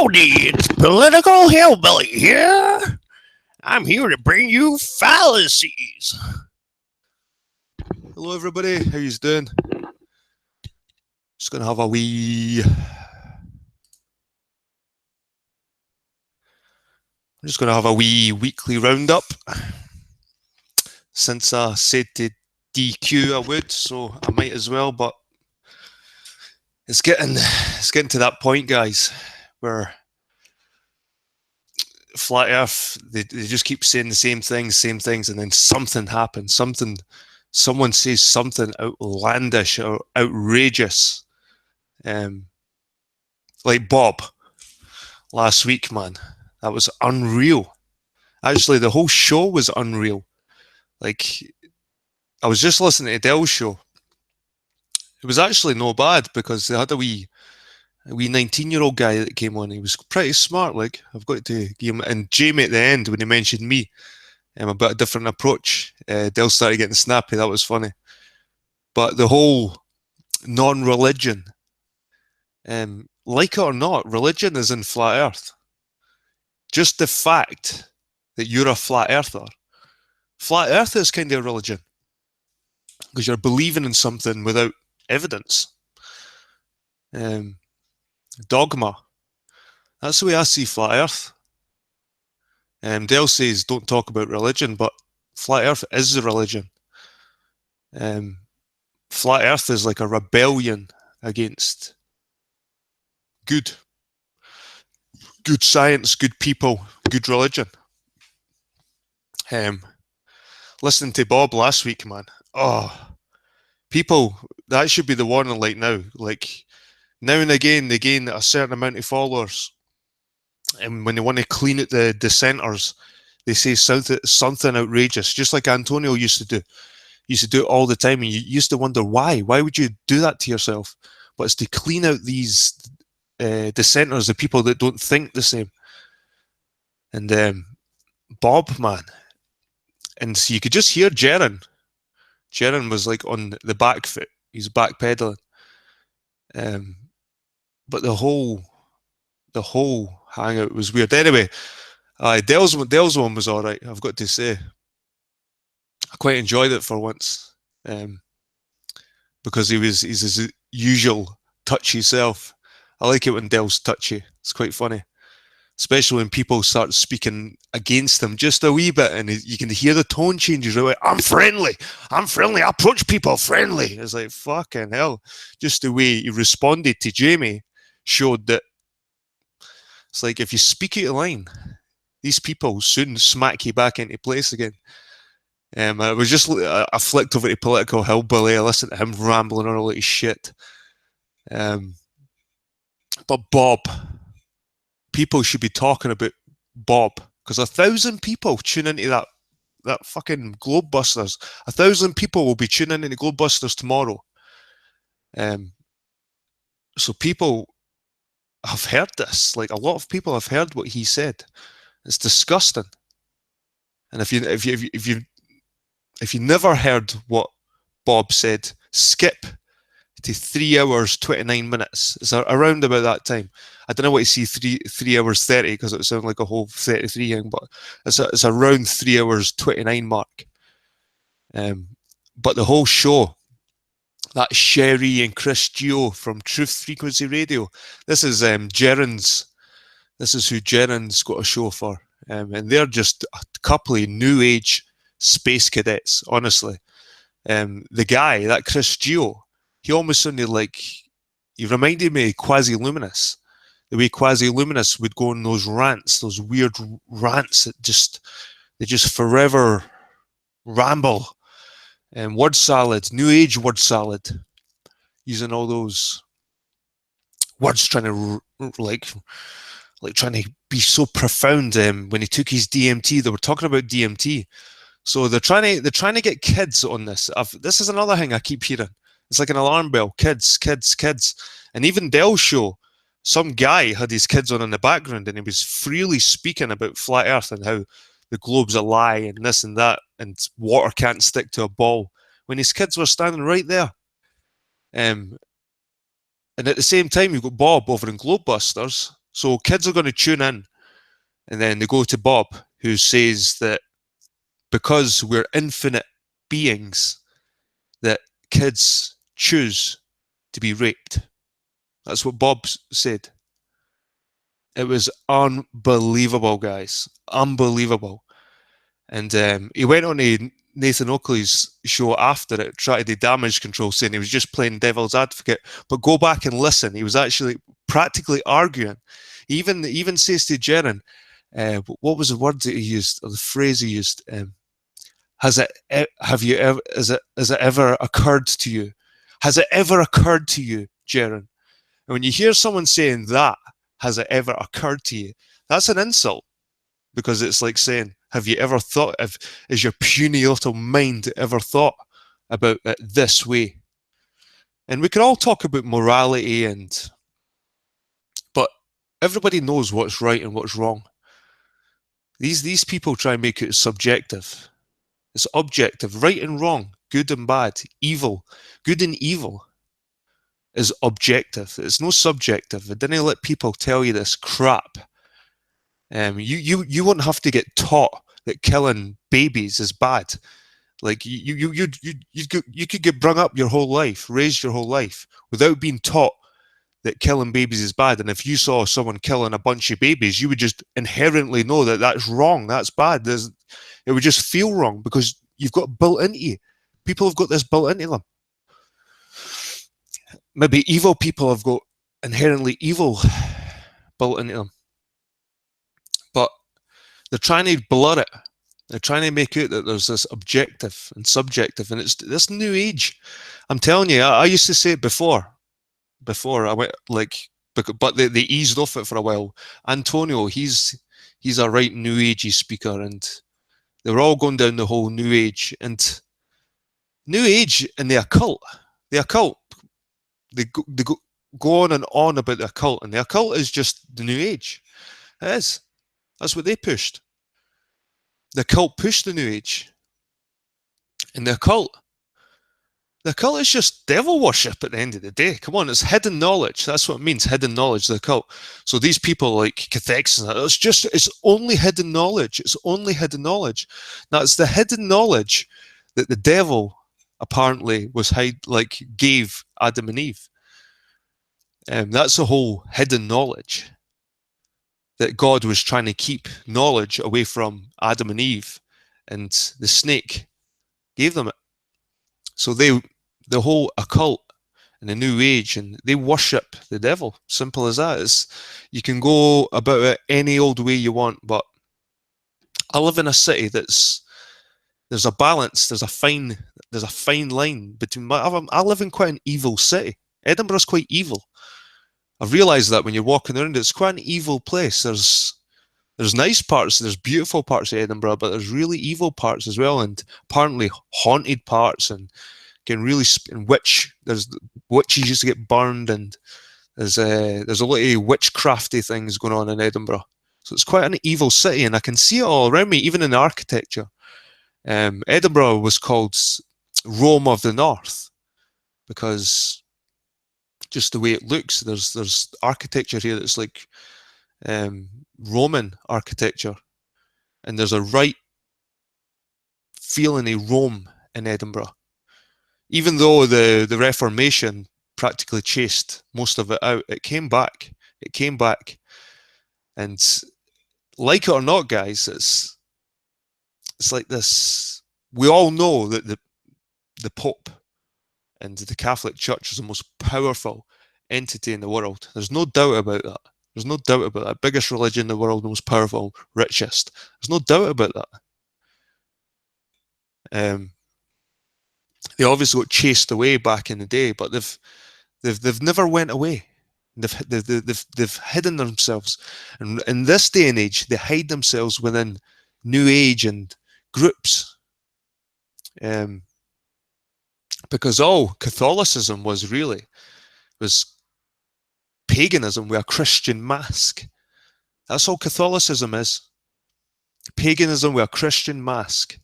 Howdy, it's Political Hillbilly here. I'm here to bring you fallacies. Hello everybody, how you doing? Just gonna have a wee... I'm just gonna have a wee weekly roundup. Since I said to DQ I would, so I might as well, but it's getting to that point, guys, where Flat Earth, they just keep saying the same things, and then something happens, someone says something outlandish or outrageous. Like Bob last week, man. That was unreal. Actually, the whole show was unreal. Like, I was just listening to Dell's show. It was actually no bad because they had a wee 19-year-old guy that came on. He was pretty smart, like, I've got to give him. And Jamie at the end, when he mentioned me, a bit of different approach, Dell started getting snappy. That was funny. But the whole non-religion, like it or not, religion is in Flat Earth. Just the fact that you're a Flat Earther. Flat Earth is kind of a religion because you're believing in something without evidence. Dogma. That's the way I see Flat Earth. Dale says don't talk about religion, but Flat Earth is a religion. Flat Earth is like a rebellion against good science, good people, good religion. Listening to Bob last week, man. Oh, people, that should be the warning light now. Like, now and again, they gain a certain amount of followers. And when they want to clean out the dissenters, they say something outrageous, just like Antonio used to do. He used to do it all the time, and you used to wonder why. Why would you do that to yourself? But it's to clean out these dissenters, the people that don't think the same. And Bob, man, and so you could just hear Jaren. Jaren was like on the back foot. He's backpedaling. But the whole hangout was weird. Anyway, Dell's one was all right. I've got to say, I quite enjoyed it for once, because he's his usual touchy self. I like it when Dell's touchy. It's quite funny, especially when people start speaking against him just a wee bit, and you can hear the tone changes. Right, like, I'm friendly. I approach people friendly. It's like fucking hell. Just the way he responded to Jamie showed that it's like if you speak out of line, these people soon smack you back into place again. I was just I flicked over to Political Hillbilly. I listened to him rambling on all his shit. But Bob, people should be talking about Bob, because 1,000 people tune into that fucking Globebusters. 1,000 people will be tuning into Globebusters tomorrow. So people have heard this. Like, a lot of people have heard what he said. It's disgusting. And if you never heard what Bob said, skip to 3 hours 29 minutes. It's around about that time. I don't know what you see 3 hours 30, because it would sound like a whole 33 thing, but it's around 3 hours 29 mark. But the whole show, that Sherry and Chris Geo from Truth Frequency Radio, this is Jaren's. This is who Jaren's got a show for, and they're just a couple of new age space cadets. Honestly, the guy, that Chris Geo, he almost sounded like, he reminded me of Quasi-Luminous. The way Quasi-Luminous would go on those rants, those weird rants that they just forever ramble. Word salad, new age word salad, using all those words, trying to like trying to be so profound. When he took his DMT, they were talking about DMT. So they're trying to get kids on this. This is another thing I keep hearing. It's like an alarm bell. Kids. And even Dell's show, some guy had his kids on in the background, and he was freely speaking about flat Earth and how the globe's a lie and this and that, and water can't stick to a ball, when his kids were standing right there. And at the same time, you've got Bob over in Globebusters. So kids are going to tune in, and then they go to Bob, who says that because we're infinite beings, that kids choose to be raped. That's what Bob said. It was unbelievable, guys. Unbelievable. And he went on to Nathan Oakley's show after it, tried to do damage control, saying he was just playing devil's advocate. But go back and listen. He was actually practically arguing. He even says to Jaren, what was the word that he used, or the phrase he used? Has it ever occurred to you? Has it ever occurred to you, Jaren? And when you hear someone saying that, has it ever occurred to you? That's an insult, because it's like saying, have you ever thought of, is your puny little mind ever thought about it this way? And we can all talk about morality, but everybody knows what's right and what's wrong. These people try and make it subjective. It's objective, right and wrong, good and bad, evil. Good and evil is objective. It's no subjective. It didn't let people tell you this crap. You won't have to get taught that killing babies is bad. Like you could get brung up your whole life, raised your whole life, without being taught that killing babies is bad. And if you saw someone killing a bunch of babies, you would just inherently know that that's wrong, that's bad. It would just feel wrong, because you've got built into you. People have got this built into them. Maybe evil people have got inherently evil built into them. But they're trying to blur it. They're trying to make out that there's this objective and subjective, and it's this new age. I'm telling you, I used to say it before I went, like, but they eased off it for a while. Antonio, he's a right new agey speaker, and they were all going down the whole new age and the occult. The occult, they go on and on about the occult, and the occult is just the new age. It is. That's what they pushed. The occult pushed the New Age. And the occult is just devil worship at the end of the day. Come on, it's hidden knowledge. That's what it means, hidden knowledge, the occult. So these people like cathetics and that, it's only hidden knowledge. It's only hidden knowledge. Now it's the hidden knowledge that the devil apparently gave Adam and Eve. That's the whole hidden knowledge that God was trying to keep knowledge away from Adam and Eve, and the snake gave them it. So the whole occult and the New Age, and they worship the devil. Simple as that. You can go about it any old way you want, but I live in a city there's a balance, there's a fine line between. I live in quite an evil city. Edinburgh's quite evil. I've realised that when you're walking around, it's quite an evil place. There's nice parts, there's beautiful parts of Edinburgh, but there's really evil parts as well, and apparently haunted parts, and can really there's witches used to get burned, and there's a lot of witchcrafty things going on in Edinburgh. So it's quite an evil city, and I can see it all around me, even in the architecture. Edinburgh was called Rome of the North because just the way it looks. There's architecture here that's like Roman architecture, and there's a right feeling of Rome in Edinburgh. Even though the Reformation practically chased most of it out, it came back. It came back, and like it or not, guys, it's like this. We all know that the Pope and the Catholic Church is the most powerful entity in the world. There's no doubt about that. There's no doubt about that. Biggest religion in the world, the most powerful, richest. There's no doubt about that. They obviously got chased away back in the day, but they've never went away. They've hidden themselves, and in this day and age, they hide themselves within New Age and groups. Because all Catholicism was paganism with a Christian mask. That's all Catholicism is. Paganism with a Christian mask.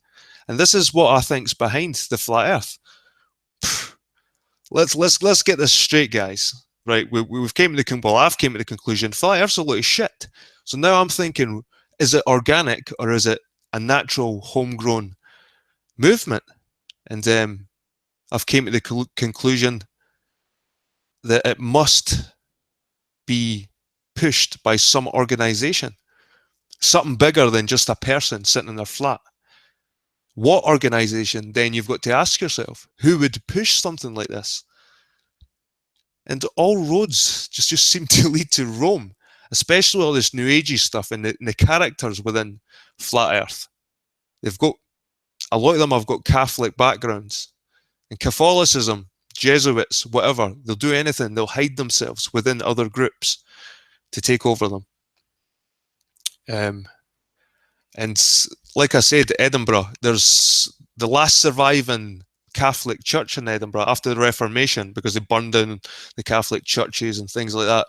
And this is what I think's behind the flat earth. Let's get this straight, guys. Right, I've came to the conclusion flat earth's a lot of shit. So now I'm thinking, is it organic or is it a natural homegrown movement? And I've came to the conclusion that it must be pushed by some organization, something bigger than just a person sitting in their flat. What organization? Then you've got to ask yourself, who would push something like this? And all roads just seem to lead to Rome, especially all this New Agey stuff and the characters within Flat Earth. A lot of them have got Catholic backgrounds. And Catholicism, Jesuits, whatever, they'll do anything. They'll hide themselves within other groups to take over them. And like I said, Edinburgh, there's the last surviving Catholic church in Edinburgh after the Reformation, because they burned down the Catholic churches and things like that.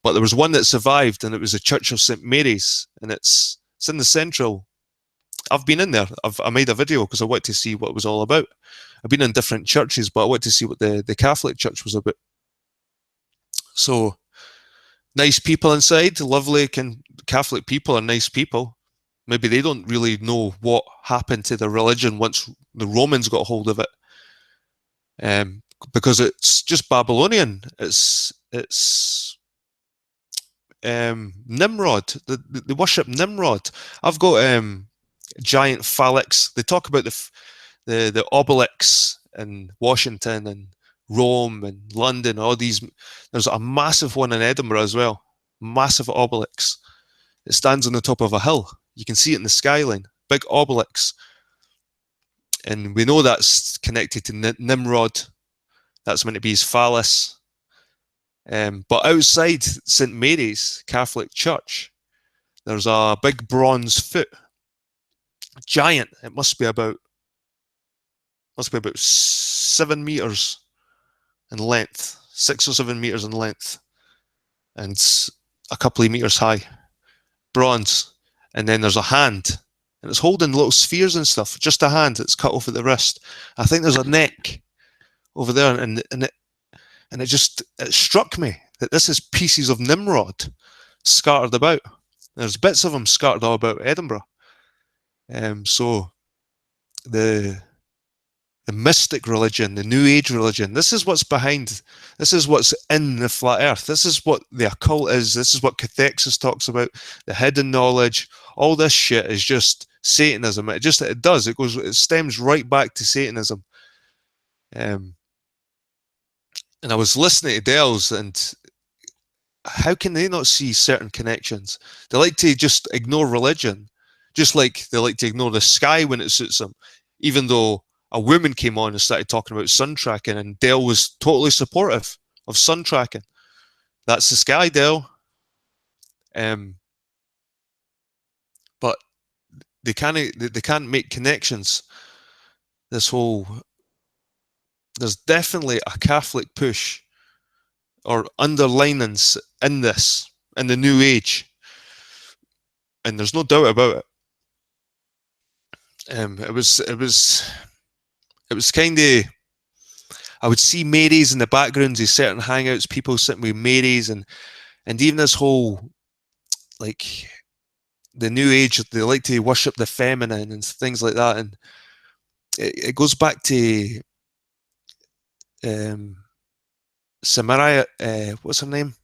But there was one that survived, and it was the Church of St. Mary's, and it's in the central. I've been in there. I made a video because I wanted to see what it was all about. I've been in different churches, but I wanted to see what the Catholic Church was about. So, nice people inside, lovely Catholic people are nice people. Maybe they don't really know what happened to the religion once the Romans got hold of it. Because it's just Babylonian. It's Nimrod. They worship Nimrod. I've got giant phallics. They talk about the obelisks in Washington and Rome and London. All these. There's a massive one in Edinburgh as well. Massive obelisk. It stands on the top of a hill. You can see it in the skyline. Big obelisk. And we know that's connected to Nimrod. That's meant to be his phallus. But outside St. Mary's Catholic Church, there's a big bronze foot. Giant. It must be about 7 meters in length. 6 or 7 meters in length. And a couple of meters high. Bronze. and then there's a hand, and it's holding little spheres and stuff. Just a hand that's cut off at the wrist. I think there's a neck over there, and it struck me that this is pieces of Nimrod scattered about. There's bits of them scattered all about Edinburgh. So the mystic religion, the New Age religion, this is what's behind, this is what's in the flat earth. This is what the occult is. This is what cathexis talks about, the hidden knowledge. All this shit is just Satanism. It stems right back to Satanism. And I was listening to Dells, and how can they not see certain connections? They like to just ignore religion, just like they like to ignore the sky when it suits them, even though a woman came on and started talking about sun tracking, and Dell was totally supportive of sun tracking. That's the sky, Dell. But they can't make connections. There's definitely a Catholic push or underlinings in this, in the New Age, and there's no doubt about it. It was kind of, I would see Marys in the backgrounds of certain hangouts, people sitting with Marys, and even this whole, like, the New Age, they like to worship the feminine and things like that, and it goes back to Samaria, what's her name?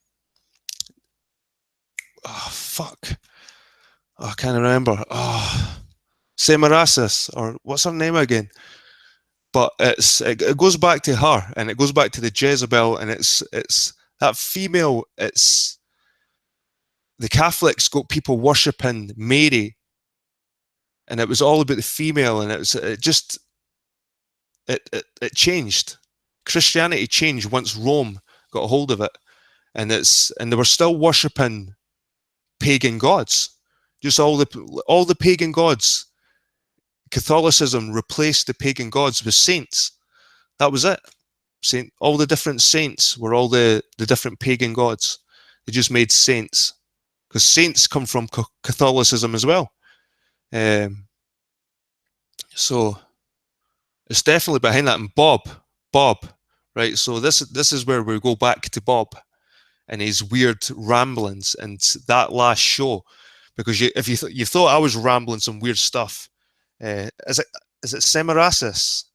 Oh, fuck. Oh, I can't remember. Oh, Semiramis, or what's her name again? But it goes back to her, and it goes back to the Jezebel, and it's that female. It's the Catholics got people worshipping Mary, and it was all about the female, and it changed. Christianity changed once Rome got a hold of it, and they were still worshipping pagan gods, just all the pagan gods. Catholicism replaced the pagan gods with saints. That was it. All the different saints were all the different pagan gods. They just made saints, because saints come from Catholicism as well. So it's definitely behind that. And Bob, right? So this is where we go back to Bob and his weird ramblings and that last show, because if you thought I was rambling some weird stuff, is it Semiramis,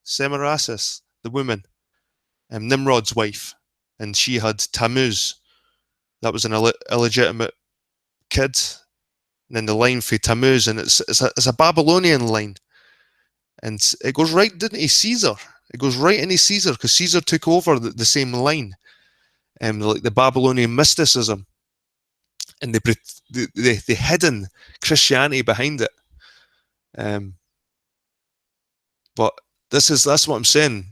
the woman, Nimrod's wife, and she had Tammuz. That was an illegitimate kid, and then the line for Tammuz, and it's a Babylonian line, and it goes right into Caesar. It goes right into Caesar, because Caesar took over the same line, like the Babylonian mysticism, and the hidden Christianity behind it. But that's what I'm saying.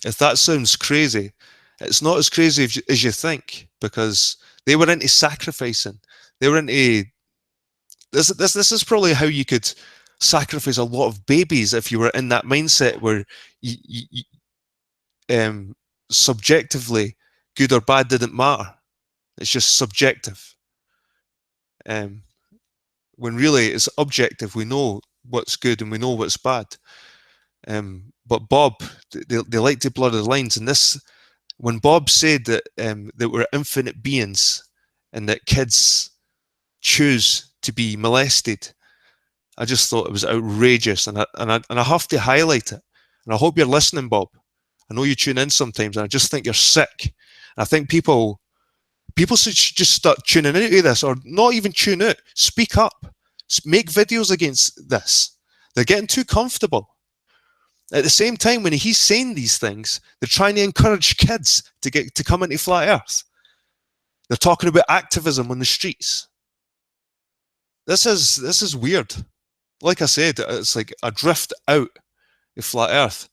If that sounds crazy, it's not as crazy as you think, because they were into sacrificing. They were into this. This is probably how you could sacrifice a lot of babies if you were in that mindset where you subjectively good or bad didn't matter. It's just subjective. When really it's objective. We know what's good and we know what's bad. But Bob, they like to blur the lines. And this, when Bob said that we're infinite beings and that kids choose to be molested, I just thought it was outrageous, and I have to highlight it. And I hope you're listening, Bob. I know you tune in sometimes, and I just think you're sick. And I think people should just start tuning into this, or not even tune out. Speak up. Make videos against this. They're getting too comfortable. At the same time, when he's saying these things, they're trying to encourage kids to come into flat Earth. They're talking about activism on the streets. This is weird. Like I said, it's like I drift out of flat Earth.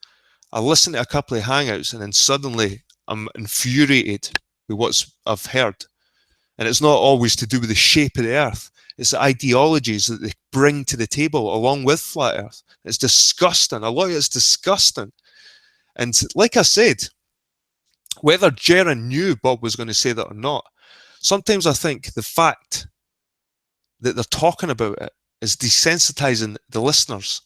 I listen to a couple of hangouts, and then suddenly I'm infuriated with what I've heard. And it's not always to do with the shape of the Earth. It's the ideologies that they bring to the table along with flat Earth. It's disgusting. A lot of it's disgusting. And like I said, whether Jaron knew Bob was going to say that or not, sometimes I think the fact that they're talking about it is desensitizing the listeners.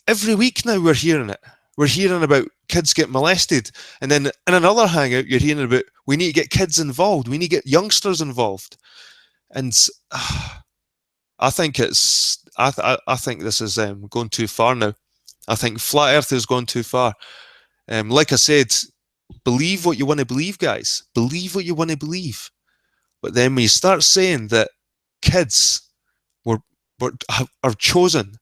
Every week now we're hearing it. We're hearing about kids get molested. And then in another hangout, you're hearing about we need to get kids involved. We need to get youngsters involved. And I think it's, I think this is going too far now. I think Flat Earth has gone too far. Like I said, believe what you want to believe, guys. Believe what you want to believe. But then when you start saying that kids are chosen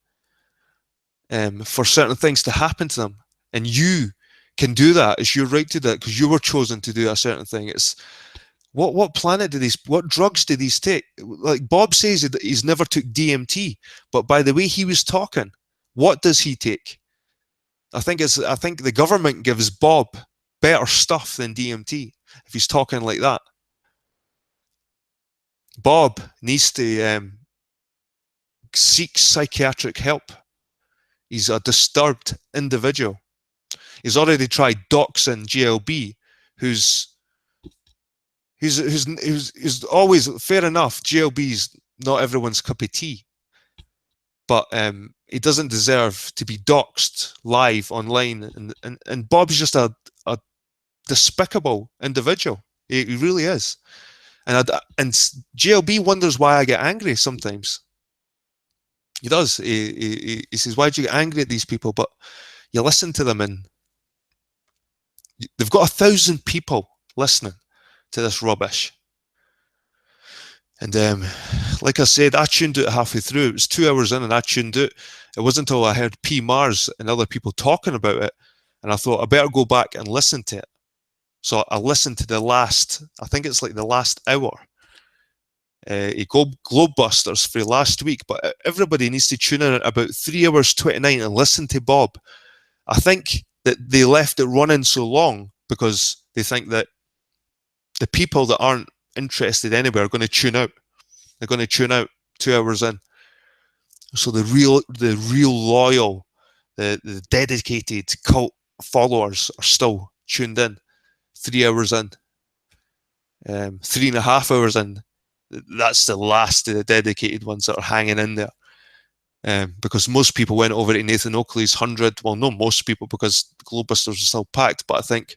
for certain things to happen to them, and you can do that, it's your right to do that because you were chosen to do a certain thing. It's what planet do these, what drugs do these take? Like Bob says that he's never took DMT, but by the way he was talking, what does he take? I think the government gives Bob better stuff than DMT if he's talking like that. Bob needs to seek psychiatric help. He's a disturbed individual. He's already tried doxing GLB, who's always, fair enough, GLB's not everyone's cup of tea, but he doesn't deserve to be doxed live online. And Bob's just a despicable individual. He really is. And GLB wonders why I get angry sometimes. He does. He says, why do you get angry at these people? But you listen to them and they've got 1,000 people listening to this rubbish. And like I said, I tuned out halfway through. It was 2 hours in and I tuned out. It wasn't until I heard P. Mars and other people talking about it, and I thought I better go back and listen to it. So I listened to the last, I think it's like the last hour. Globebusters for last week, but everybody needs to tune in at about 3 hours 29 and listen to Bob. I think that they left it running so long because they think that the people that aren't interested anywhere are going to tune out. They're going to tune out 2 hours in. So the real loyal, the dedicated cult followers are still tuned in 3 hours in. 3.5 hours in. That's the last of the dedicated ones that are hanging in there. Because most people went over to Nathan Oakley's 100. Well, not most people, because Globebusters are still packed, but I think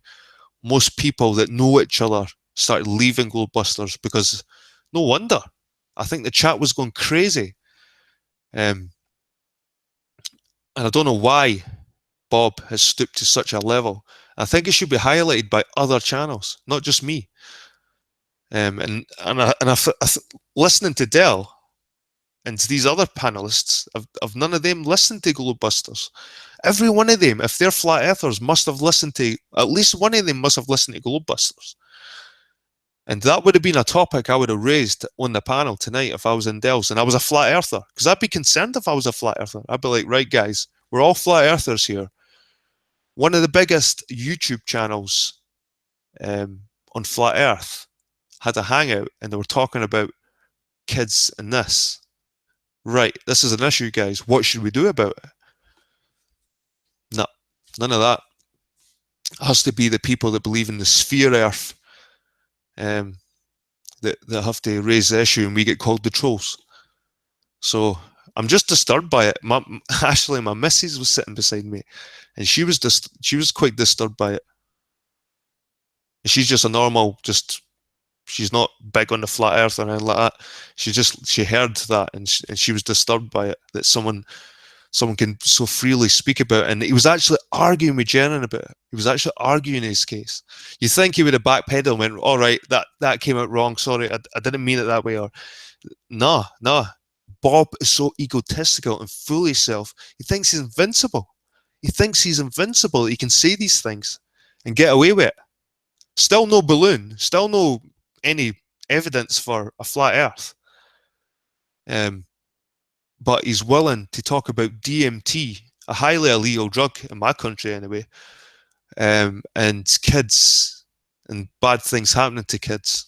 most people that know each other started leaving Globebusters because no wonder. I think the chat was going crazy. And I don't know why Bob has stooped to such a level. I think it should be highlighted by other channels, not just me. Listening to Dell and to these other panelists, of none of them listened to Globebusters. Every one of them, if they're flat earthers, must have listened to, at least one of them must have listened to Globebusters. And that would have been a topic I would have raised on the panel tonight if I was in Dell's and I was a flat earther. Because I'd be concerned if I was a flat earther. I'd be like, right, guys, we're all flat earthers here. One of the biggest YouTube channels on flat earth had a hangout and they were talking about kids and this. Right, this is an issue, guys. What should we do about it? No, none of that. It has to be the people that believe in the sphere earth that have to raise the issue, and we get called the trolls. So I'm just disturbed by it. Actually, my missus was sitting beside me, and she was quite disturbed by it. She's just a normal, she's not big on the flat earth or anything like that. She heard that and she was disturbed by it, that someone can so freely speak about it. And he was actually arguing with Jenan about it. He was actually arguing his case. You think he would have backpedaled and went, all right, that came out wrong. Sorry, I didn't mean it that way. Or no. Bob is so egotistical and full of himself. He thinks he's invincible. He can say these things and get away with it. Still no balloon. Still no any evidence for a flat earth. But he's willing to talk about DMT, a highly illegal drug in my country anyway, and kids and bad things happening to kids.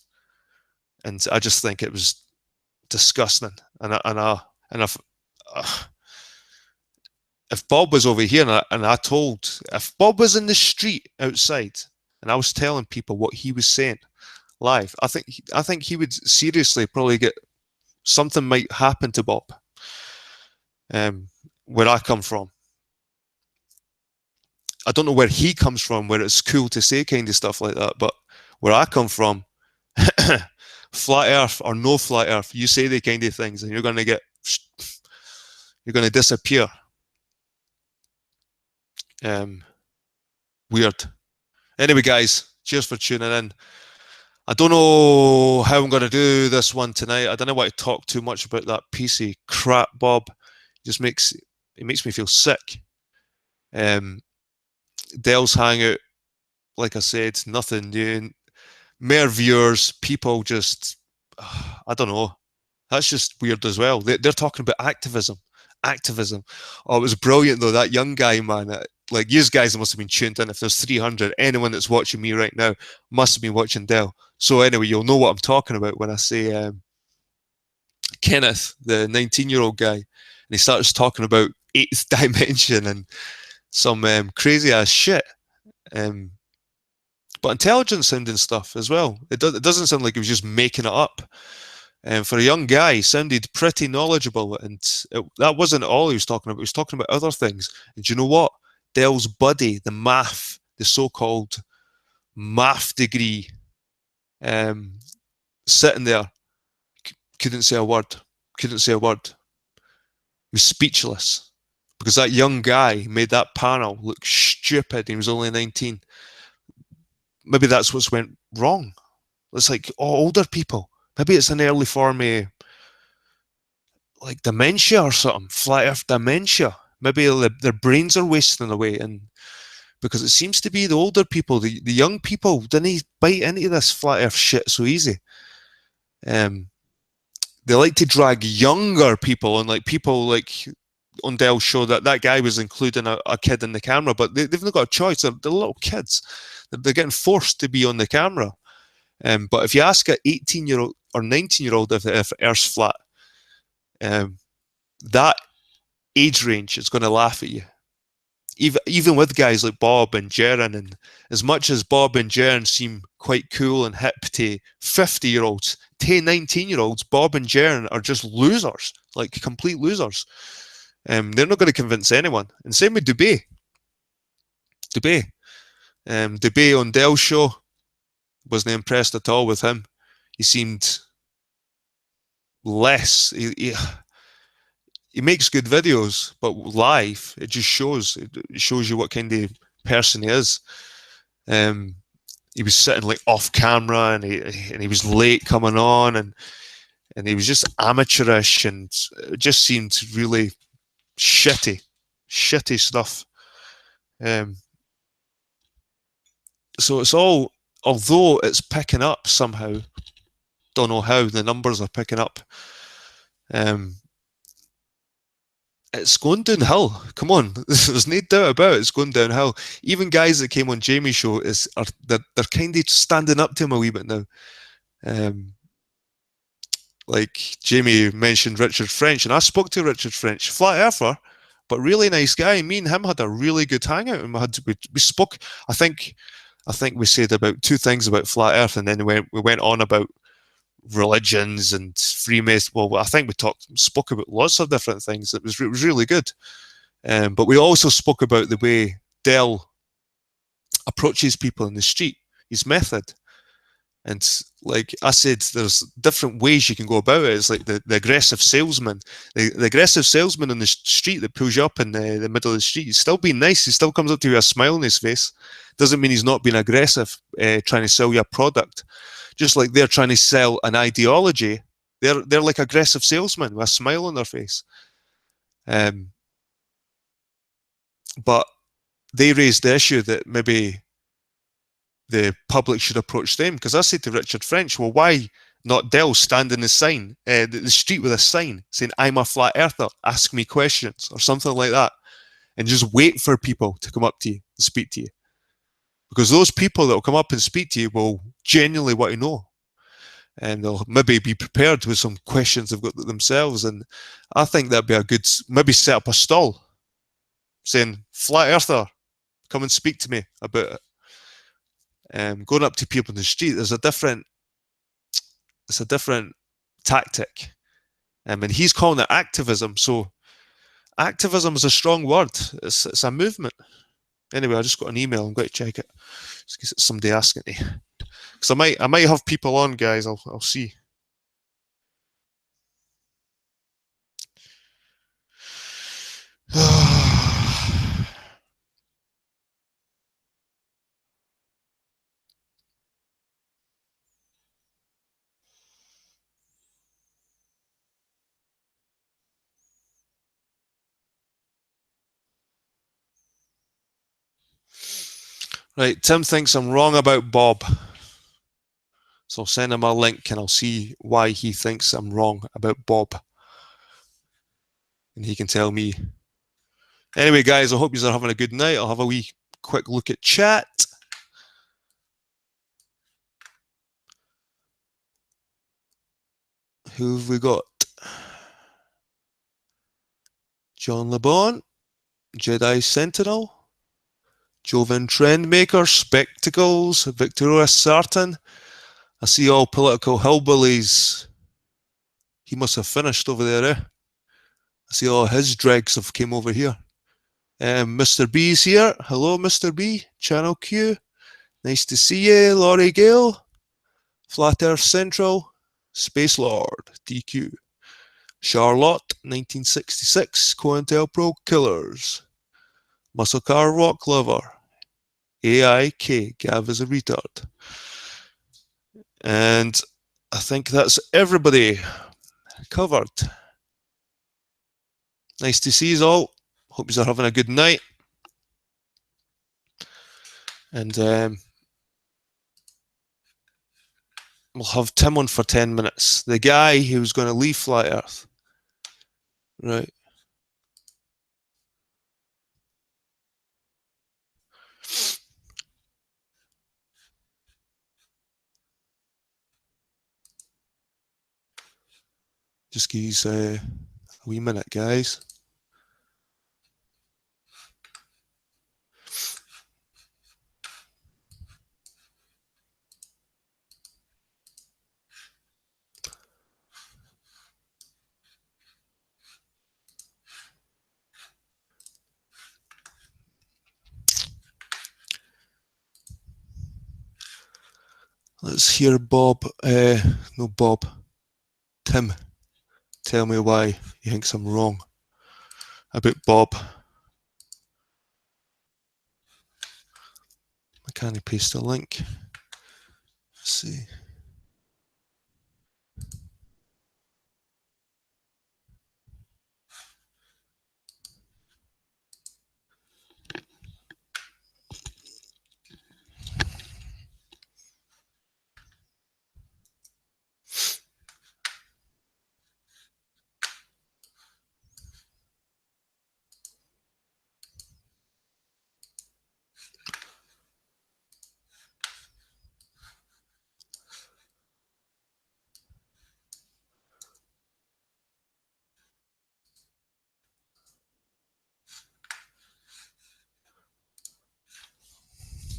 And I just think it was disgusting. And if Bob was over here if Bob was in the street outside and I was telling people what he was saying live, I think he would seriously probably something might happen to Bob. where I come from. I don't know where he comes from, where it's cool to say kind of stuff like that, but where I come from, flat earth or no flat earth, you say the kind of things and you're going to disappear. Weird. Anyway, guys, cheers for tuning in. I don't know how I'm going to do this one tonight. I don't want to talk too much about that piece of crap, Bob. It makes me feel sick. Dell's Hangout, like I said, nothing new. Mere viewers, people just, I don't know. That's just weird as well. They're talking about activism. Oh, it was brilliant though. That young guy, man. Like, you guys must have been tuned in. If there's 300, anyone that's watching me right now must have been watching Dell. So anyway, you'll know what I'm talking about when I say Kenneth, the 19-year-old guy, and he starts talking about eighth dimension and some crazy ass shit. But intelligent sounding stuff as well. It doesn't sound like he was just making it up. And for a young guy, he sounded pretty knowledgeable, and that wasn't all he was talking about. He was talking about other things. And do you know what? Dell's buddy, the so-called math degree, sitting there, couldn't say a word. He was speechless because that young guy made that panel look stupid. He was only 19. Maybe that's what's went wrong. It's like older people. Maybe it's an early form of like dementia or something, flat earth dementia. Maybe their brains are wasting away, and because it seems to be the older people, the young people didn't bite into this flat earth shit so easy. They like to drag younger people on, like people like on Dell's show, that guy was including a kid in the camera, but they've not got a choice. They're little kids. They're getting forced to be on the camera. But if you ask an 18-year-old or 19-year-old if Earth's flat, that age range is going to laugh at you. Even with guys like Bob and Jaren, and as much as Bob and Jaren seem quite cool and hip to 50-year-olds, to 19-year-olds, Bob and Jaren are just losers, like complete losers. They're not going to convince anyone. And same with Dubé. Dubé on Dell's show, wasn't impressed at all with him. He seemed less. He makes good videos, but live, it just shows. It shows you what kind of person he is. He was sitting like off camera, and he was late coming on, and he was just amateurish, and it just seemed really shitty stuff. So it's all, although it's picking up somehow, don't know how the numbers are picking up. It's going downhill. Come on, there's no doubt about it. It's going downhill. Even guys that came on Jamie's show they're kind of standing up to him a wee bit now. Like Jamie mentioned Richard French, and I spoke to Richard French, flat earther, but really nice guy. Me and him had a really good hangout, and we spoke. I think we said about two things about flat Earth, and then we went on about religions and Freemason. Well, I think we spoke about lots of different things. It was really good. But we also spoke about the way Dell approaches people in the street, his method. And like I said, there's different ways you can go about it. It's like the aggressive salesman. The aggressive salesman on the street that pulls you up in the middle of the street. He's still being nice. He still comes up to you with a smile on his face. Doesn't mean he's not being aggressive, trying to sell you a product. Just like they're trying to sell an ideology, they're like aggressive salesmen with a smile on their face. But they raised the issue that maybe the public should approach them, because I said to Richard French, well, why not Dell stand in the street with a sign saying, I'm a flat earther, ask me questions, or something like that, and just wait for people to come up to you and speak to you. Because those people that will come up and speak to you will genuinely want to know. And they'll maybe be prepared with some questions they've got themselves. And I think that'd be a good, maybe set up a stall saying, flat earther, come and speak to me about it. Going up to people in the street, it's a different tactic. And he's calling it activism. So Activism is a strong word. It's a movement. Anyway, I just got an email. I'm going to check it. Just in case it's somebody asking me. Because I might have people on, guys. I'll see. Right, Tim thinks I'm wrong about Bob. So I'll send him a link and I'll see why he thinks I'm wrong about Bob. And he can tell me. Anyway, guys, I hope you're having a good night. I'll have a wee quick look at chat. Who have we got? John LeBon, Jedi Sentinel, Joven Trendmaker, Spectacles, Victoria Sarton. I see all political hillbillies. He must have finished over there, eh? I see all his dregs have came over here. Mr. B's here. Hello, Mr. B. Channel Q. Nice to see you, Laurie Gale. Flat Earth Central. Space Lord, DQ. Charlotte, 1966. COINTELPRO Killers. Muscle Car Rock Lover. AIK, Gav is a retard. And I think that's everybody covered. Nice to see you all. Hope you're having a good night. And we'll have Tim on for 10 minutes. The guy who's going to leave Flat Earth. Right. Just give us a wee minute, guys. Let's hear Bob, no Bob, Tim, tell me why he thinks I'm wrong about Bob. I can't paste a link. Let's see.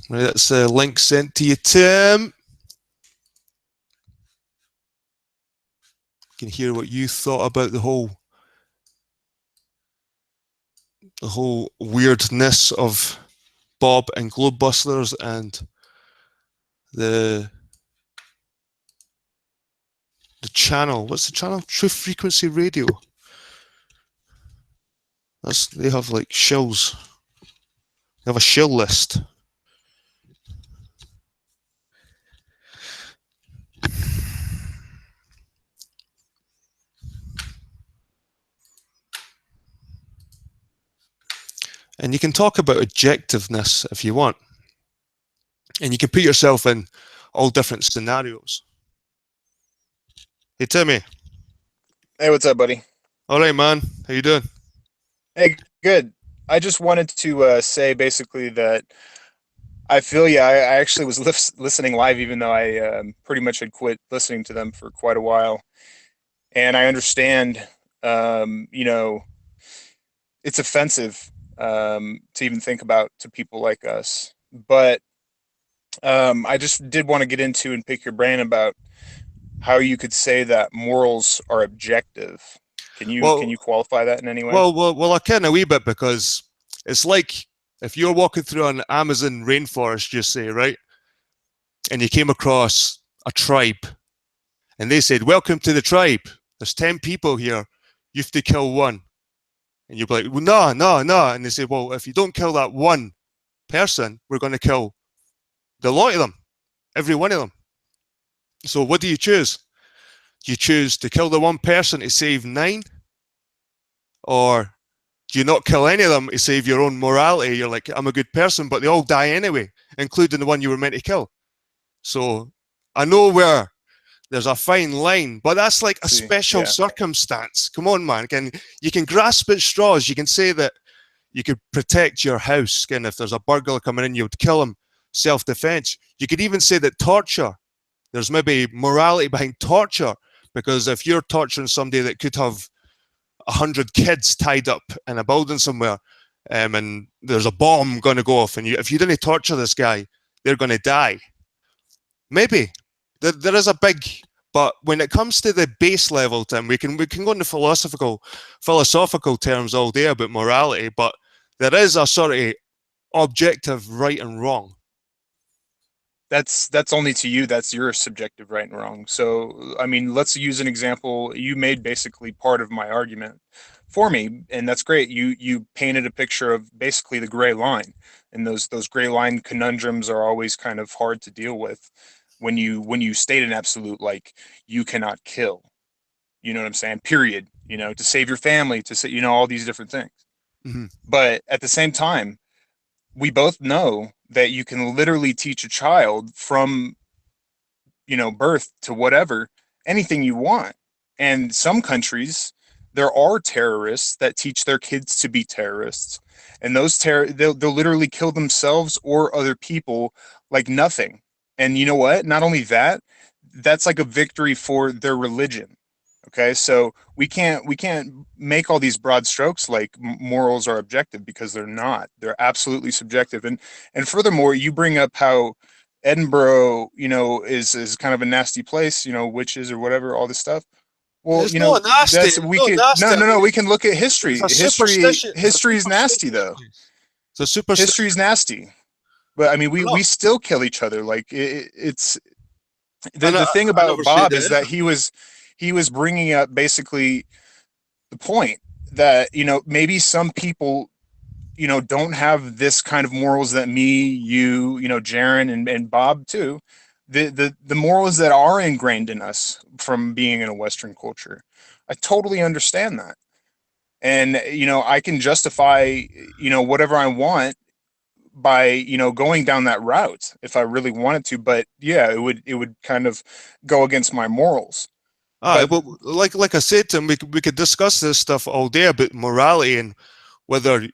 Right, that's a link sent to you, Tim. You can hear what you thought about the whole weirdness of Bob and Globebusters and the channel. What's the channel? Truth Frequency Radio. They have like shills. They have a shill list. And you can talk about objectiveness if you want. And you can put yourself in all different scenarios. Hey, Timmy. Hey, what's up, buddy? All right, man. How you doing? Hey, good. I just wanted to say basically that I feel you. I actually was listening live, even though I pretty much had quit listening to them for quite a while. And I understand, you know, it's offensive to even think about to people like us. But I just did want to get into and pick your brain about how you could say that morals are objective. Can you Well, qualify that in any way? well, I can a wee bit, because it's like if you're walking through an Amazon rainforest, just say, right, and you came across a tribe, and they said, "Welcome to the tribe. There's 10 people here. You have to kill one." And you'd be like, "Well, no, no, no." And they say, "Well, if you don't kill that one person, we're going to kill the lot of them, every one of them." So what do you choose? Do you choose to kill the one person to save 9? Or do you not kill any of them to save your own morality? You're like, "I'm a good person," but they all die anyway, including the one you were meant to kill. So I know where there's a fine line, but that's like a special circumstance. Come on, man. You can grasp at straws. You can say that you could protect your house. And if there's a burglar coming in, you would kill him, self-defense. You could even say that torture, there's maybe morality behind torture, because if you're torturing somebody that could have 100 kids tied up in a building somewhere, and there's a bomb going to go off, and if you didn't torture this guy, they're going to die. Maybe there is a big, but when it comes to the base level, Tim, we can go into philosophical terms all day about morality, but there is a sort of objective right and wrong. That's only to you. That's your subjective right and wrong. So, I mean, let's use an example. You made basically part of my argument for me, and that's great. You painted a picture of basically the gray line, and those gray line conundrums are always kind of hard to deal with when you state an absolute, like, you cannot kill. You know what I'm saying? Period. You know, to save your family, to say, all these different things. Mm-hmm. But at the same time, we both know that you can literally teach a child from, birth to whatever, anything you want. And some countries, there are terrorists that teach their kids to be terrorists. And they'll literally kill themselves or other people like nothing. And you know what? Not only that, that's like a victory for their religion. Okay, so we can't make all these broad strokes like morals are objective, because they're not. They're absolutely subjective. And furthermore, you bring up how Edinburgh, is kind of a nasty place, witches or whatever, all this stuff. Well, It's not nasty. that's we It's could not nasty. no, we can look at history. It's a superstition. History's nasty though. It's a superstition. History's nasty. But I mean, No. we still kill each other. Like it's the And thing I about never Bob said is that. that he was bringing up basically the point that maybe some people don't have this kind of morals that me, you, Jaron and Bob too, the morals that are ingrained in us from being in a Western culture. I totally understand that, and I can justify whatever I want by going down that route if I really wanted to. But yeah, it would kind of go against my morals. But like I said, Tim, we could discuss this stuff all day about morality and whether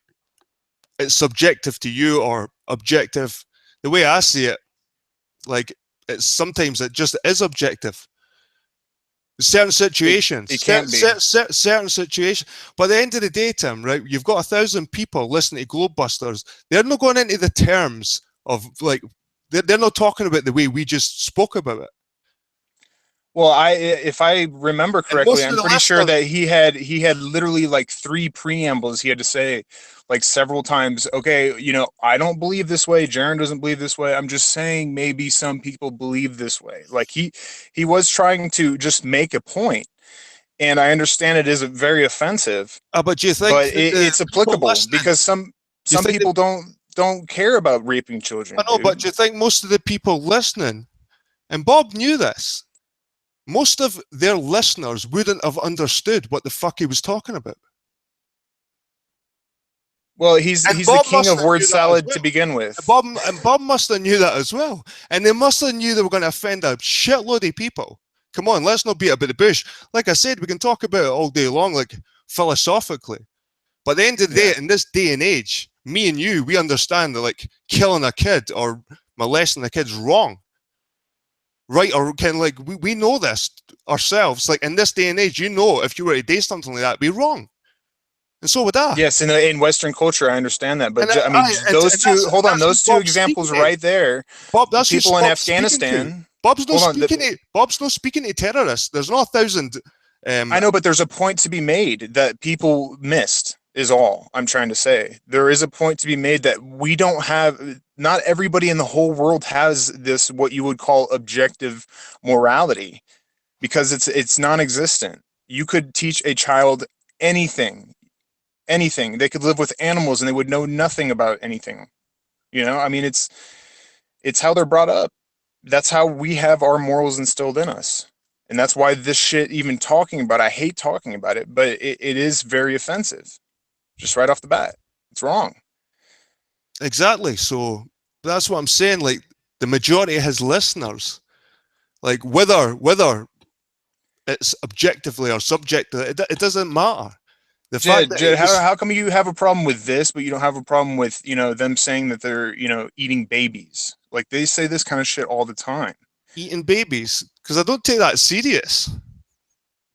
it's subjective to you or objective. The way I see it, like, it's sometimes it just is objective. Certain situations, it can't be. certain situations. But at the end of the day, Tim, right? You've got 1,000 people listening to Globebusters. They're not going into the terms of, like, they're not talking about the way we just spoke about it. Well, if I remember correctly, I'm pretty sure that he had literally like 3 preambles he had to say, like, several times. Okay, I don't believe this way. Jaron doesn't believe this way. I'm just saying maybe some people believe this way. Like he was trying to just make a point, and I understand it is very offensive. But do you think? But it's applicable because some people don't care about raping children. I know, dude. but do you think most of the people listening, and Bob knew this, most of their listeners wouldn't have understood what the fuck he was talking about? Well, he's the king of word salad to begin with. Bob must have knew that as well, and they must have knew they were going to offend a shitload of people. Come on, let's not beat about the bush. Like I said, we can talk about it all day long, like, philosophically. But at the end of the day, in this day and age, me and you, we understand that, like, killing a kid or molesting a kid's wrong. Right? Or we know this ourselves. Like, in this day and age, if you were to do something like that, it'd be wrong. And so would I. Yes, in Western culture, I understand that. But those two examples right there. Bob, that's people in Afghanistan. Bob's not speaking to terrorists. There's not 1,000 I know, but there's a point to be made that people missed, is all I'm trying to say. There is a point to be made that we don't have, not everybody in the whole world has this, what you would call objective morality, because it's non-existent. You could teach a child anything, anything. They could live with animals and they would know nothing about anything. I mean, it's how they're brought up. That's how we have our morals instilled in us. And that's why this shit, even talking about, I hate talking about it, but it is very offensive. Just right off the bat. It's wrong. Exactly. So that's what I'm saying. Like the majority of his listeners, like whether it's objectively or subjectively, it doesn't matter. The fact that Jed, it was, how come you have a problem with this, but you don't have a problem with, them saying that they're, eating babies? Like they say this kind of shit all the time. eating babies, because I don't take that serious.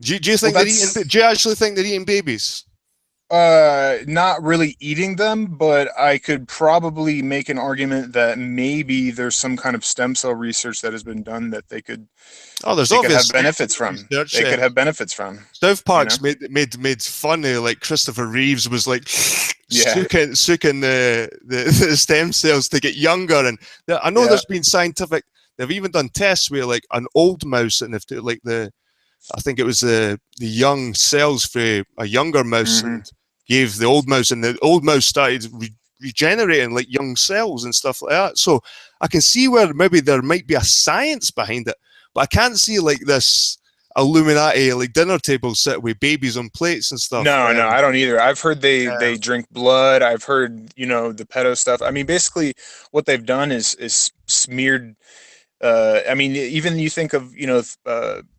Do you Well, think they're eating? Do you actually think they're eating babies? not really eating them, but I could probably make an argument that maybe there's some kind of stem cell research that has been done that Oh, there's they could have obvious benefits from. research. They could have benefits from. South Park's made fun of, like, Christopher Reeves was like sucking the stem cells to get younger, and I know there's been scientific. They've even done tests where, like, an old mouse, and if like I think it was the young cells for a younger mouse, and gave the old mouse, and the old mouse started regenerating like young cells and stuff like that. So I can see where maybe there might be a science behind it, but I can't see like this Illuminati like dinner table set with babies on plates and stuff. No, I don't either. I've heard they drink blood. I've heard the pedo stuff. I mean, basically, what they've done is smeared. I mean, even you think of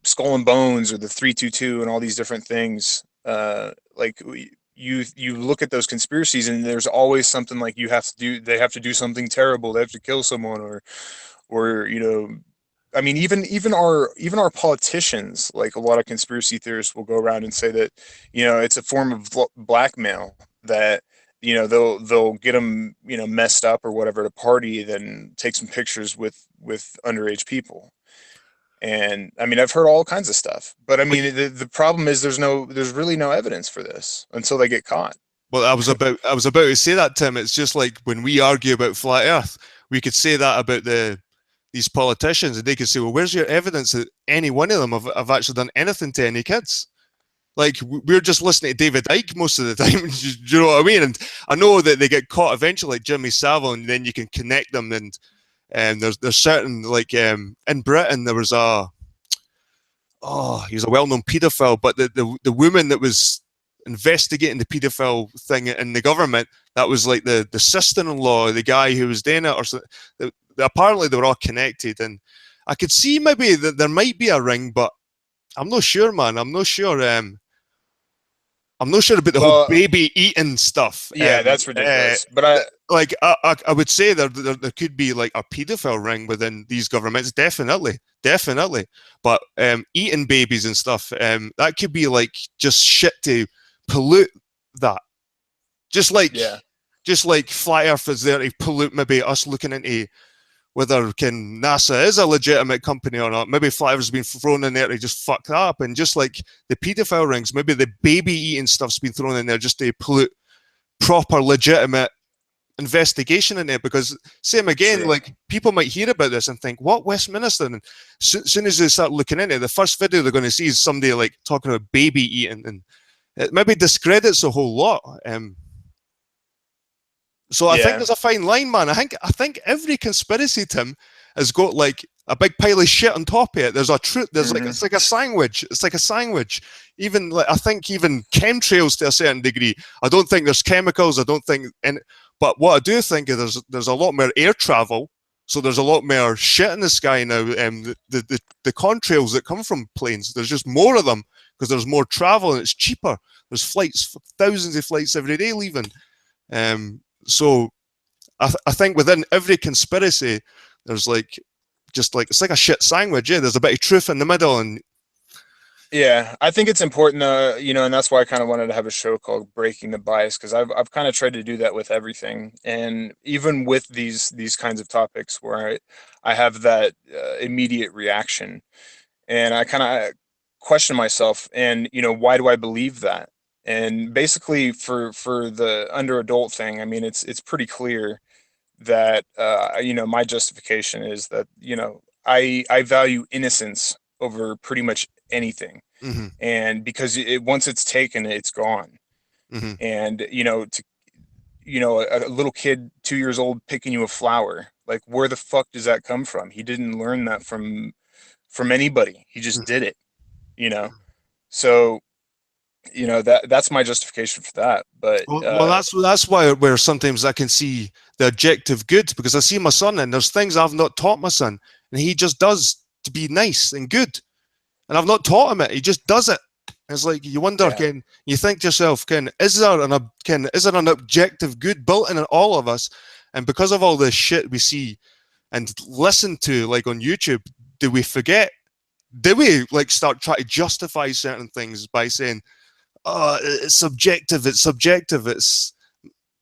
Skull and Bones or the 322 and all these different things. Like you look at those conspiracies, and there's always something like they have to do something terrible. They have to kill someone, or I mean, even our politicians, like a lot of conspiracy theorists will go around and say that it's a form of blackmail, that they'll get them messed up or whatever at a party, then take some pictures with underage people. And I mean, I've heard all kinds of stuff, but I mean, the problem is there's really no evidence for this until they get caught. Well, I was about to say that, Tim. It's just like when we argue about flat Earth, we could say that about these politicians, and they could say, "Well, where's your evidence that any one of them have actually done anything to any kids?" Like, we're just listening to David Icke most of the time. Do you know what I mean? And I know that they get caught eventually, like Jimmy Savile, and then you can connect them. And there's certain, like, in Britain there was he's a well-known paedophile, but the woman that was investigating the paedophile thing in the government, that was like the sister-in-law, the guy who was doing it, or something. Apparently they were all connected, and I could see maybe that there might be a ring, but I'm not sure, man. I'm not sure about the whole baby eating stuff. Yeah, that's ridiculous. But I would say there could be like a paedophile ring within these governments, definitely. But eating babies and stuff, that could be like just shit to pollute that. Just like Flat Earth is there to pollute maybe us looking into whether NASA is a legitimate company or not. Maybe Flat Earth's been thrown in there to just fuck that up. And just like the paedophile rings, maybe the baby eating stuff's been thrown in there just to pollute proper, legitimate investigation in it. Because same again, like, people might hear about this and think, what, Westminster? And as soon as they start looking into it, the first video they're going to see is somebody like talking about baby eating, and it maybe discredits a whole lot. So I think there's a fine line, man. I think every conspiracy, Tim, has got like a big pile of shit on top of it. There's a truth. There's like, it's like a sandwich. It's like a sandwich. Even like, I think even chemtrails to a certain degree. I don't think there's chemicals. I don't think, but what I do think is there's a lot more air travel. So there's a lot more shit in the sky now. The contrails that come from planes, there's just more of them because there's more travel and it's cheaper. There's flights, thousands of flights every day leaving. So I think within every conspiracy, there's like, just like, it's like a shit sandwich. Yeah, there's a bit of truth in the middle. And yeah, I think it's important, and that's why I kind of wanted to have a show called Breaking the Bias, because I've kind of tried to do that with everything, and even with these kinds of topics where I have that immediate reaction, and I kind of question myself, and why do I believe that? And basically, for the under adult thing, I mean, it's pretty clear that my justification is that I value innocence over pretty much anything, Mm-hmm. and because once it's taken, it's gone. Mm-hmm. And a little kid 2 years old picking you a flower, like, where the fuck does that come from? He didn't learn that from anybody. He just did it, you know. So that's my justification for that. But Well, that's why where sometimes I can see the objective good, because I see my son and there's things I've not taught my son, and he just does to be nice and good, and I've not taught him it. He just does it. It's like you wonder, yeah, you think to yourself, is there an objective good built in all of us? And because of all this shit we see and listen to, like on YouTube, do we forget? Do we like start trying to justify certain things by saying, "Oh, it's subjective. It's subjective. It's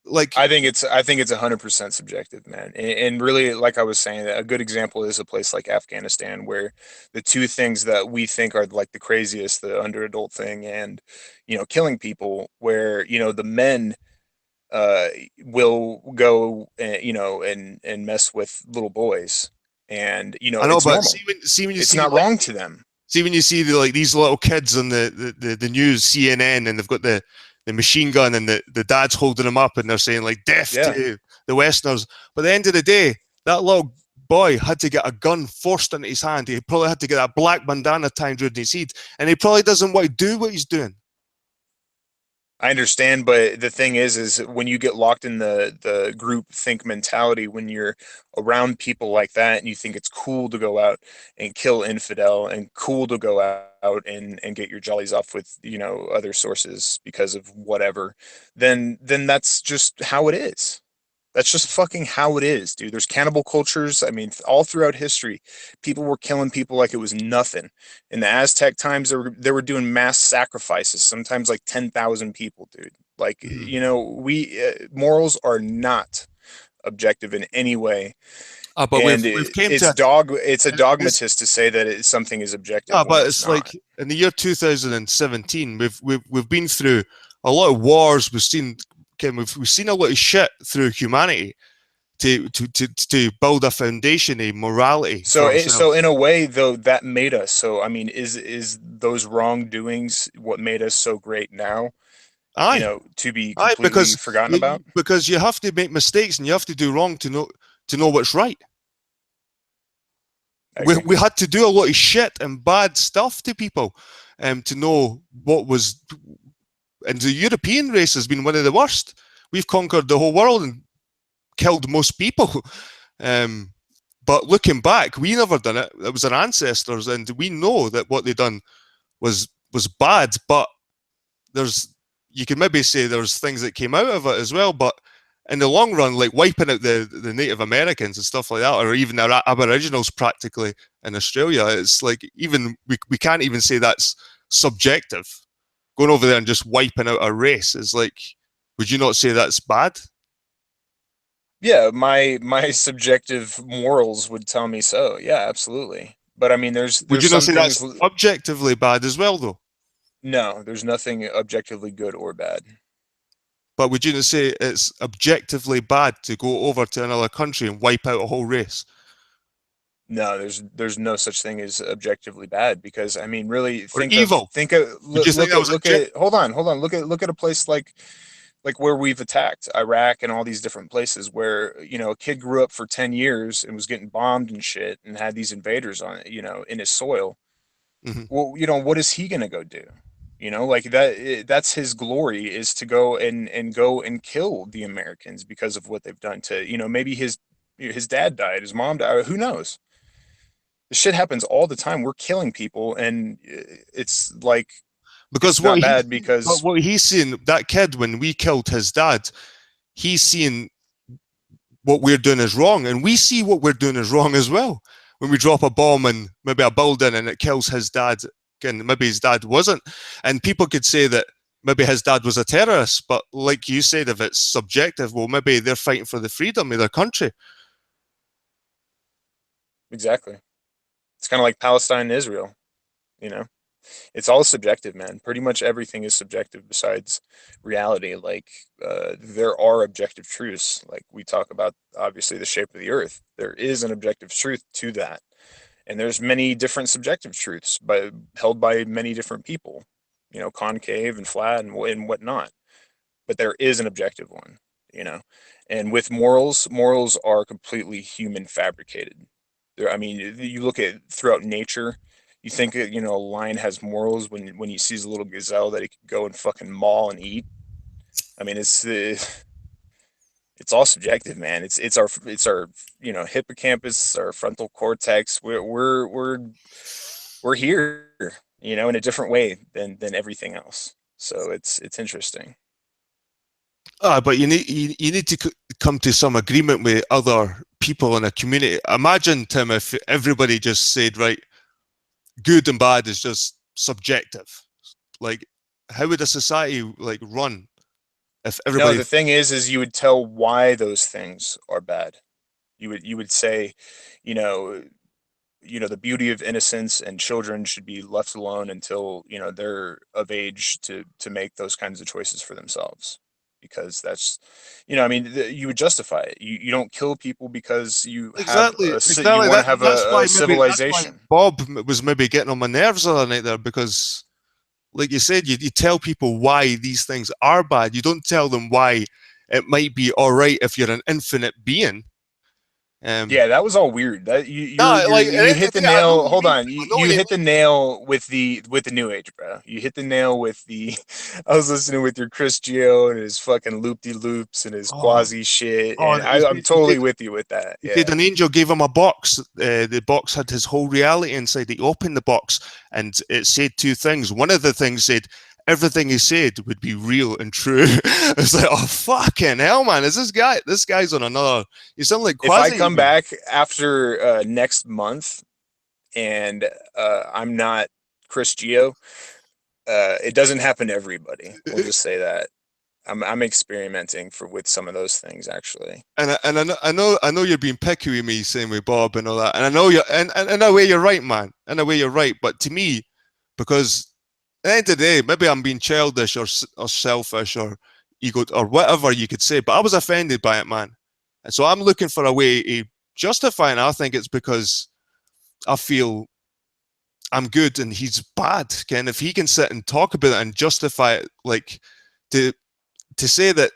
like I think it's 100% subjective, man. And really, like I was saying, a good example is a place like Afghanistan, where the two things that we think are like the craziest, the under adult thing and killing people, where the men uh will go and mess with little boys, and I know, it's but normal. see when you It's see not like wrong to them. see when you see like these little kids on the news, CNN, and they've got the machine gun and the dad's holding them up and they're saying like death Yeah. to the Westerners. But at the end of the day, that little boy had to get a gun forced into his hand. He probably had to get that black bandana tied around his head, and he probably doesn't want to do what he's doing. I understand, but the thing is when you get locked in the group think mentality, when you're around people like that, and you think it's cool to go out and kill infidel, and cool to go out and get your jollies off with other sources because of whatever, then that's just how it is. That's just fucking how it is, dude. There's cannibal cultures. I mean, all throughout history, people were killing people like it was nothing. In the Aztec times, they were doing mass sacrifices, sometimes like 10,000 people, dude. Like, we morals are not objective in any way, But and we've came it's to it's a it's, dogmatist to say that something is objective when but it's it's like not. in the year 2017, we've been through a lot of wars. We've seen a lot of shit through humanity to build a foundation of morality for So ourselves. in a way, though, that made us. So I mean, is those wrongdoings what made us so great now? Aye, To be aye, completely forgotten about? because you have to make mistakes and you have to do wrong to know what's right. I We agree. we had to do a lot of shit and bad stuff to people, to know what was. And the European race has been one of the worst. We've conquered the whole world and killed most people. Um, but looking back, we never done it. It was our ancestors, and we know that what they done was bad. But there's you can maybe say there's things that came out of it as well. But in the long run, like wiping out the Native Americans and stuff like that, or even our Aboriginals practically in Australia, it's like even we can't even say that's subjective. Going over there and just wiping out a race is like, would you not say that's bad? Yeah, my subjective morals would tell me so. Yeah, absolutely. But I mean, there's Would there's you not some say that's things. objectively bad as well, though? No, there's nothing objectively good or bad. But would you not say it's objectively bad to go over to another country and wipe out a whole race? No, there's no such thing as objectively bad, because I mean, really Or evil? Would you think that was look objective? at hold on, look at a place like where we've attacked Iraq and all these different places where a kid grew up for 10 years and was getting bombed and shit and had these invaders on it, in his soil. Mm-hmm. Well, what is he going to go do? Like that's his glory, is to go and kill the Americans because of what they've done to, maybe his dad died, his mom died, who knows? This shit happens all the time. We're killing people, and it's like Because it's not bad because what he's seeing, that kid, when we killed his dad, he's seeing what we're doing is wrong, and we see what we're doing is wrong as well. When we drop a bomb in maybe a building and it kills his dad, and maybe his dad wasn't, and people could say that maybe his dad was a terrorist, but like you said, if it's subjective, well, maybe they're fighting for the freedom of their country. exactly. It's kind of like Palestine and Israel, you know. it's all subjective, man. Pretty much everything is subjective besides reality. Like, there are objective truths. Like we talk about, obviously, the shape of the Earth. There is an objective truth to that, and there's many different subjective truths, held by many different people. You know, concave and flat and whatnot. But there is an objective one. You know, and with morals, morals are completely human fabricated. I mean, you look at throughout nature, you think you know, a lion has morals when he sees a little gazelle that he could go and fucking maul and eat. I mean, it's all subjective, man. It's our you know, hippocampus, our frontal cortex. We're here, you know, in a different way than everything else. So it's interesting. But you need to come to some agreement with other people in a community. Imagine, Tim, if everybody just said, right, good and bad is just subjective. Like, how would a society like run if No, everybody? the thing is you would tell why those things are bad. You would say, you know, the beauty of innocence, and children should be left alone until, you know, they're of age to make those kinds of choices for themselves, because that's, you know, I mean, you would justify it. You don't kill people because Exactly, you exactly. want to have That's a why maybe that's why civilization. Bob was maybe getting on my nerves the other night there because, like you said, you tell people why these things are bad. You don't tell them why it might be all right if you're an infinite being. Yeah, that was all weird. That Like at the you end hit of the the day, I know what nail. you Hold mean, on, Tim. I know what you you hit the mean. nail with the new age, bro. You hit the nail with the. I was listening with your Chris Geo and his fucking loop de loops and his Oh, quasi shit, oh, and I'm he totally said with you with that. he said Yeah. an angel gave him a box. The box had his whole reality inside. He opened the box and it said two things. One of the things said everything he said would be real and true. It's like, oh fucking hell, man! Is this guy? This guy's on another. You sound like If I Quasi to come me. back after next month and I'm not Chris Geo, it doesn't happen to everybody. We'll just say that. I'm experimenting with some of those things actually. I know you're being picky with me, saying with Bob and all that, and I know you're, and in a way you're right, man. In a way you're right, but to me, because at the end of the day, maybe I'm being childish or selfish or ego or whatever you could say, but I was offended by it, man. And so I'm looking for a way to justify it. And I think it's because I feel I'm good and he's bad. Ken, if he can sit and talk about it and justify it, like to say that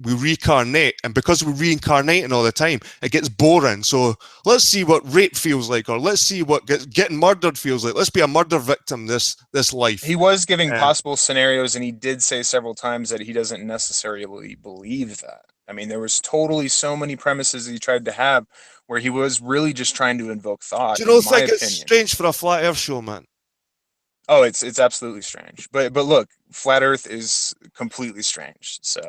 we reincarnate, and because we're reincarnating all the time, it gets boring. So let's see what rape feels like, or let's see what getting murdered feels like. Let's be a murder victim this life. He was giving Um, possible scenarios, and he did say several times that he doesn't necessarily believe that. I mean, there was totally so many premises he tried to have where he was really just trying to invoke thought, do you in not my think it's opinion. strange for a flat Earth show, man? Oh, it's absolutely strange. But look, flat Earth is completely strange. So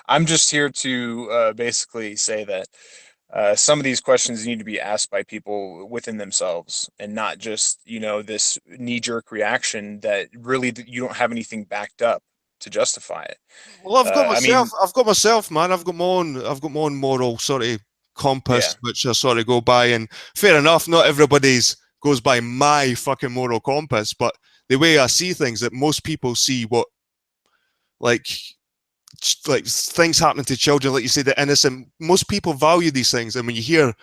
I'm just here to basically say that some of these questions need to be asked by people within themselves, and not just, you know, this knee jerk reaction that really you don't have anything backed up to justify it. Well, I've got I myself. mean, I've got myself, man. I've got my own. I've got my own moral sort of yeah, compass, which I sort of go by. And fair enough, not everybody's goes by my fucking moral compass, but the way I see things, that most people see what like things happening to children, like you say, the innocent. Most people value these things, and when you hear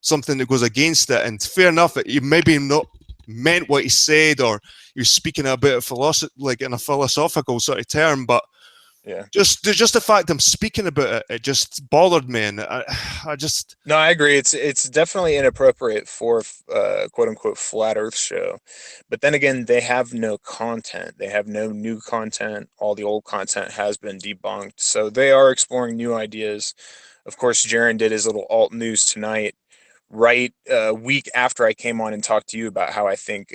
something that goes against it, and fair enough, you maybe not meant what he said, or you're speaking a bit of philosophy, like in a philosophical sort of term, but yeah. just the fact I'm speaking about it, it just bothered me, and I just No, I agree. It's definitely inappropriate for quote unquote flat Earth show, but then again, they have no content. They have no new content. All the old content has been debunked, so they are exploring new ideas. Of course, Jaron did his little alt news tonight, right a week after I came on and talked to you about how I think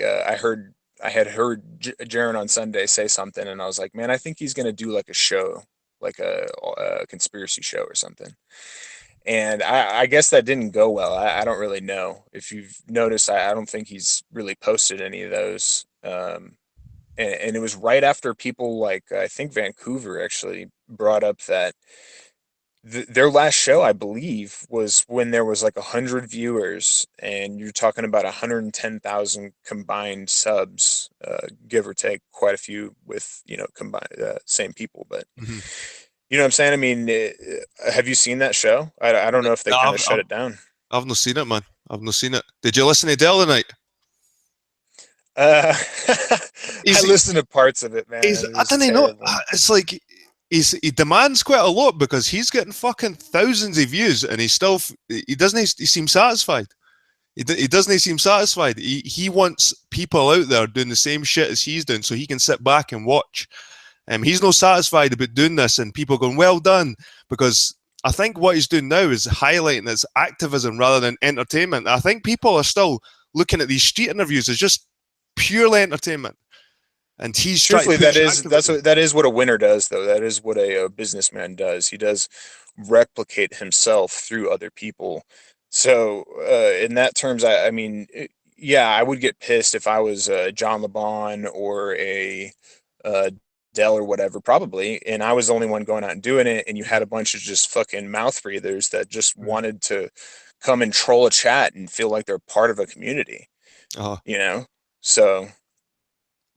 I had heard Jaron on Sunday say something, and I was like, man, I think he's gonna do like a show, like a conspiracy show or something. And I guess that didn't go well. I don't really know if you've noticed. I don't think he's really posted any of those. And it was right after people like, I think Vancouver actually brought up that their last show, I believe, was when there was like 100 viewers, and you're talking about 110,000 combined subs, give or take, quite a few with combined same people, but Mhm. you know what I'm saying. I mean, have you seen that show? I don't know if they No, kind of shut it down. I've not seen it, man. I've not seen it. Did you listen to Dell tonight? Uh, I He's, listened to parts of it, man, he's, and it I was don't know. terrible. It's like he demands quite a lot because he's getting fucking thousands of views, and he doesn't he seem satisfied. He doesn't seem satisfied. He wants people out there doing the same shit as he's doing, so he can sit back and watch. He's not satisfied about doing this, and people going, "Well done," because I think what he's doing now is highlighting his activism rather than entertainment. I think people are still looking at these street interviews as just purely entertainment, and he's trying to Truthfully, push activism. that is what a winner does, though. That is what a businessman does. He does replicate himself through other people. So, in that terms, I mean, yeah, I would get pissed if I was John LeBon or a uh, Dell or whatever, probably, and I was the only one going out and doing it, and you had a bunch of just fucking mouth breathers that just wanted to come and troll a chat and feel like they're part of a community, Uh, you know? So.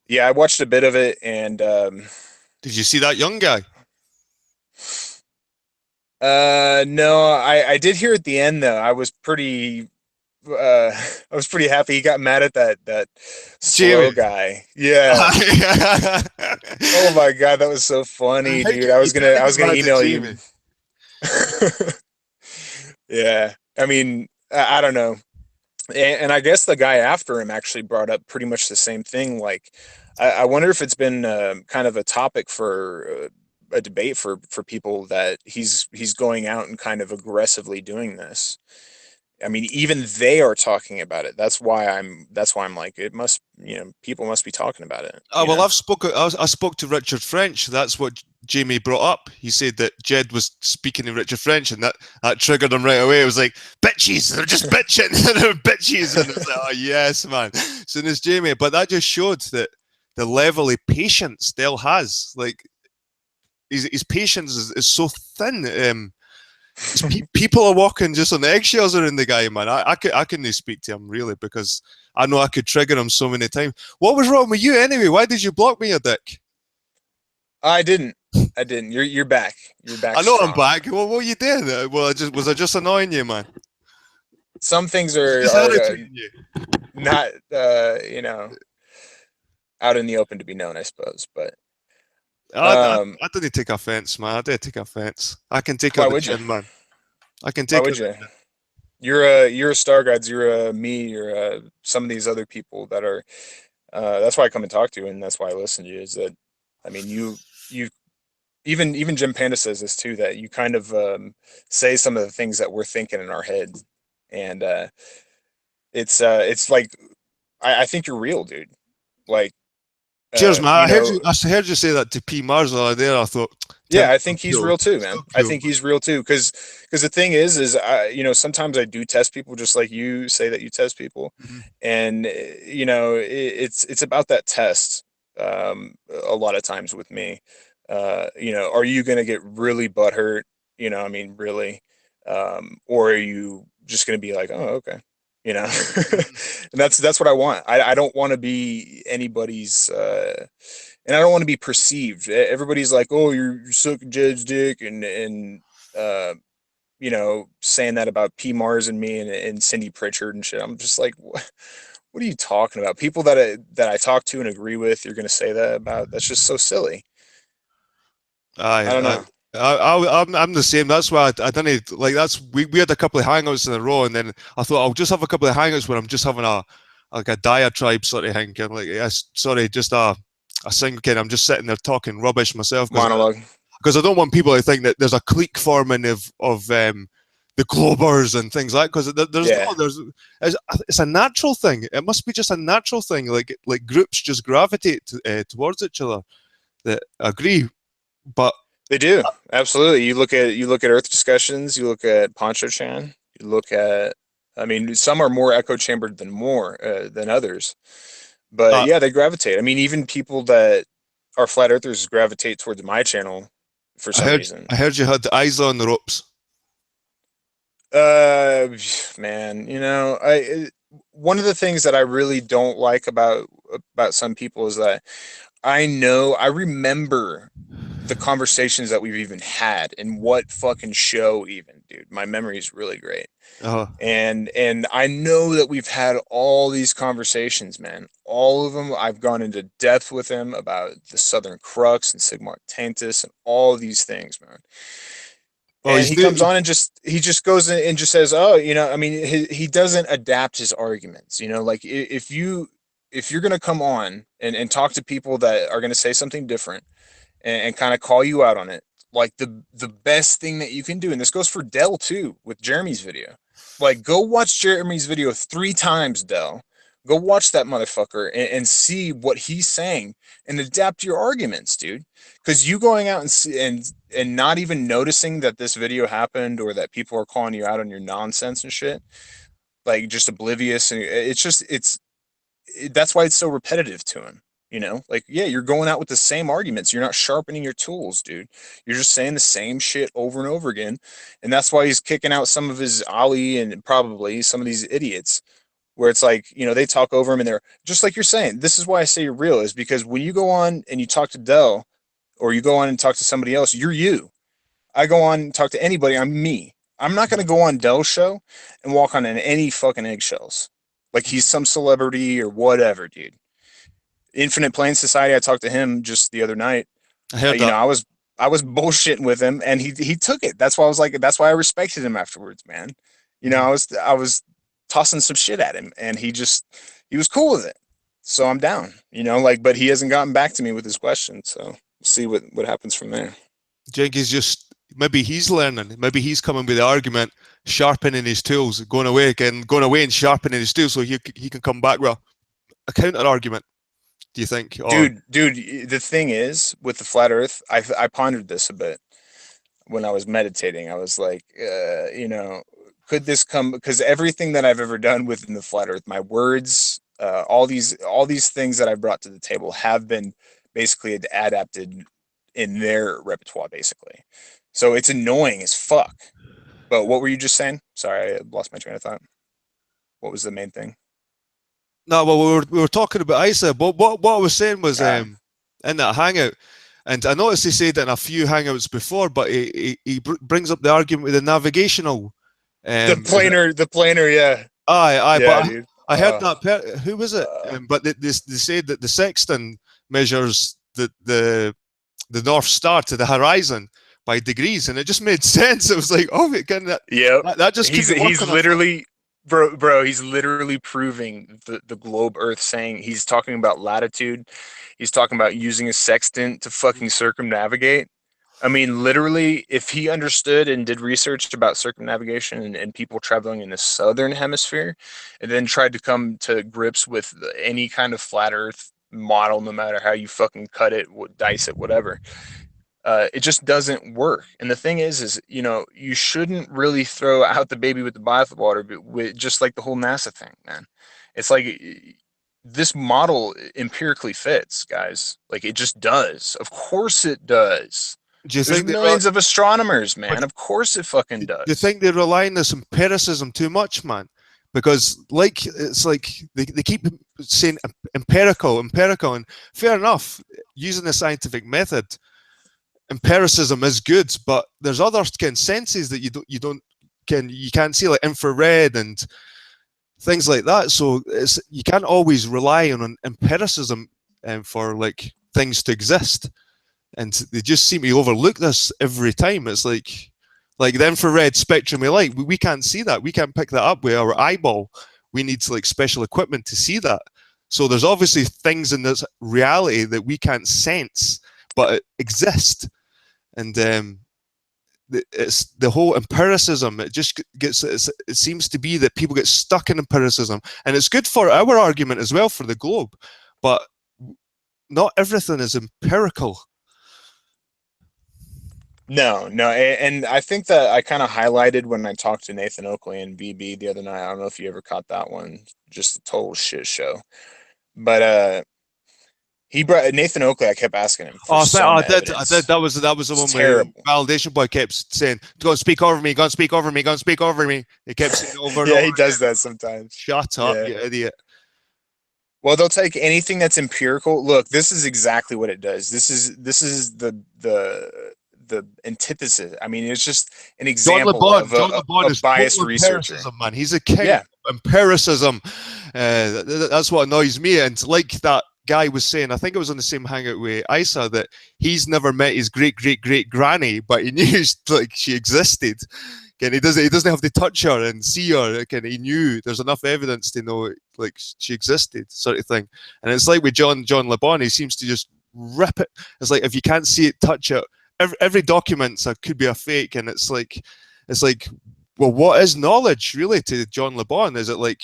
Yeah, I watched a bit of it, and did you see that young guy? no, I did hear at the end though. I was pretty I was pretty happy. He got mad at that Jamie. slow guy. Yeah. I Oh my God, that was so funny, think dude. he did I get was gonna mad at email Jamie. you. Yeah. I mean, I don't know. And I guess the guy after him actually brought up pretty much the same thing. Like, I wonder if it's been kind of a topic for a debate for people that he's going out and kind of aggressively doing this. I mean, even they are talking about it. That's why I'm like, it must, people must be talking about it, Oh, well, I spoke to Richard French. That's what Jamie brought up. He said that Jed was speaking to Richard French, and that triggered him right away. It was like, bitches, they're just bitching, they're bitches. And it's like, oh, yes, man. So there's Jamie. But that just showed that the level of patience Dell has. Like, his patience is so thin. People are walking just on eggshells around the guy, man. I couldn't speak to him really because I know I could trigger him so many times. What was wrong with you anyway? Why did you block me, you dick? I didn't. I didn't. You're back. You're back I know I'm strong. back. Well, what were you doing? Well, I just annoying you, man? Some things Just are irritating you. not out in the open to be known, I suppose. But um, I didn't take offense, man. I did take offense. I can take it why on the would you? chin, man. I can Why take it. would you? You're a Star Guides. You're a me. You're some of these other people that are. That's why I come and talk to you, and that's why I listen to you. Is that, I mean, you even Jim Panda says this too, that you kind of say some of the things that we're thinking in our head, and it's like I think you're real, dude. Like Cheers, man. you know, I heard you say that to P Mars the other day. I thought, Tim, yeah, I think he's cool. real too, So man. I cool. think he's real too, because the thing is sometimes I do test people just like you say that you test people, Mhm. and it's about that test. A lot of times with me, are you gonna get really butthurt? I mean, really, or are you just gonna be like, oh, okay, you know? Mhm. And that's what I want. I don't want to be anybody's. And I don't want to be perceived. Everybody's like, "Oh, you're sucking Jed's dick," and saying that about P Mars and me and Cindy Pritchard and shit. I'm just like, what are you talking about? People that I talk to and agree with, you're gonna say that about? That's just so silly. I don't Aye, know. I'm the same. That's why I didn't like. We had a couple of hangouts in a row, and then I thought I'll just have a couple of hangouts where I'm just having a diatribe sort of thing, like yes, sorry, just a single kid. I'm just sitting there talking rubbish myself Monologue. because I don't want people to think that there's a clique forming of the Globers and things like because there's Yeah. no it's a natural thing. It must be just a natural thing. Like groups just gravitate towards each other that agree, but. They do. Absolutely. You look at Earth discussions, you look at Poncho Chan, you look at I mean, some are more echo chambered than others. But Uh, yeah, they gravitate. I mean, even people that are flat earthers gravitate towards my channel for I some heard reason. I heard you had the eyes on the ropes. Uh, man, one of the things that I really don't like about some people is that I remember the conversations that we've even had and what fucking show even, dude. My memory is really great. Uh, And I know that we've had all these conversations, man. All of them, I've gone into depth with him about the Southern Crux and Sigmar Taintus and all these things, man. well, And he's he comes new. on and he just goes in and just says, "Oh, I mean, he doesn't adapt his arguments. Like if you're gonna come on and talk to people that are gonna say something different and kind of call you out on it, like the best thing that you can do, and this goes for Dell too with Jeremy's video. Like, go watch Jeremy's video 3 times, Dell. Go watch that motherfucker and see what he's saying and adapt your arguments, dude. Because you going out and not even noticing that this video happened or that people are calling you out on your nonsense and shit, like just oblivious, and that's why it's so repetitive to him. Like, yeah, you're going out with the same arguments. You're not sharpening your tools, dude. You're just saying the same shit over and over again. And that's why he's kicking out some of his Ali and probably some of these idiots where it's like, they talk over him and they're just like you're saying. This is why I say you're real, is because when you go on and you talk to Dell or you go on and talk to somebody else, you're you. I go on and talk to anybody, I'm me. I'm not going to go on Dell's show and walk on any fucking eggshells. Like he's some celebrity or whatever, dude. Infinite Plane Society. I talked to him just the other night. I heard You know, that. I was bullshitting with him, and he took it. That's why I was like, that's why I respected him afterwards, man. I was tossing some shit at him, and he was cool with it. So I'm down. Like, but he hasn't gotten back to me with his question. So we'll see what happens from there. Jenkins just maybe he's learning. Maybe he's coming with the argument, sharpening his tools, going away and sharpening his tools, so he can come back with a counter argument. Do you think? Or Dude, the thing is with the flat Earth, I pondered this a bit when I was meditating. I was like, could this come because everything that I've ever done within the flat Earth, my words, all these things that I brought to the table have been basically adapted in their repertoire, basically. So it's annoying as fuck. But what were you just saying? Sorry, I lost my train of thought. What was the main thing? no? Well, we were talking about ISA, but what I was saying was Ah, in that hangout, and I noticed he said it in a few hangouts before, but he brings up the argument with the navigational. the Is it? planer, the planer, yeah, Aye, yeah, but dude. I heard that. Who was it? Uh, But they said that the sextant measures the North Star to the horizon by degrees, and it just made sense. It was like, oh, again, Yep. that just He's couldn't work he's on a flat. literally bro, he's literally proving the globe Earth, saying he's talking about latitude. He's talking about using a sextant to fucking circumnavigate. I mean, literally, if he understood and did research about circumnavigation and people traveling in the southern hemisphere, and then tried to come to grips with any kind of flat Earth model, no matter how you fucking cut it, dice it, whatever, it just doesn't work. And the thing is you shouldn't really throw out the baby with the bathwater, but with just like the whole NASA thing, man. It's like this model empirically fits, guys. Like it just does. Of course it does. Do you There's think millions of astronomers, but man. Of course it fucking do you does. think they rely on this empiricism too much, man? Because it's like they keep saying empirical, and fair enough, using the scientific method, empiricism is good, but there's other kind of senses that you can't see, like infrared and things like that. So you can't always rely on empiricism for like things to exist, and they just seem to overlook this every time. It's like the infrared spectrum of light. We can't see that. We can't pick that up with our eyeball. We need like special equipment to see that. So there's obviously things in this reality that we can't sense, but it exist. And it's the whole empiricism. It just it seems to be that people get stuck in empiricism, and it's good for our argument as well for the globe, but not everything is empirical. No, no, and I think that I kind of highlighted when I talked to Nathan Oakley and VB the other night. I don't know if you ever caught that one. Just a total shit show. But He brought Nathan Oakley. I kept asking him for Oh, some I did. evidence. That was the It's one where terrible. Validation Boy kept saying, "Go and speak over me. Go and speak over me. Go and speak over me." He kept saying it over and Yeah, over he does again. that sometimes. Shut up, Yeah. you idiot. Well, they'll take anything that's empirical. Look, this is exactly what it does. This is the antithesis. I mean, it's just an example of John LeBon a is biased total researcher. empiricism, man. He's a king Yeah. of empiricism. That's what annoys me. And like that guy was saying, I think it was on the same hangout with Isa, that he's never met his great granny, but he knew like she existed. Again, he doesn't have to touch her and see her. Again, he knew there's enough evidence to know like she existed, sort of thing. And it's like with John LeBon, he seems to just rip it. It's like if you can't see it, touch it. Every document could be a fake, and it's like, well, what is knowledge really to John LeBon? Is it like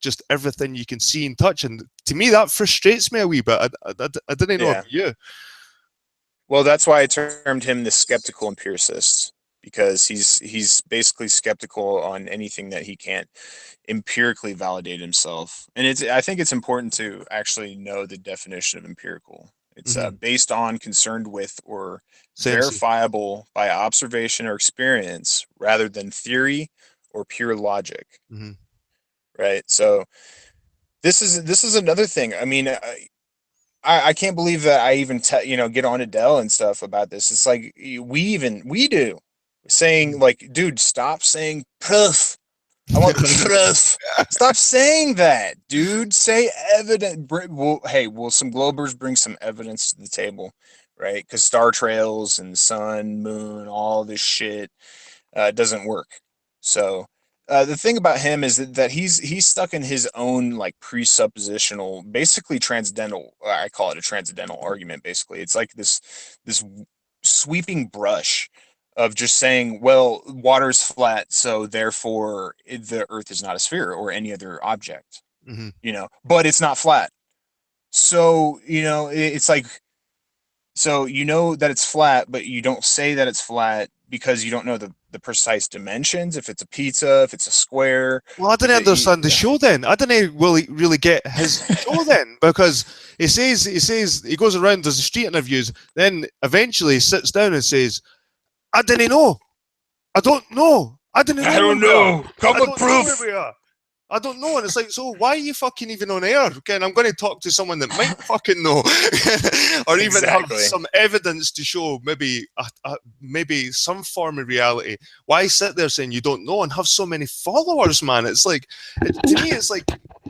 just everything you can see and touch? And to me, that frustrates me a wee bit. I didn't know about you. Well, that's why I termed him the skeptical empiricist, because he's basically skeptical on anything that he can't empirically validate himself. And I think it's important to actually know the definition of empirical. It's based on, concerned with, or verifiable by observation or experience, rather than theory or pure logic. Right. So this is another thing. I mean, I can't believe that I even get on Adele and stuff about this. It's like we do saying like, dude, stop saying proof. I want proof. Stop saying that, dude. Say evidence. Will some Globers bring some evidence to the table, right? Because star trails and sun, moon, all this shit doesn't work. So the thing about him is that he's stuck in his own like presuppositional, basically transcendental. I call it a transcendental argument. Basically, it's like this sweeping brush of just saying, well, water's flat, so therefore the Earth is not a sphere or any other object. But it's not flat. So it's like, so that it's flat, but you don't say that it's flat because you don't know the precise dimensions, if it's a pizza, if it's a square. Well, I didn't understand the show then. I didn't really get his show then, because he says he goes around, does the street interviews, then eventually sits down and says, I didn't know. I don't know. I don't know. Come with proof. I don't know. And it's like, so why are you fucking even on air? Okay, and I'm going to talk to someone that might fucking know, or even have some evidence to show maybe some form of reality. Why sit there saying you don't know and have so many followers, man? It's like, to me, it's like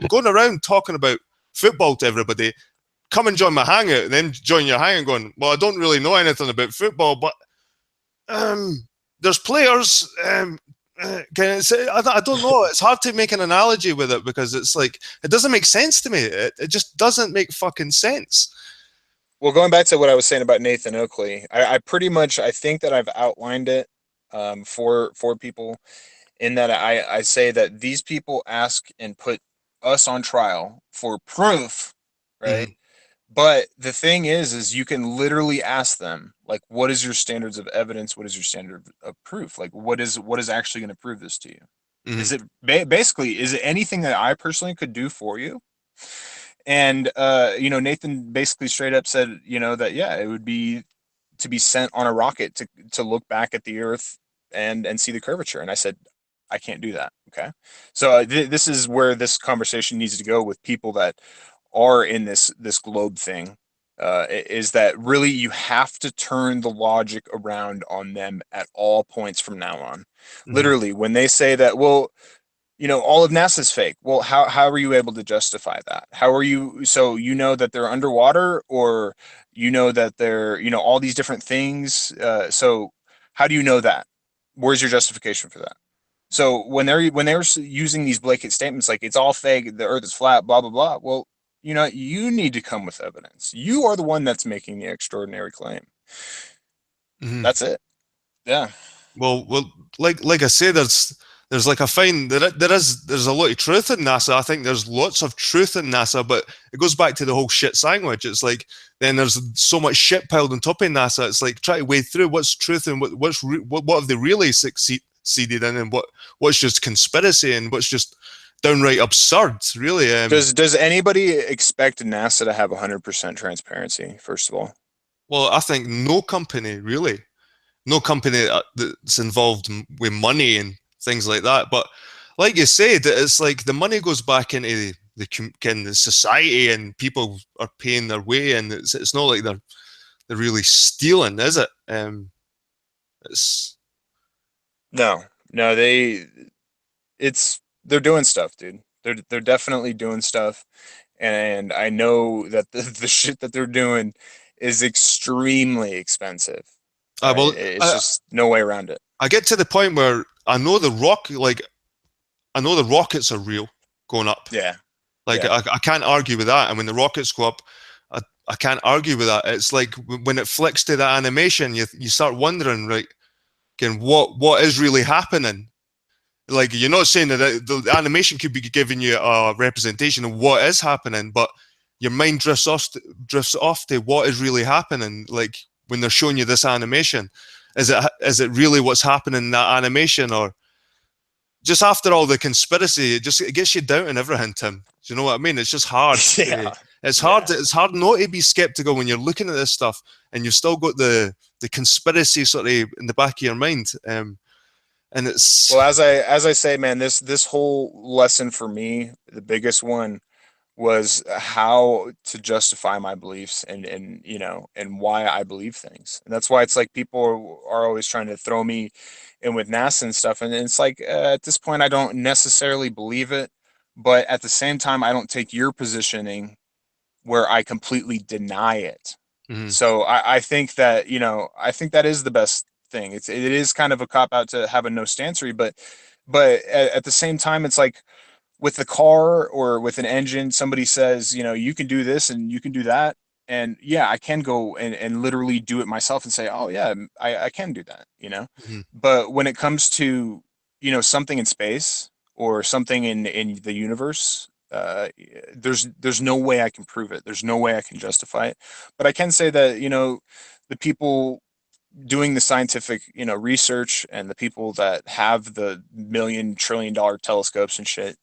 going around talking about football to everybody. Come and join my hangout, and then join your hangout going, well, I don't really know anything about football, but there's players. I don't know. It's hard to make an analogy with it, because it's like, it doesn't make sense to me. It just doesn't make fucking sense. Well, going back to what I was saying about Nathan Oakley, I think that I've outlined it for people, in that I say that these people ask and put us on trial for proof, right? But the thing is you can literally ask them, like, what is your standards of evidence? What is your standard of proof? Like, what is actually going to prove this to you? Is it basically, is it anything that I personally could do for you? And Nathan basically straight up said, that it would be to be sent on a rocket to look back at the Earth and see the curvature. And I said, I can't do that. Okay. So this is where this conversation needs to go with people that are in this globe thing, is that really you have to turn the logic around on them at all points from now on. Literally, when they say that, well, all of NASA's fake. Well, how are you able to justify that? How are you? So that they're underwater, or that they're all these different things. So how do you know that? Where's your justification for that? So when they're using these blanket statements like it's all fake, the Earth is flat, blah blah blah. Well, you need to come with evidence. You are the one that's making the extraordinary claim. That's it. Yeah. Well, like I say, there's like I find there's a lot of truth in NASA. I think there's lots of truth in NASA, but it goes back to the whole shit sandwich. It's like, then there's so much shit piled on top of NASA. It's like, try to wade through what's truth and what have they really succeeded in, and what's just conspiracy and what's just downright absurd, really. Does anybody expect NASA to have 100% transparency? First of all, Well, I think no company really, no company that's involved with money and things like that. But like you said, it's like the money goes back into the society, and people are paying their way, and it's not like they're really stealing, is it? It's no, no, they're doing stuff, dude. They're definitely doing stuff, and I know that the shit that they're doing is extremely expensive. well, It's just no way around it. I get to the point where I know I know the rockets are real going up. Yeah, Like yeah. I can't argue with that. And when the rockets go up, I can't argue with that. It's like when it flicks to that animation, you start wondering, right, again, what is really happening? Like, you're not saying that the animation could be giving you a representation of what is happening, but your mind drifts off to what is really happening. Like when they're showing you this animation, is it really what's happening in that animation, or just after all the conspiracy, it gets you doubting everything, Tim. Do you know what I mean? It's just hard. Yeah. It's hard. It's hard not to be skeptical when you're looking at this stuff, and you've still got the conspiracy sort of in the back of your mind. And it's Well, as I say, man, this whole lesson for me, the biggest one was how to justify my beliefs and and why I believe things. And that's why it's like people are always trying to throw me in with NASA and stuff. And it's like at this point, I don't necessarily believe it, but at the same time, I don't take your positioning where I completely deny it. Mhm. So I think that, I think that is the best thing. It is kind of a cop out to have a no stancery, but at the same time, it's like with the car or with an engine, somebody says, you can do this and you can do that. And yeah, I can go and literally do it myself and say, oh yeah, I can do that. Mhm. But when it comes to, something in space or something in the universe, there's no way I can prove it. There's no way I can justify it. But I can say that, the people doing the scientific, research and the people that have the $1 trillion telescopes and shit,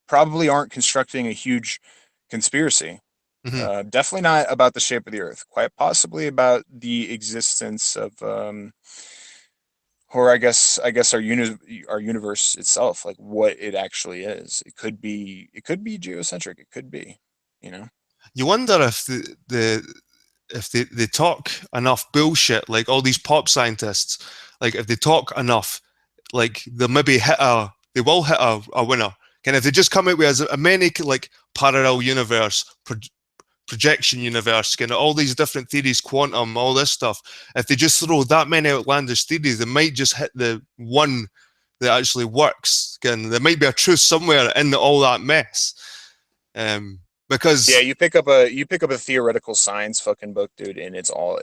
probably aren't constructing a huge conspiracy. Mhm. Definitely not about the shape of the Earth. Quite possibly about the existence of, or I guess our universe itself, like what it actually is. It could be geocentric. It could be, you know. You wonder if if they talk enough bullshit, like all these pop scientists, like if they talk enough, like they will hit a winner. And if they just come out with as many like parallel universe, projection universe, kind of all these different theories, quantum, all this stuff, if they just throw that many outlandish theories, they might just hit the one that actually works. And there might be a truth somewhere in all that mess. Yeah, Because you pick up a theoretical science fucking book, dude, and it's all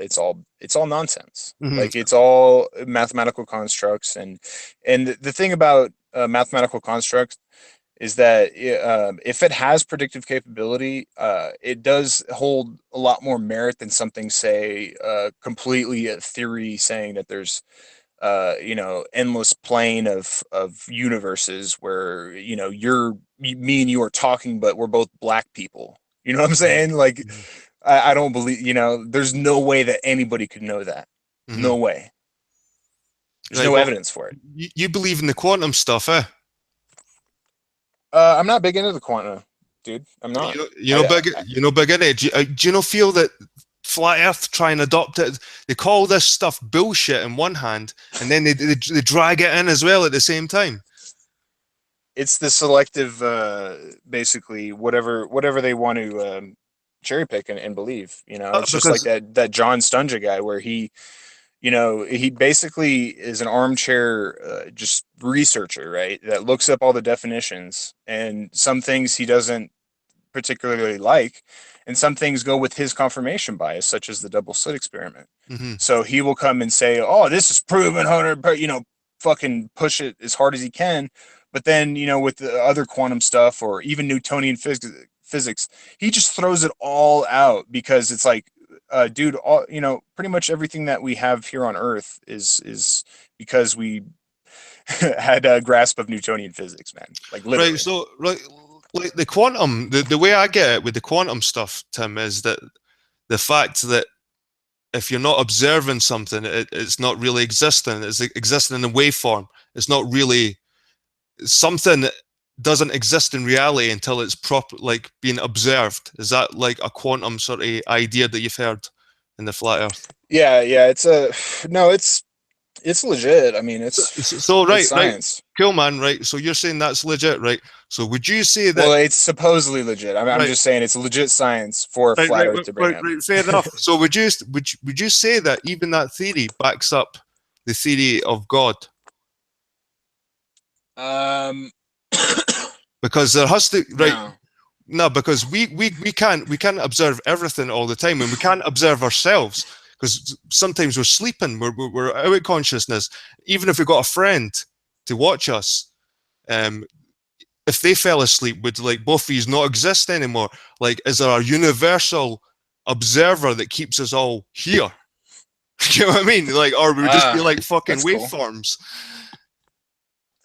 nonsense. Mhm. Like it's all mathematical constructs, and the thing about mathematical constructs is that if it has predictive capability, it does hold a lot more merit than something, say, completely a theory saying that there's endless plane of universes where me and you are talking, but we're both black people. You know what I'm saying? Like, Mhm. I don't believe, there's no way that anybody could know that. Mhm. No way. There's Right. no Well, evidence for it. you believe in the quantum stuff, eh? I'm not big into the quantum, dude. I'm not. You know big in it. Do you not feel that flat Earth try and adopt it? They call this stuff bullshit in one hand, and then they drag it in as well at the same time. It's the selective, basically whatever they want to cherry pick and believe. It's just like Because that John Stunja guy where he basically is an armchair, just researcher, right? That looks up all the definitions, and some things he doesn't particularly like, and some things go with his confirmation bias, such as the double slit experiment. Mhm. So he will come and say, "Oh, this is proven 100, but fucking push it as hard as he can." But then, with the other quantum stuff or even Newtonian physics, he just throws it all out because it's like, dude, pretty much everything that we have here on Earth is because we had a grasp of Newtonian physics, man. Like literally. Right. So, right, like the quantum, the way I get it with the quantum stuff, Tim, is that the fact that if you're not observing something, it's not really existing. It's existing in a waveform. It's not really something that doesn't exist in reality until it's proper, like being observed. Is that like a quantum sort of idea that you've heard in the flat Earth? Yeah, it's legit. I mean, So it's right, science. cool, man. Right. So you're saying that's legit, right? So would you say that? Well, it's supposedly legit. I'm Right. just saying it's legit science for a flat Earth to bring up. Right, fair enough. So would you say that even that theory backs up the theory of God? Because there has to no, because we can't observe everything all the time, and we can't observe ourselves because sometimes we're sleeping, we're out of consciousness. Even if we've got a friend to watch us, if they fell asleep, would like both of these not exist anymore? Like, is there a universal observer that keeps us all here? You know what I mean? Like, or we would just be like fucking waveforms. Cool.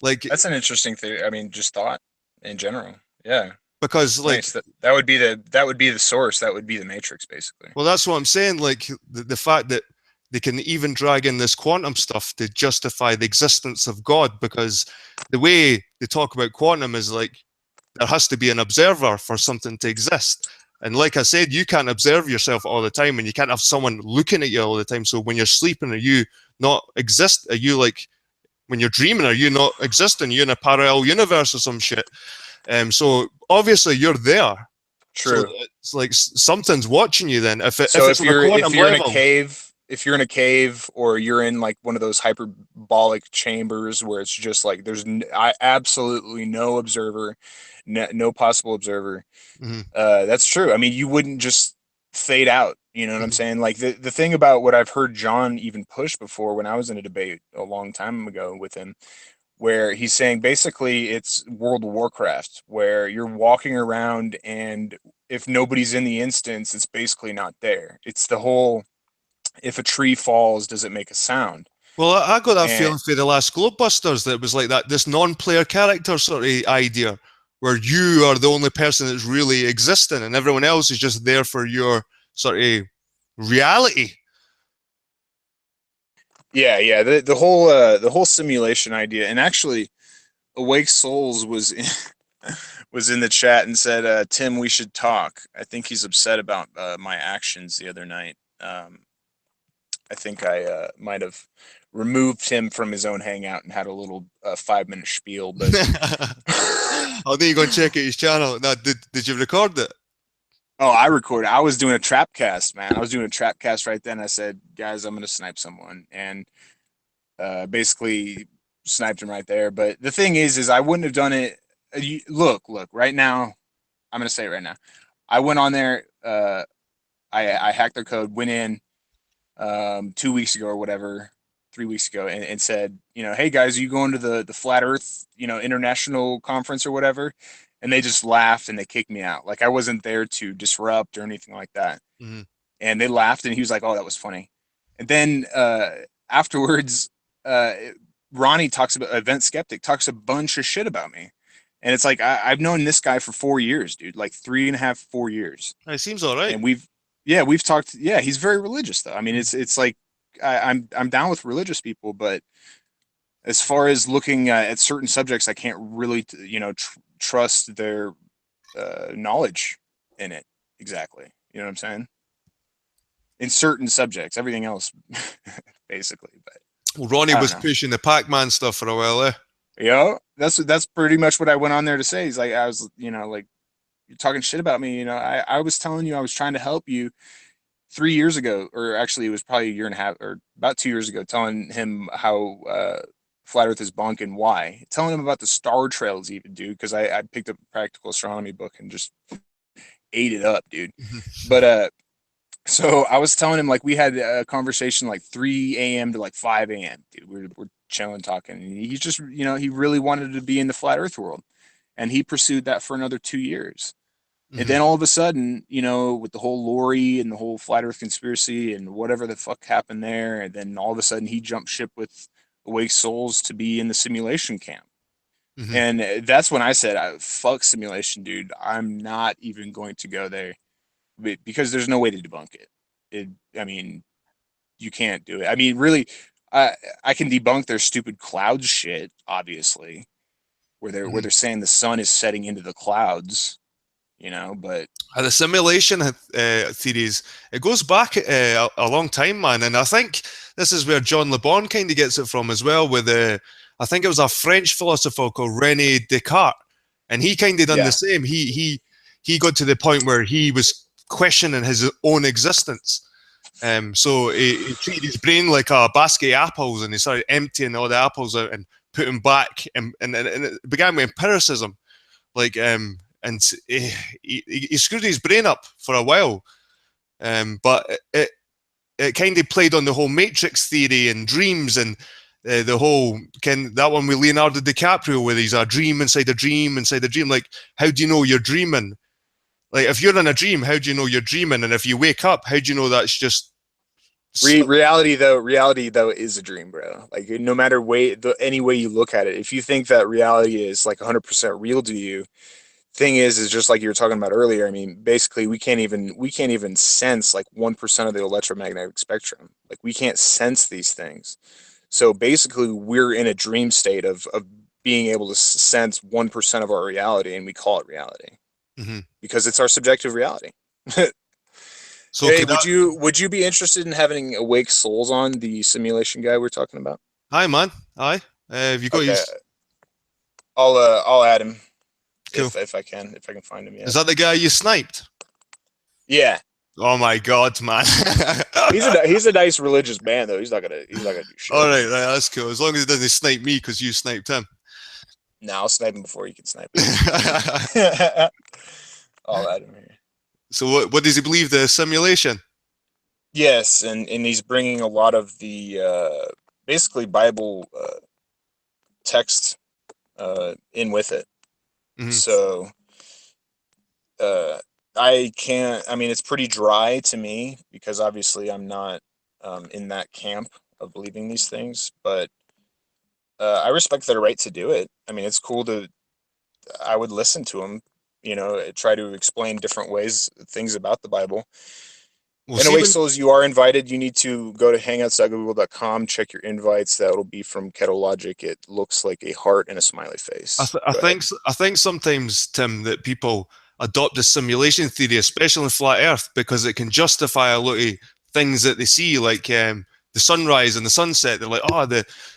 Like, that's an interesting thing. I mean, just thought in general. Yeah. Because like nice. that would be the source. That would be the matrix, basically. Well, that's what I'm saying. Like the fact that they can even drag in this quantum stuff to justify the existence of God, because the way they talk about quantum is like there has to be an observer for something to exist. And like I said, you can't observe yourself all the time, and you can't have someone looking at you all the time. So when you're sleeping, are you not exist? Are you like when you're dreaming? Are you not existing? You're in a parallel universe or some shit. So obviously you're there. True. So it's like something's watching you. Then if you're in a cave, or you're in like one of those hyperbolic chambers where it's just like there's absolutely no observer, no possible observer. Mm-hmm. That's true. I mean, you wouldn't just fade out. You know what I'm saying? Like the thing about what I've heard John even push before when I was in a debate a long time ago with him, where he's saying basically it's World of Warcraft, where you're walking around and if nobody's in the instance, it's basically not there. It's the whole, if a tree falls, does it make a sound? Well, I got that feeling for the last Globebusters that it was like that, this non-player character sort of idea, where you are the only person that's really existing and everyone else is just there for your sort of reality. Yeah. The whole simulation idea, and actually, Awake Souls was in the chat and said, "Tim, we should talk." I think he's upset about my actions the other night. I think I might have removed him from his own hangout and had a little 5-minute spiel. But I think you're gonna check out his channel. Now, did you record it? Oh, I recorded. I was doing a trap cast, man. I was doing a trap cast right then. I said, "Guys, I'm gonna snipe someone," and basically sniped him right there. But the thing is I wouldn't have done it. Look, right now, I'm gonna say it right now. I went on there. I hacked their code. Went in 2 weeks ago or whatever, 3 weeks ago, and said, hey guys, are you going to the Flat Earth, international conference or whatever? And they just laughed and they kicked me out. Like I wasn't there to disrupt or anything like that. Mm-hmm. And they laughed, and he was like, "Oh, that was funny." And then afterwards, Ronnie Event Skeptic talks a bunch of shit about me. And it's like, I've known this guy for 4 years, dude, like 3.5, 4 years. It seems all right. And we've talked. Yeah, he's very religious though. I mean, it's like I'm down with religious people, but as far as looking at certain subjects, I can't really, trust their knowledge in it. Exactly. You know what I'm saying? In certain subjects, everything else, basically. But well, Ronnie was pushing the Pac-Man stuff for a while, eh? Yeah, that's pretty much what I went on there to say. He's like, I was, like, you're talking shit about me. I was telling you I was trying to help you 3 years ago, or actually it was probably a year and a half, or about 2 years ago, telling him how Flat Earth is bunk and why. Telling him about the star trails even, dude, because I picked up a practical astronomy book and just ate it up, dude. But so I was telling him, like, we had a conversation like 3 a.m. to like 5 a.m. Dude, we're chilling, talking. And he's just, he really wanted to be in the Flat Earth world. And he pursued that for another 2 years. And then all of a sudden, with the whole Lori and the whole Flat Earth conspiracy and whatever the fuck happened there, and then all of a sudden he jumped ship with awake souls to be in the simulation camp. Mhm. And that's when I said, fuck simulation, dude. I'm not even going to go there because there's no way to debunk it. I mean, you can't do it. I mean, really, I can debunk their stupid cloud shit, obviously, where they're saying the sun is setting into the clouds, but The simulation theories, it goes back a long time, man. And I think this is where John Le Bon kind of gets it from as well. I think it was a French philosopher called René Descartes, and he kind of done the yeah. same. He got to the point where he was questioning his own existence. So he treated his brain like a basket of apples, and he started emptying all the apples out and putting back, and it began with empiricism, like and he screwed his brain up for a while, but it kind of played on the whole matrix theory and dreams and the whole that one with Leonardo DiCaprio where he's a dream inside a dream inside a dream. Like, how do you know you're dreaming? Like, if you're in a dream, how do you know you're dreaming? And if you wake up, how do you know that's just reality though is a dream, bro. Like, no matter any way you look at it, if you think that reality is like 100% real to you, thing is just like you were talking about earlier. I mean, basically we can't even sense like 1% of the electromagnetic spectrum. Like, we can't sense these things. So basically we're in a dream state of being able to sense 1% of our reality, and we call it reality. Mhm. Because it's our subjective reality. So hey, would you be interested in having awake souls on, the simulation guy we're talking about? Hi, man. Hi. Have you got Okay, his? I'll add him Cool. if I can find him. Yeah. Is that the guy you sniped? Yeah. Oh my god, man. He's a nice religious man though. He's not gonna do shit. All right, that's cool. As long as he doesn't snipe me because you sniped him. No, I'll snipe him before you can snipe him. I'll add him here. So what does he believe, the simulation? Yes, and he's bringing a lot of the basically Bible text in with it. Mhm. So I mean, it's pretty dry to me because obviously I'm not in that camp of believing these things, but I respect their right to do it. I mean, it's cool I would listen to them, try to explain different things about the Bible. Well, And see, awake souls, you are invited. You need to go to hangouts.google.com, check your invites. That'll be from Kettle Logic. It looks like a heart and a smiley face. I think sometimes, Tim, that people adopt the simulation theory, especially in flat Earth, because it can justify a lot of things that they see, like the sunrise and the sunset. They're like, oh,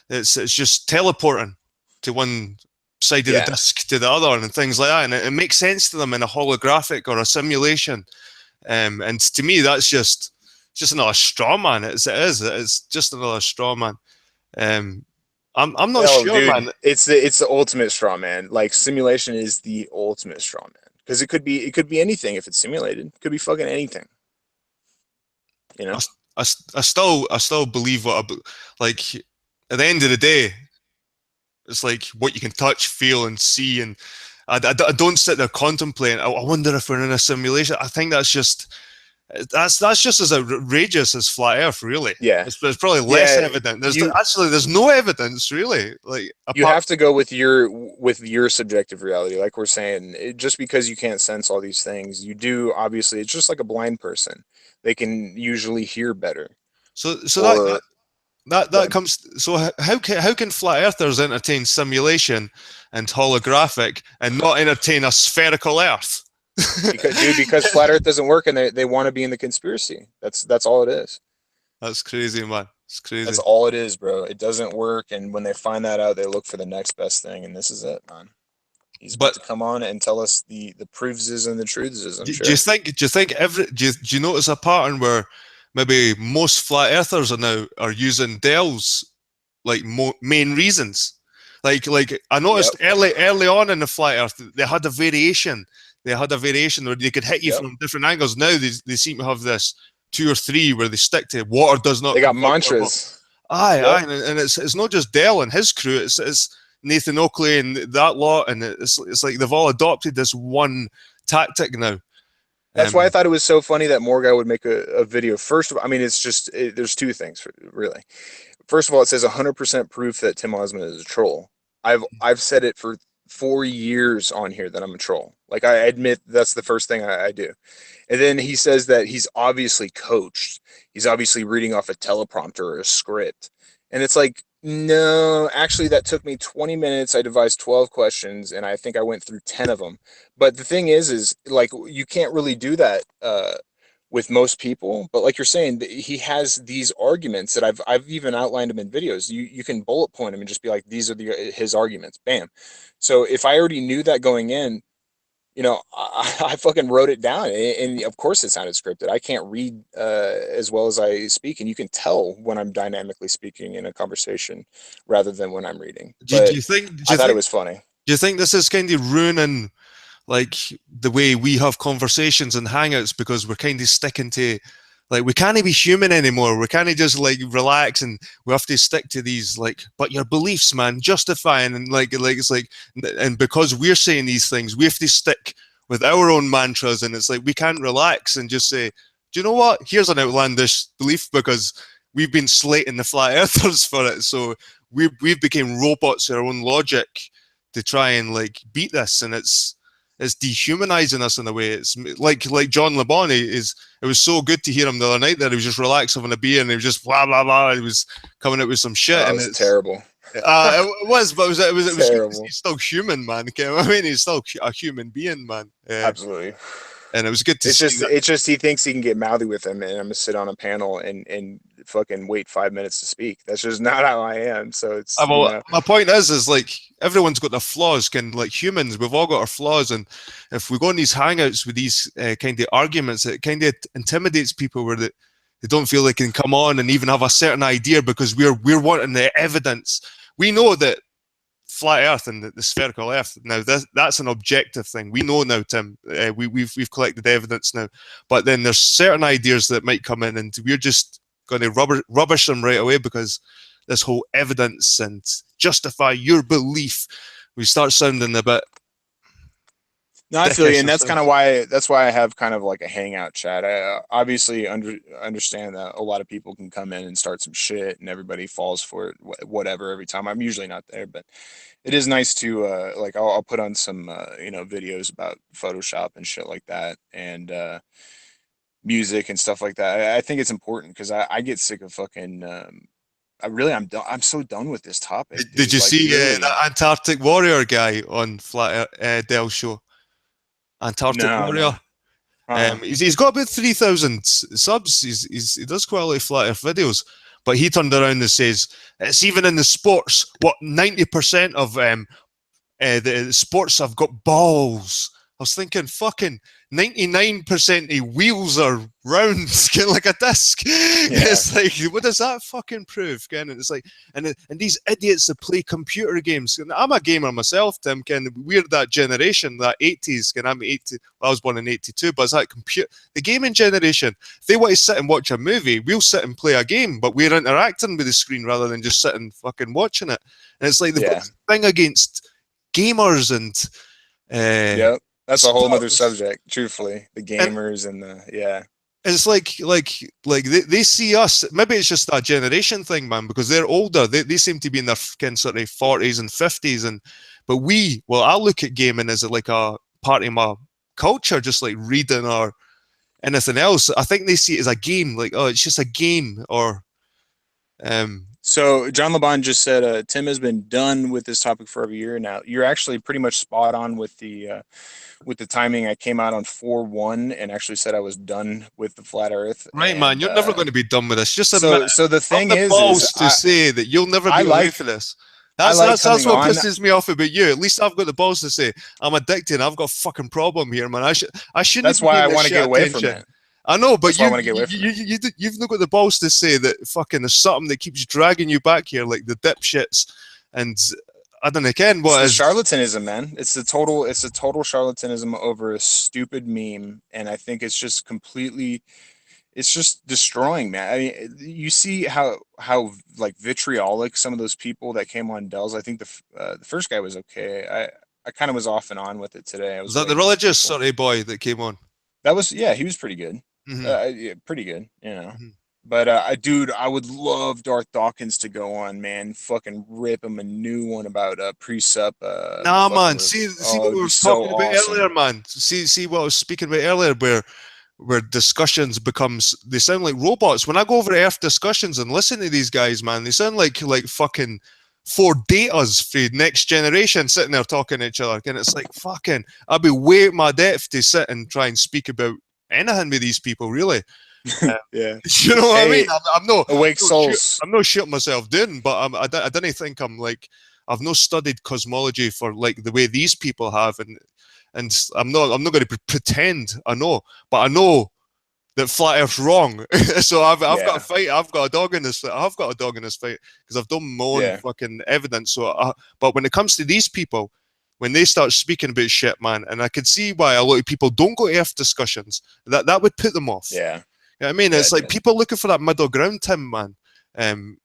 it's just teleporting to one side of the disc to the other, and things like that, and it makes sense to them in a holographic or a simulation. And to me, that's just another straw man. It's just another straw man. I'm not sure, dude, man. it's the ultimate straw man. Like, simulation is the ultimate straw man because it could be anything. If it's simulated, it could be fucking anything. I still believe like at the end of the day, it's like what you can touch, feel, and see, and I don't sit there contemplating. I wonder if we're in a simulation. I think that's just as outrageous as flat Earth, really. Yeah, it's probably less evident. There's no evidence, really. Like, you have to go with your subjective reality, like we're saying. Just because you can't sense all these things, you do. Obviously, it's just like a blind person; they can usually hear better. So that comes. So how can flat earthers entertain simulation and holographic and not entertain a spherical Earth? because flat Earth doesn't work, and they want to be in the conspiracy. That's all it is. That's crazy, man. It's crazy. That's all it is, bro. It doesn't work, and when they find that out, they look for the next best thing, and this is it, man. He's about to come on and tell us the proofs and the truths. Do you think do you notice a pattern where maybe most flat earthers are using Dell's like main reasons? Like I noticed early on in the flat Earth, they had a variation. They had a variation where they could hit you from different angles. Now they seem to have this 2 or 3 where they stick to water does not. They got mantras. Aye, and it's not just Dell and his crew. It's Nathan Oakley and that lot, and it's like they've all adopted this one tactic now. That's why I thought it was so funny that Morguy would make a video. First of all, I mean, it's just there's 2 things really. first of all, it says 100% proof that Tim Osmond is a troll. I've said it for 4 years on here that I'm a troll. Like I admit that's the first thing I do. And then he says that he's obviously coached. He's obviously reading off a teleprompter or a script. And it's like, no, actually, that took me 20 minutes. I devised 12 questions, and I think I went through 10 of them. But the thing is like you can't really do that with most people. But like you're saying, he has these arguments that I've even outlined them in videos. You can bullet point them and just be like, these are his arguments. Bam. So if I already knew that going in, I fucking wrote it down, and of course it sounded scripted. I can't read as well as I speak, and you can tell when I'm dynamically speaking in a conversation rather than when I'm reading. Do But you think? I thought it was funny. Do you think this is kind of ruining like the way we have conversations and hangouts because we're kind of sticking to like we can't be human anymore. We can't just like relax and we have to stick to these like but your beliefs, man, justifying and like it's like and because we're saying these things, we have to stick with our own mantras and it's like we can't relax and just say, do you know what? Here's an outlandish belief because we've been slating the flat earthers for it. So we've become robots in our own logic to try and like beat this and it's dehumanizing us in a way. It's like John LeBon is. It was so good to hear him the other night that he was just relaxed having a beer and he was just blah blah blah. He was coming out with some shit. Oh, and it's terrible. It was, but it was Terrible. he's still human, man. I mean, he's still a human being, man. Absolutely. And it was good to It's see just that. it's just he thinks he can get mouthy with him, and I'm gonna sit on a panel and fucking wait 5 minutes to speak. That's just not how I am. So it's My point is like everyone's got their flaws. Like humans, we've all got our flaws, and if we go on these hangouts with these kind of arguments, it kind of intimidates people where they don't feel they can come on and even have a certain idea because we're wanting the evidence. We know that flat Earth and the spherical Earth. Now that's an objective thing. We know now, Tim. We've collected evidence now, but then there's certain ideas that might come in, and we're just going to rubbish them right away because this whole evidence and justify your belief. We start sounding a bit. No, I feel you, and that's kind of why I have kind of like a hangout chat. I obviously understand that a lot of people can come in and start some shit, and everybody falls for it, whatever. Every time I'm usually not there, but it is nice to like I'll put on some videos about Photoshop and shit like that, and music and stuff like that. I think it's important because I get sick of fucking. I'm so done with this topic. Did you Like, see really. that Antarctic Warrior guy on Flat Dell show? Antarctic Warrior. No. He's got about 3,000 subs. He does quite a lot of flat Earth videos, but he turned around and says it's even in the sports. What 90% of the sports have got balls. I was thinking, fucking 99% of wheels are round, like a disc. Yeah. It's like, what does that fucking prove? Ken? And it's like, and these idiots that play computer games. And I'm a gamer myself, Tim. Ken, we're that generation, that 80s. Ken, I'm 80. Well, I was born in 82, but it's like the gaming generation. If they want to sit and watch a movie, we'll sit and play a game, but we're interacting with the screen rather than just sitting fucking watching it. And it's like the thing against gamers and. Yep. That's a whole other subject, truthfully. The gamers and the It's like they see us. Maybe it's just a generation thing, man, because they're older. They seem to be in their sort of 40s and 50s, but I look at gaming as like a part of my culture, just like reading or anything else. I think they see it as a game, like it's just a game or. So John LeBon just said Tim has been done with this topic for over a year now. You're actually pretty much spot on with the timing. I came out on 4/1 and actually said I was done with the flat Earth. Right, man. You're never going to be done with this. Just so the thing is to say that you'll never be away for this. That's what pisses me off about you. At least I've got the balls to say I'm addicted. I've got a fucking problem here, man. I shouldn't. That's why I want to get away from it. I know, but you've not got the balls to say that fucking there's something that keeps dragging you back here, like the dipshits, and I don't know, Ken. What is charlatanism, man? It's a total charlatanism over a stupid meme, and I think it's just completely, it's just destroying, man. I mean, you see how like vitriolic some of those people that came on Dell's. I think the first guy was okay. I kind of was off and on with it today. Was that the religious sort of boy that came on? That was he was pretty good. Mm-hmm. Pretty good, you know. Mm-hmm. But dude, I would love Darth Dawkins to go on, man. Fucking rip him a new one about pre-sup Nah, man. See, fuckwits. see Oh, what it'd we be were so talking about awesome. earlier, man. See what I was speaking about earlier, where discussions becomes they sound like robots. When I go over to Earth discussions and listen to these guys, man, they sound like fucking four datas for next generation sitting there talking to each other. And it's like fucking I'd be way at my depth to sit and try and speak about anything with these people, really. Uh, Yeah. you know what I mean? Hey, Awake Souls. I'm not shooting myself doing, but I didn't think I'm like I've not studied cosmology for like the way these people have, and I'm not going to pretend I know, but I know that flat Earth's wrong. So I've got a Yeah. fight. I've got a dog in this fight. I've got a dog in this fight because I've done my own Yeah. fucking evidence. But when it comes to these people, when they start speaking about shit, man, and I can see why a lot of people don't go to Earth discussions. That would put them off. Yeah. You know what I mean? Yeah, It's it like did. people looking for that middle ground, Tim, man.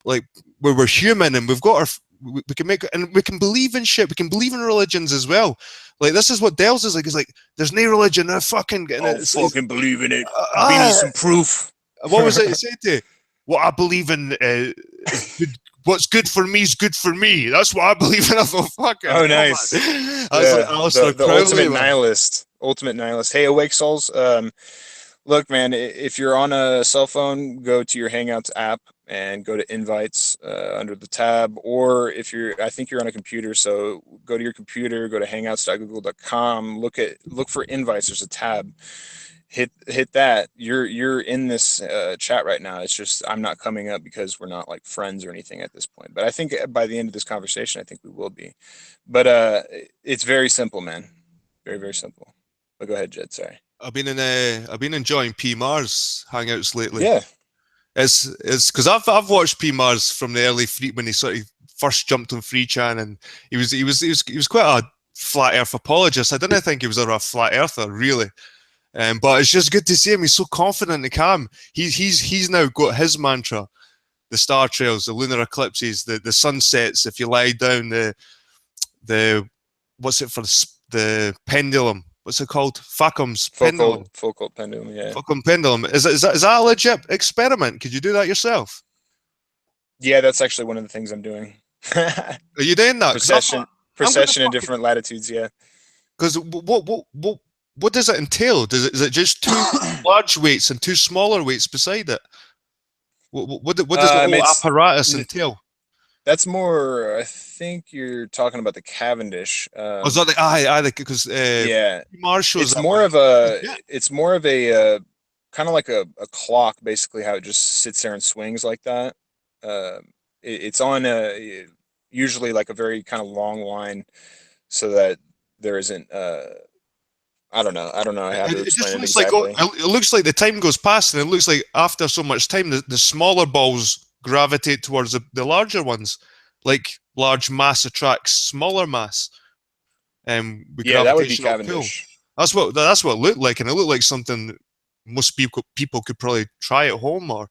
Like where we're human and we've got our, we can make and we can believe in shit. We can believe in religions as well. Like this is what Dell's is like. He's like, there's no religion. I fucking and Oh, it's fucking believe in it. Give me ah, some proof. what was it he said to? What I believe in is good. What's good for me is good for me. That's what I believe in. I thought, fucking Oh, hell, nice. man. I was like Yeah, Alistair the Crowley, ultimate man. nihilist. Ultimate nihilist. Hey, Awake Souls. Look, man, if you're on a cell phone, go to your Hangouts app and go to invites under the tab. Or if you're, I think you're on a computer, so go to your computer, go to hangouts.google.com, look for invites. There's a tab. Hit that. You're in this chat right now. It's just I'm not coming up because we're not like friends or anything at this point. But I think by the end of this conversation, I think we will be. But it's very simple, man. Very, very simple. But go ahead, Jed. Sorry. I've been enjoying P Mars hangouts lately. Yeah. It's because I've watched P Mars from the early free when he sort of first jumped on Free Chan, and he was quite a flat Earth apologist. I didn't think he was ever a flat earther really. But it's just good to see him. He's so confident and calm. He's now got his mantra: the star trails, the lunar eclipses, the sunsets. If you lie down, the what's it for the pendulum? What's it called? Facum's pendulum. Focal pendulum. Yeah. Facum pendulum. Is that a legit experiment? Could you do that yourself? Yeah, that's actually one of the things I'm doing. Are you doing that? Because Precession, I'm gonna precession in fucking different latitudes. Yeah. because what does it entail? Is it just two large weights and two smaller weights beside it? What does the whole It's apparatus entail? that's more. I think you're talking about the Cavendish. Was that the I because Yeah, Mars shows it's up more on of a legit. it's more of a kind of like a clock, basically, how it just sits there and swings like that. Uh, it's on usually like a very kind of long line, so that there isn't. I don't know how to It just explain it looks like exactly. it looks like the time goes past, and it looks like after so much time, the smaller balls gravitate towards the larger ones, like large mass attracts smaller mass, with Yeah, that would be gravitational pull. Cavendish. That's what it looked like, and it looked like something most people could probably try at home or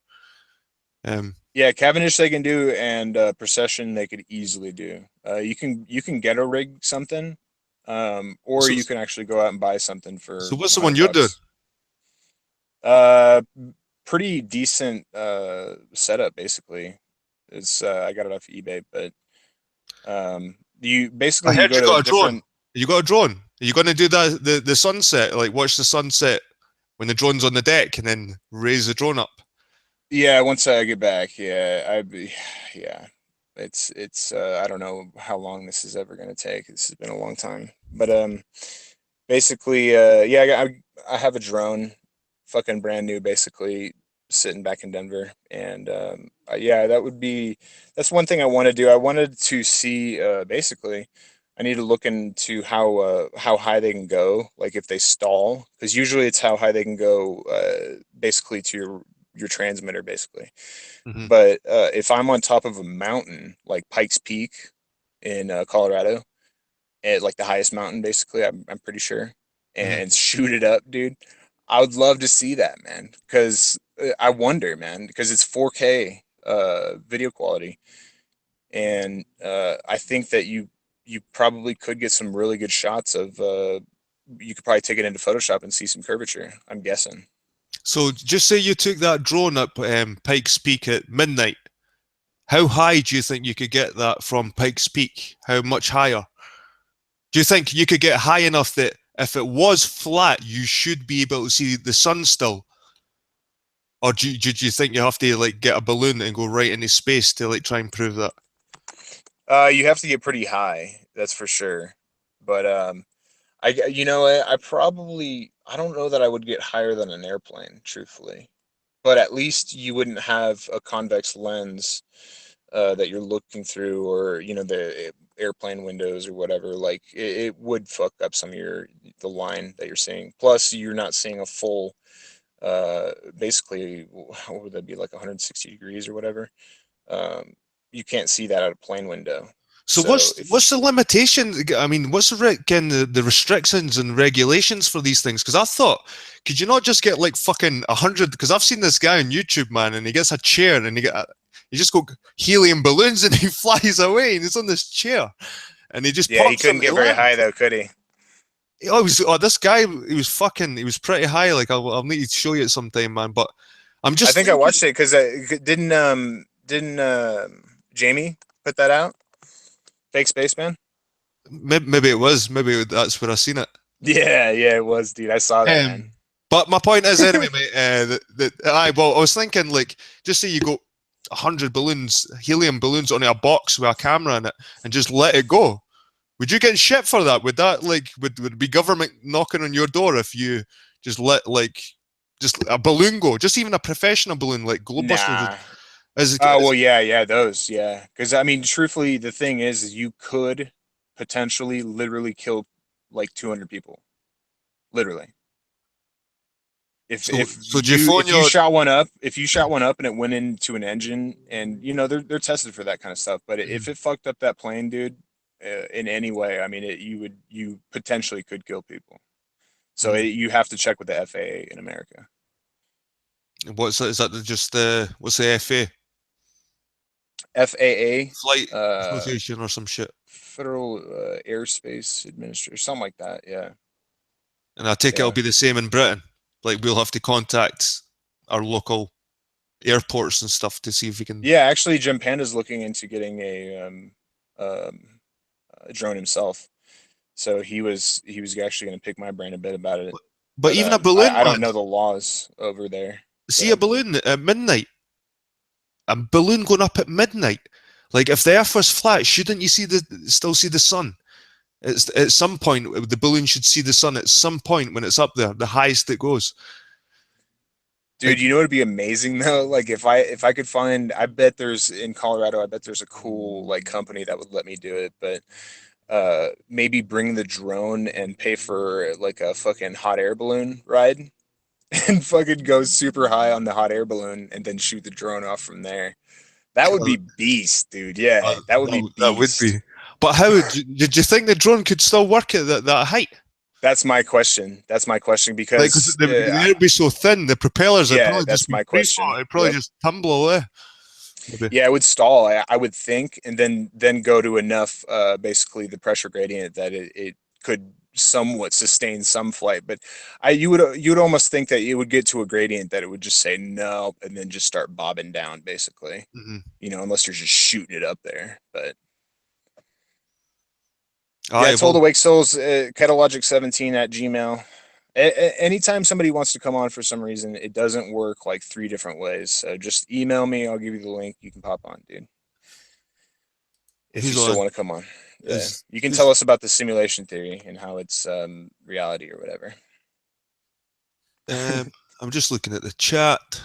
um. Yeah, Cavendish they can do, and precession they could easily do. You can get a rig something, or So you can actually go out and buy something so for what's a the one hundred you're doing? bucks. Uh, Pretty decent setup basically. It's I got it off eBay, but you I basically you heard go you to got a drone. different. You got a drone. Are you going to do that the sunset? Like watch the sunset when the drone's on the deck, and then raise the drone up. Yeah, once I get back, yeah. It's I don't know how long this is ever gonna take. This has been a long time, but basically yeah, I have a drone, fucking brand new, basically sitting back in Denver, and yeah, that's one thing I want to do. I wanted to see basically. I need to look into how high they can go, like if they stall, because usually it's how high they can go, basically to your transmitter, basically. Hmm. But if I'm on top of a mountain like Pikes Peak in Colorado, at like the highest mountain, basically, I'm pretty sure, Hmm. and shoot it up, dude. I would love to see that, man, because I wonder, man, because it's 4K video quality, and I think that you probably could get some really good shots of. You could probably take it into Photoshop and see some curvature. I'm guessing. So just say you took that drone up Pikes Peak at midnight. How high do you think you could get that from Pikes Peak? How much higher? Do you think you could get high enough that if it was flat, you should be able to see the sun still? Or do you think you have to like get a balloon and go right into space to like try and prove that? You have to get pretty high, that's for sure. But you know what? I don't know that I would get higher than an airplane, truthfully. But at least you wouldn't have a convex lens that you're looking through, or the airplane windows or whatever. Like it would fuck up some of the line that you're seeing. Plus, you're not seeing a full, basically, what would that be, like 160 degrees or whatever. You can't see that out of plane window. So what's the limitation? I mean, what's the restrictions and regulations for these things? Because I thought, could you not just get like fucking 100? Because I've seen this guy on YouTube, man, and he gets a chair and he just got helium balloons and he flies away and he's on this chair and he just he couldn't get very high though, could he? This guy, he was pretty high. Like I'll need to show you it sometime, man. But I think I watched it because didn't Jamie put that out? Fake Spaceman? Maybe it was. That's where I seen it. Yeah, it was, dude. I saw that, man. But my point is, anyway, mate. I was thinking, like, just say you go 100 balloons, helium balloons, on a box with a camera in it, and just let it go. Would you get shit for that? Would that would be government knocking on your door if you just let just a balloon go? Just even a professional balloon like Globebusters. Nah. Well, yeah, those, yeah. Because I mean, truthfully, the thing is you could potentially literally kill like 200 people, literally. If you shot one up, and it went into an engine, and they're tested for that kind of stuff. But if it fucked up that plane, dude, in any way, I mean, you potentially could kill people. So you have to check with the FAA in America. What's that? Is that just what's the FAA? FAA, Flight Association or some shit. Federal Airspace Administration, something like that. Yeah. And I take it'll be the same in Britain. Like we'll have to contact our local airports and stuff to see if we can. Yeah, actually, Jim Panda's looking into getting a drone himself. So he was actually going to pick my brain a bit about it. But even a balloon, I don't know the laws over there. See a balloon at midnight. A balloon going up at midnight. Like if the Earth was flat, shouldn't you still see the sun? It's at some point the balloon should see the sun at some point when it's up there, the highest it goes. Dude, you know what'd be amazing though? Like if I could find, I bet there's in Colorado, I bet there's a cool like company that would let me do it, but maybe bring the drone and pay for like a fucking hot air balloon ride and fucking go super high on the hot air balloon and then shoot the drone off from there. That would be beast, dude. Yeah, that would be beast. That would be. But how did you think the drone could still work at that height? That's my question. Because the air would be so thin, the propellers would probably that's just my question. It'd probably just tumble away. Maybe. Yeah, it would stall, I would think, and then go to enough, basically the pressure gradient that it could somewhat sustain some flight. But you would almost think that it would get to a gradient that it would just say no, and then just start bobbing down, basically. Unless you're just shooting it up there. But I told Awake Souls, ketalogic17@gmail. Anytime somebody wants to come on for some reason, it doesn't work like 3 different ways. So just email me. I'll give you the link. You can pop on, dude. If you still want to come on. Yeah. You can tell us about the simulation theory and how it's reality or whatever. I'm just looking at the chat.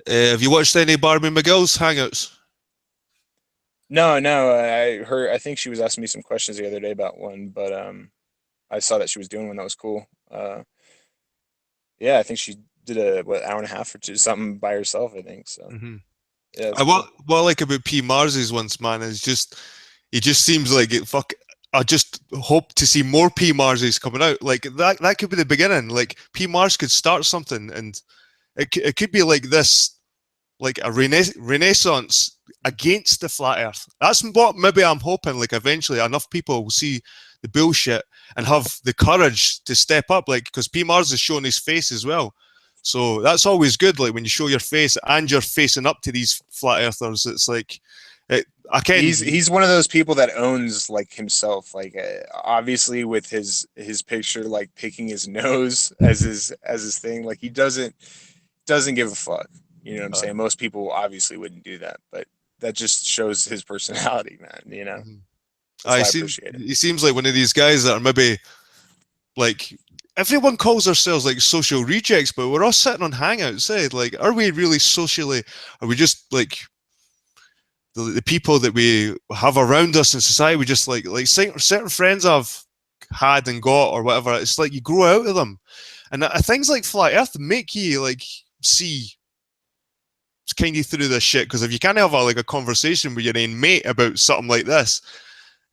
Have you watched any Barbie McGill's Hangouts? No. I think she was asking me some questions the other day about one, but I saw that she was doing one that was cool. Yeah, I think she did a hour and a half or two, something by herself, I think. So yeah. What I like about P. Mars's ones, man, is it just seems like it. Fuck, I just hope to see more P. Marses coming out. Like that could be the beginning. Like P. Mars could start something, and it could be like this, like a renaissance against the flat Earth. That's what maybe I'm hoping. Like eventually, enough people will see the bullshit and have the courage to step up. Like because P. Mars is showing his face as well. So that's always good. Like when you show your face and you're facing up to these flat earthers, it's like I can. He's one of those people that owns like himself. Like obviously with his picture, like picking his nose as his thing. Like he doesn't give a fuck. You know what I'm saying? Most people obviously wouldn't do that, but that just shows his personality, man. You know, that's why I appreciate it. He seems like one of these guys that are maybe like everyone calls ourselves like social rejects, but we're all sitting on Hangouts. Like, are we really socially? Are we just like the people that we have around us in society? We just like certain friends I've had and got or whatever. It's like you grow out of them, and things like flat Earth make you like see kind of through this shit, because if you can't have a conversation with your own mate about something like this,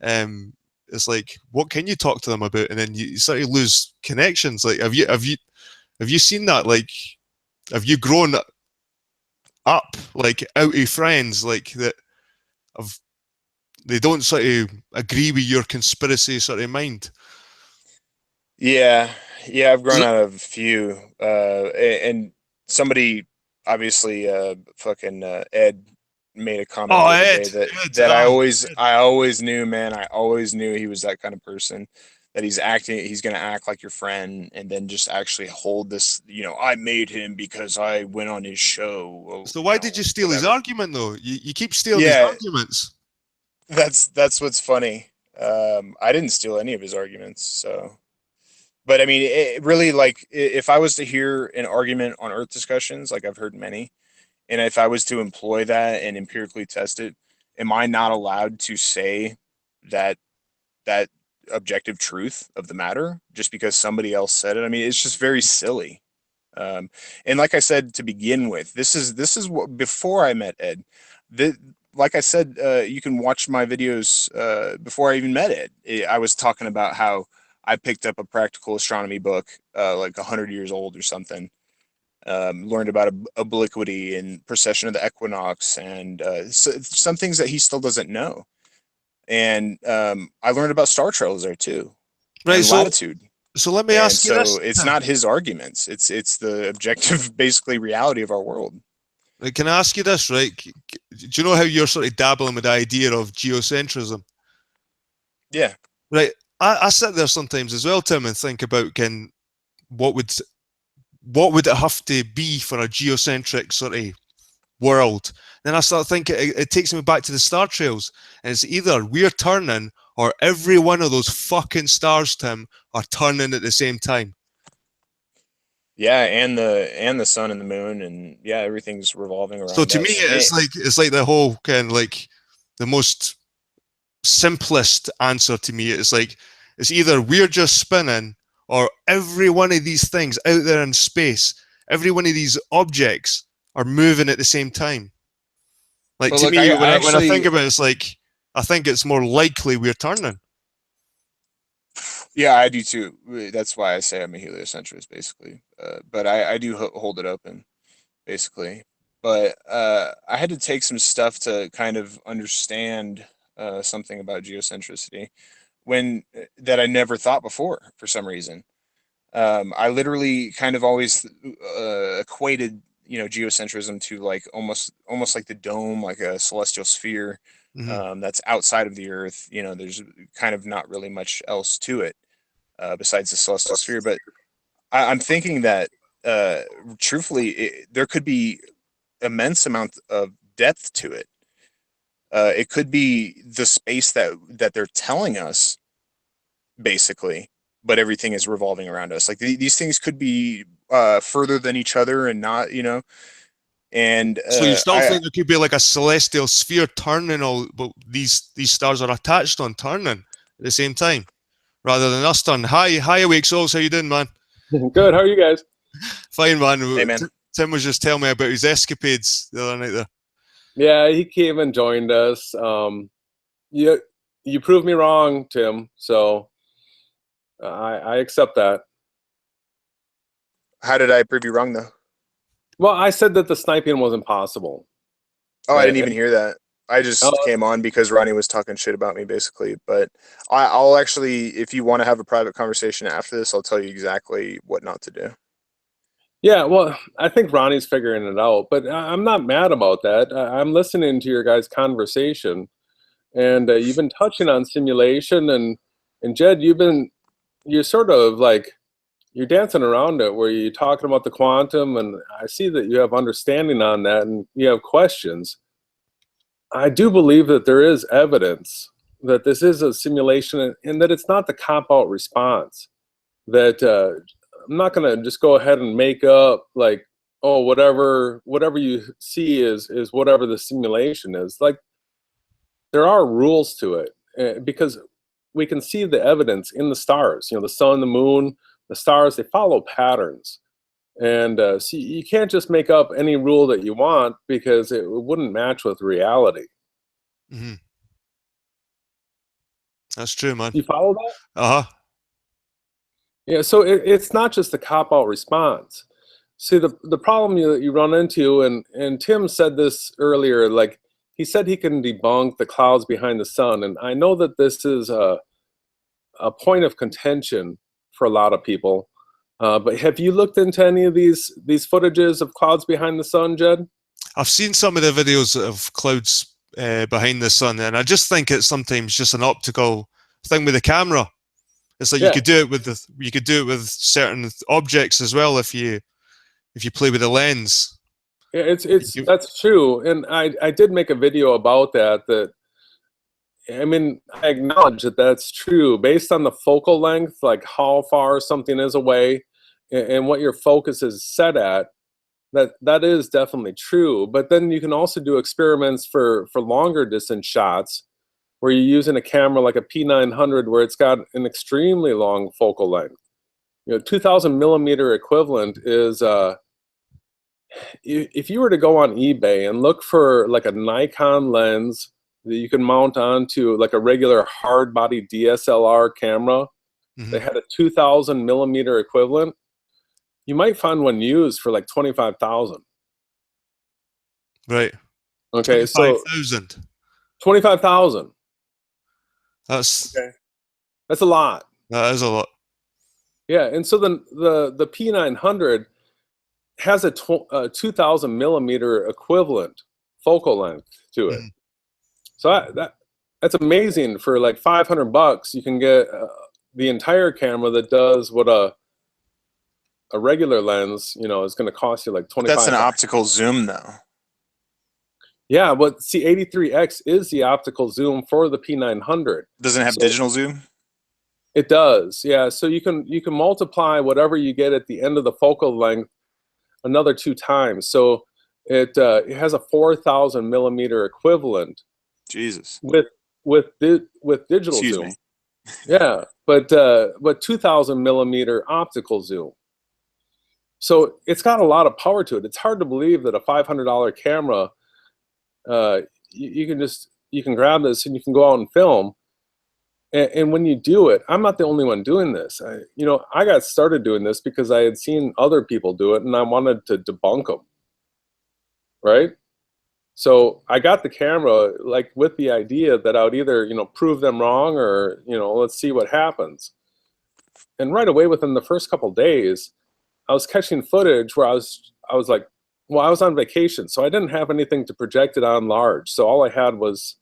it's like, what can you talk to them about? And then you sort of lose connections. Like, have you seen that? Like, have you grown up like out of friends like that? They don't sort of agree with your conspiracy sort of mind. Yeah, I've grown out of a few, and somebody obviously, fucking Ed made a comment the other day that I always knew, man. I always knew he was that kind of person, that he's gonna act like your friend, and then just actually hold this. You know, I made him because I went on his show. So why did you steal his argument though? You keep stealing his arguments. That's what's funny. I didn't steal any of his arguments, so. But I mean, it really, like, if I was to hear an argument on Earth discussions, like I've heard many, and if I was to employ that and empirically test it, am I not allowed to say that that objective truth of the matter just because somebody else said it? I mean, it's just very silly. And like I said to begin with, this is what, before I met Ed. Like I said, you can watch my videos before I even met Ed. I was talking about how I picked up a practical astronomy book, like 100 years old or something. Learned about obliquity and precession of the equinox, and some things that he still doesn't know. And I learned about star trails there too, right? And latitude. So let me ask you this. So it's not his arguments; it's the objective, basically, reality of our world. Can I ask you this, right? Do you know how you're sort of dabbling with the idea of geocentrism? Yeah. Right. I sit there sometimes as well, Tim, and think about what would it have to be for a geocentric sort of world? Then I start thinking it takes me back to the star trails, and it's either we're turning or every one of those fucking stars, Tim, are turning at the same time. Yeah, and the sun and the moon, and yeah, everything's revolving around. So to me, it's like the whole kind of like the most simplest answer to me. It's like it's either we're just spinning or every one of these things out there in space, every one of these objects are moving at the same time. Like, to me, when I think about it, it's like I think it's more likely we're turning. Yeah, I do too. That's why I say I'm a heliocentrist, basically. But I do hold it open, basically. But I had to take some stuff to kind of understand something about geocentricity that I never thought before for some reason. I literally kind of always equated, geocentrism to like almost like the dome, like a celestial sphere. That's outside of the Earth. There's kind of not really much else to it besides the celestial sphere. But I'm thinking that, truthfully, there could be immense amount of depth to it. It could be the space that they're telling us, basically, but everything is revolving around us. Like these things could be further than each other, and not, And so you still think there could be like a celestial sphere turning but these stars are attached on turning at the same time, rather than us turning. Hi, Awake Souls. How you doing, man? Good. How are you guys? Fine, man. Hey, man. Tim was just telling me about his escapades the other night there. Yeah, he came and joined us. You proved me wrong, Tim. So I accept that. How did I prove you wrong, though? Well, I said that the sniping was impossible. Oh, I didn't even hear that. I just came on because Ronnie was talking shit about me, basically. But I'll actually, if you want to have a private conversation after this, I'll tell you exactly what not to do. Yeah, well, I think Ronnie's figuring it out, but I'm not mad about that. I'm listening to your guys' conversation, and you've been touching on simulation, and Jed, you're sort of like you're dancing around it, where you're talking about the quantum, and I see that you have understanding on that, and you have questions. I do believe that there is evidence that this is a simulation, and that it's not the cop out response. That I'm not going to just go ahead and make up like, oh, whatever you see is whatever the simulation is. Like, there are rules to it, because we can see the evidence in the stars. You know, the sun, the moon, the stars, they follow patterns. And so you can't just make up any rule that you want, because it wouldn't match with reality. Mm-hmm. That's true, man. You follow that? Uh-huh. Yeah, so it's not just the cop-out response. See, the problem you run into, and Tim said this earlier, like, he said he can debunk the clouds behind the sun, and I know that this is a point of contention for a lot of people. But have you looked into any of these footages of clouds behind the sun, Jed? I've seen some of the videos of clouds behind the sun, and I just think it's sometimes just an optical thing with the camera. It's like you could do it with certain objects as well if you play with the lens. Yeah, that's true, and I did make a video about that. That, I mean, I acknowledge that that's true based on the focal length, like how far something is away, and what your focus is set at. That is definitely true. But then you can also do experiments for longer distance shots, where you're using a camera like a P900, where it's got an extremely long focal length. You know, 2,000 millimeter equivalent is, if you were to go on eBay and look for like a Nikon lens that you can mount onto like a regular hard body DSLR camera, they had a 2,000 millimeter equivalent, you might find one used for like 25,000. Right. Okay, 25,000. so 25,000. That's a lot. That is a lot. Yeah, and so the P900 has a 2,000 millimeter equivalent focal length to it. So that's amazing. For like $500, you can get the entire camera that does what a regular lens, you know, is going to cost you like 25. That's an optical zoom, though. Yeah, but see, 83X is the optical zoom for the P900. Doesn't it have digital zoom? It does, yeah. So you can multiply whatever you get at the end of the focal length another 2 times. So it has a 4,000 millimeter equivalent. Jesus. With digital Excuse zoom. Me. Yeah, but 2,000 millimeter optical zoom. So it's got a lot of power to it. It's hard to believe that a $500 camera, you can grab this and you can go out and film. And when you do it, I'm not the only one doing this. I got started doing this because I had seen other people do it, and I wanted to debunk them. Right? So I got the camera like with the idea that I would either prove them wrong, or let's see what happens. And right away, within the first couple days, I was catching footage where I was like, well, I was on vacation, so I didn't have anything to project it on large. So all I had was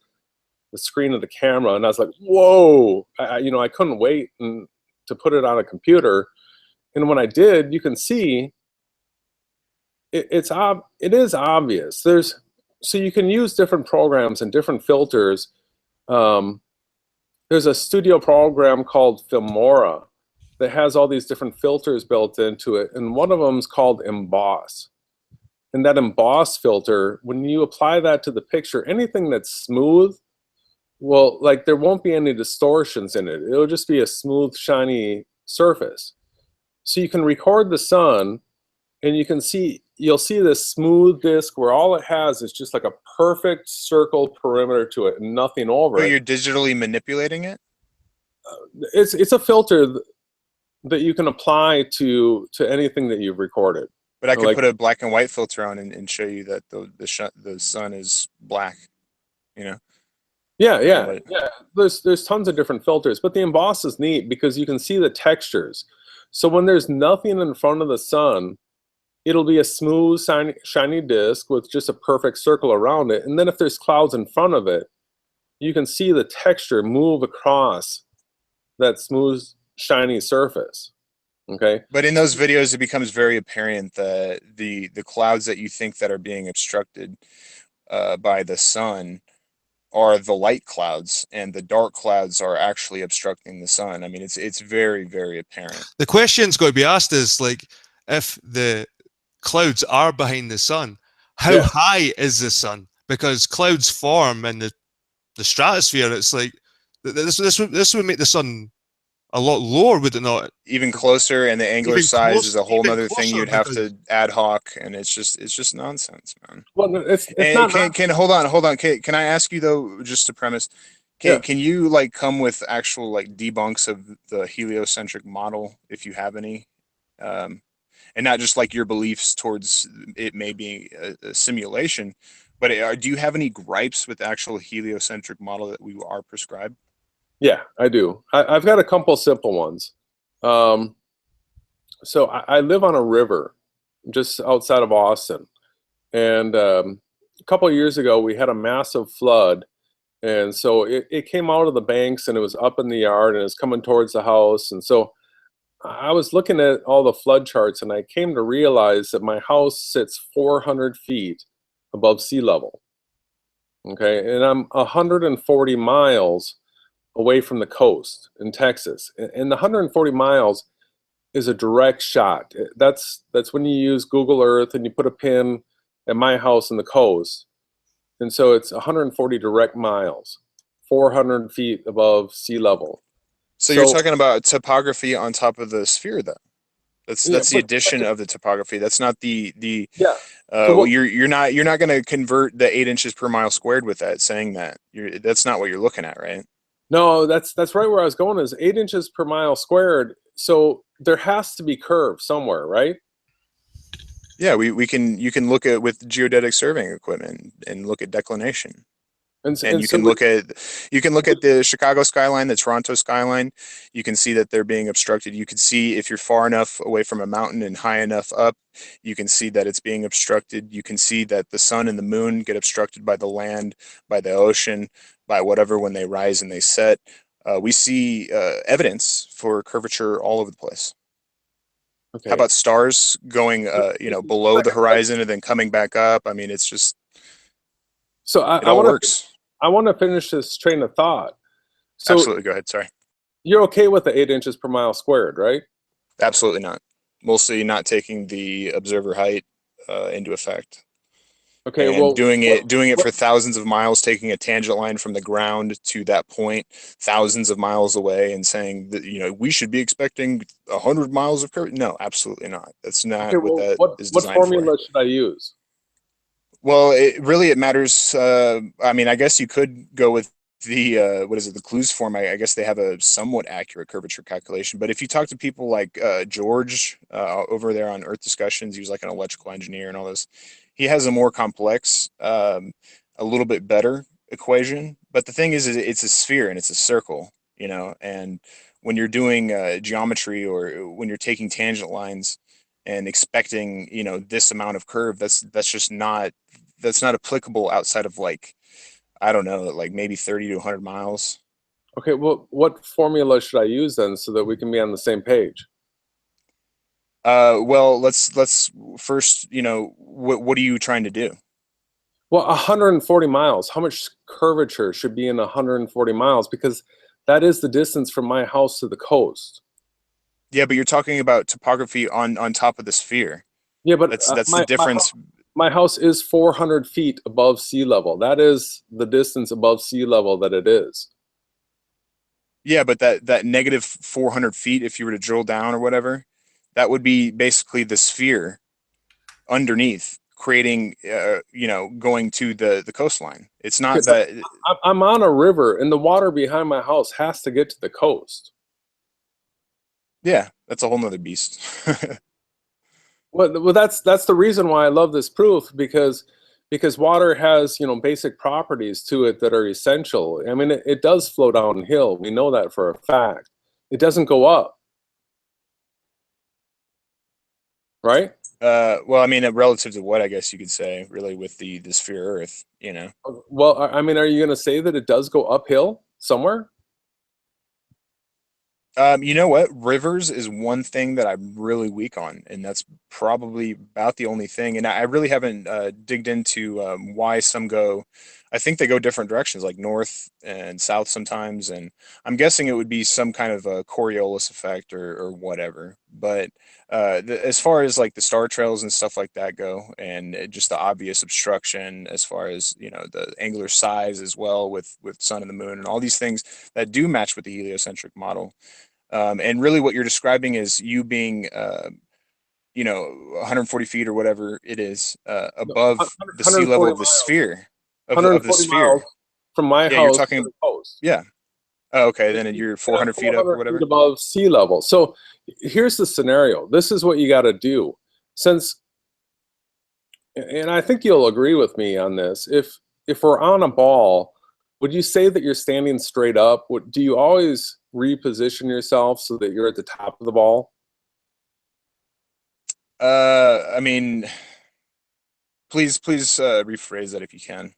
the screen of the camera, and I was like, whoa! I couldn't wait to put it on a computer. And when I did, you can see it is obvious. So you can use different programs and different filters. There's a studio program called Filmora that has all these different filters built into it, and one of them is called Emboss. And that Emboss filter, when you apply that to the picture, anything that's smooth, well, like, there won't be any distortions in it. It'll just be a smooth, shiny surface. So you can record the sun, and you'll see this smooth disc where all it has is just like a perfect circle perimeter to it and nothing over it. You're digitally manipulating it? It's a filter that you can apply to anything that you've recorded. But I could put a black and white filter on and show you that the sun is black, Yeah. There's tons of different filters, but the emboss is neat because you can see the textures. So when there's nothing in front of the sun, it'll be a smooth, shiny disk with just a perfect circle around it. And then if there's clouds in front of it, you can see the texture move across that smooth, shiny surface. Okay. But in those videos, it becomes very apparent that the clouds that you think that are being obstructed by the sun are the light clouds, and the dark clouds are actually obstructing the sun. I mean, it's very, very apparent. The question's got to be asked is like, if the clouds are behind the sun, how high is the sun? Because clouds form in the stratosphere. It's like this would make the sun a lot lower, would it not? Even closer, and the angular Even size is a whole even nother thing closer, you'd have because to ad hoc, and it's just nonsense, man. Well, it's And not. can hold on. Can I ask you though, just to premise, can you like come with actual like debunks of the heliocentric model if you have any, and not just like your beliefs towards it may be a simulation, but do you have any gripes with the actual heliocentric model that we are prescribed? Yeah, I do. I've got a couple simple ones. So I live on a river just outside of Austin. And a couple of years ago, we had a massive flood. And so it came out of the banks and it was up in the yard and it's coming towards the house. And so I was looking at all the flood charts and I came to realize that my house sits 400 feet above sea level. Okay, and I'm 140 miles away from the coast in Texas. And the 140 miles is a direct shot. That's when you use Google Earth and you put a pin at my house in the coast. And so it's 140 direct miles, 400 feet above sea level. So you're talking about topography on top of the sphere, though. That's the addition of the topography. That's not the yeah. You're not going to convert the 8 inches per mile squared with that. Saying that that's not what you're looking at, right? No, that's right where I was going is 8 inches per mile squared. So there has to be curve somewhere, right? Yeah, you can look at with geodetic surveying equipment and look at declination. And you can look at the Chicago skyline, the Toronto skyline. You can see that they're being obstructed. You can see if you're far enough away from a mountain and high enough up, you can see that it's being obstructed. You can see that the sun and the moon get obstructed by the land, by the ocean, by whatever when they rise and they set. We see evidence for curvature all over the place. Okay. How about stars going, below the horizon and then coming back up? I mean, it's just it all works. I want to finish this train of thought. So absolutely, go ahead. Sorry. You're okay with the 8 inches per mile squared, right? Absolutely not. Mostly not taking the observer height into effect. Okay, and well, doing it for thousands of miles, taking a tangent line from the ground to that point, thousands of miles away, and saying that we should be expecting 100 miles of curve. No, absolutely not. That's not what is designed for. What formula should I use? Well, it matters. I mean, I guess you could go with the the clues form. I guess they have a somewhat accurate curvature calculation. But if you talk to people like George over there on Earth Discussions, he was like an electrical engineer and all this. He has a more complex, a little bit better equation. But the thing is it's a sphere and it's a circle, and when you're doing geometry or when you're taking tangent lines and expecting, this amount of curve, that's not applicable outside of like, I don't know, like maybe 30 to 100 miles. Okay, well, what formula should I use then so that we can be on the same page? Well, let's first, what are you trying to do? Well, 140 miles. How much curvature should be in 140 miles? Because that is the distance from my house to the coast. Yeah, but you're talking about topography on top of the sphere. Yeah, but that's the difference. My house is 400 feet above sea level. That is the distance above sea level that it is. Yeah, but that negative 400 feet, if you were to drill down or whatever, that would be basically the sphere underneath, creating, going to the coastline. It's not that I'm on a river, and the water behind my house has to get to the coast. Yeah, that's a whole nother beast. Well, that's the reason why I love this proof, because water has, basic properties to it that are essential. I mean, it does flow downhill. We know that for a fact. It doesn't go up. right? Well, I mean, relative to what, I guess you could say, really, with the sphere Earth, you know. Well, I mean, are you going to say that it does go uphill somewhere? You know what? Rivers is one thing that I'm really weak on, and that's probably about the only thing. And I really haven't digged into why some go. I think they go different directions, like north and south sometimes. And I'm guessing it would be some kind of a Coriolis effect or whatever. But as far as like the star trails and stuff like that go, and just the obvious obstruction, as far as the angular size as well with sun and the moon and all these things that do match with the heliocentric model. And really, what you're describing is you being, 140 feet or whatever it is No, above the sea 140 level of the miles. sphere of the 140 miles sphere. from my Yeah, you're house to talking. the coast. Yeah. Oh, okay, And then you're I'm 400 feet up or 400 feet whatever. above sea level. So here's the scenario. This is what you got to do. Since, and I think you'll agree with me on this. If we're on a ball, would you say that you're standing straight up? Do you always reposition yourself so that you're at the top of the ball? I mean, please rephrase that if you can.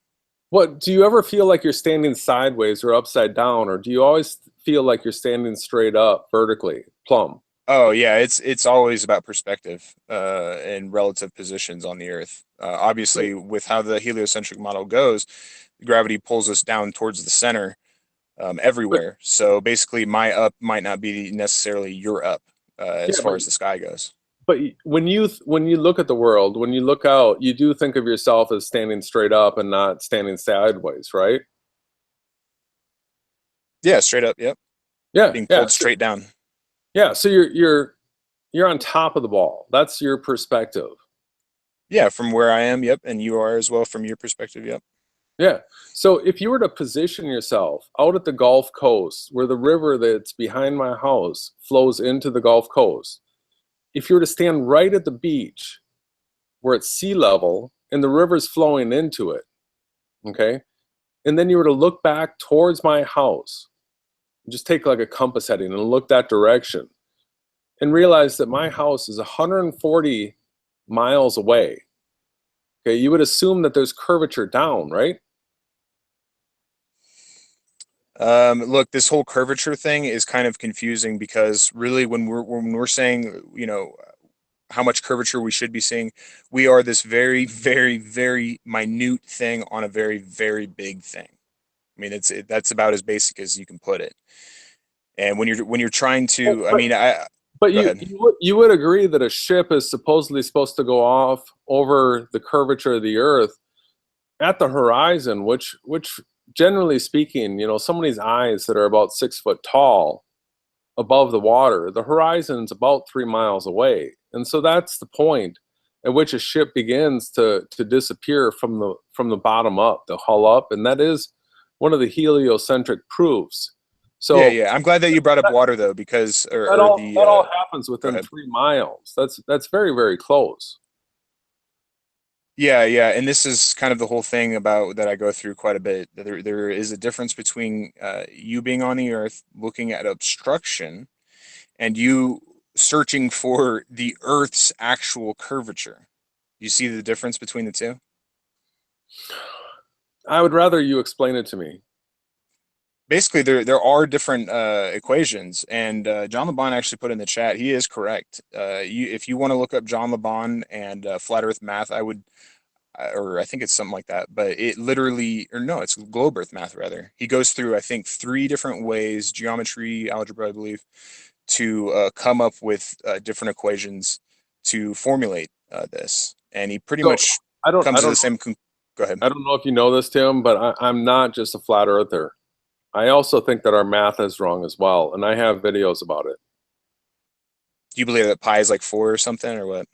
What do you ever feel like you're standing sideways or upside down, or do you always feel like you're standing straight up, vertically, plumb? Oh yeah, it's always about perspective and relative positions on the Earth. Obviously, with how the heliocentric model goes, gravity pulls us down towards the center But everywhere. So basically, my up might not be necessarily your up as yeah, far as the sky goes. but when you look at the world, when you look out, you do think of yourself as standing straight up and not standing sideways, right? Yeah, straight up. Yep, Yeah, being yeah, pulled straight down. yeah. So you're on top of the ball. That's your perspective. Yeah, from where I am. Yep, and you are as well from your perspective. Yep. Yeah. So if you were to position yourself out at the Gulf Coast, where the river that's behind my house flows into the Gulf Coast, if you were to stand right at the beach where it's sea level and the river's flowing into it, okay, and then you were to look back towards my house, just take like a compass heading and look that direction, and realize that my house is 140 miles away. Okay, you would assume that there's curvature down, right? Look, this whole curvature thing is kind of confusing because really, when we're saying how much curvature we should be seeing, we are this very, very, very minute thing on a very, very big thing. I mean, that's about as basic as you can put it. And when you're trying But, to, I but mean, I But go you ahead. you would agree that a ship is supposedly supposed to go off over the curvature of the Earth at the horizon, which generally speaking, somebody's eyes that are about 6 foot tall above the water, the horizon's about 3 miles away, and so that's the point at which a ship begins to disappear from the bottom up, the hull up, and that is one of the heliocentric proofs. Yeah, So yeah. I'm glad that you brought up water though, because that or all the that all happens go within ahead. 3 miles. That's very, very close. Yeah, yeah, and this is kind of the whole thing about that I go through quite a bit. There is a difference between you being on the Earth, looking at obstruction, and you searching for the Earth's actual curvature. You see the difference between the two? I would rather you explain it to me. Basically, there are different equations, and John LeBon actually put in the chat. He is correct. If you want to look up John LeBon and flat Earth math, I would, or I think it's something like that. But it literally, or no, it's globe Earth math rather. He goes through I think three different ways, geometry, algebra, I believe, to come up with different equations to formulate this, and he pretty So much I don't comes I to the don't same. Go ahead. I don't know if you know this, Tim, but I'm not just a flat earther. I also think that our math is wrong as well, and I have videos about it. Do you believe that pi is like four or something, or what?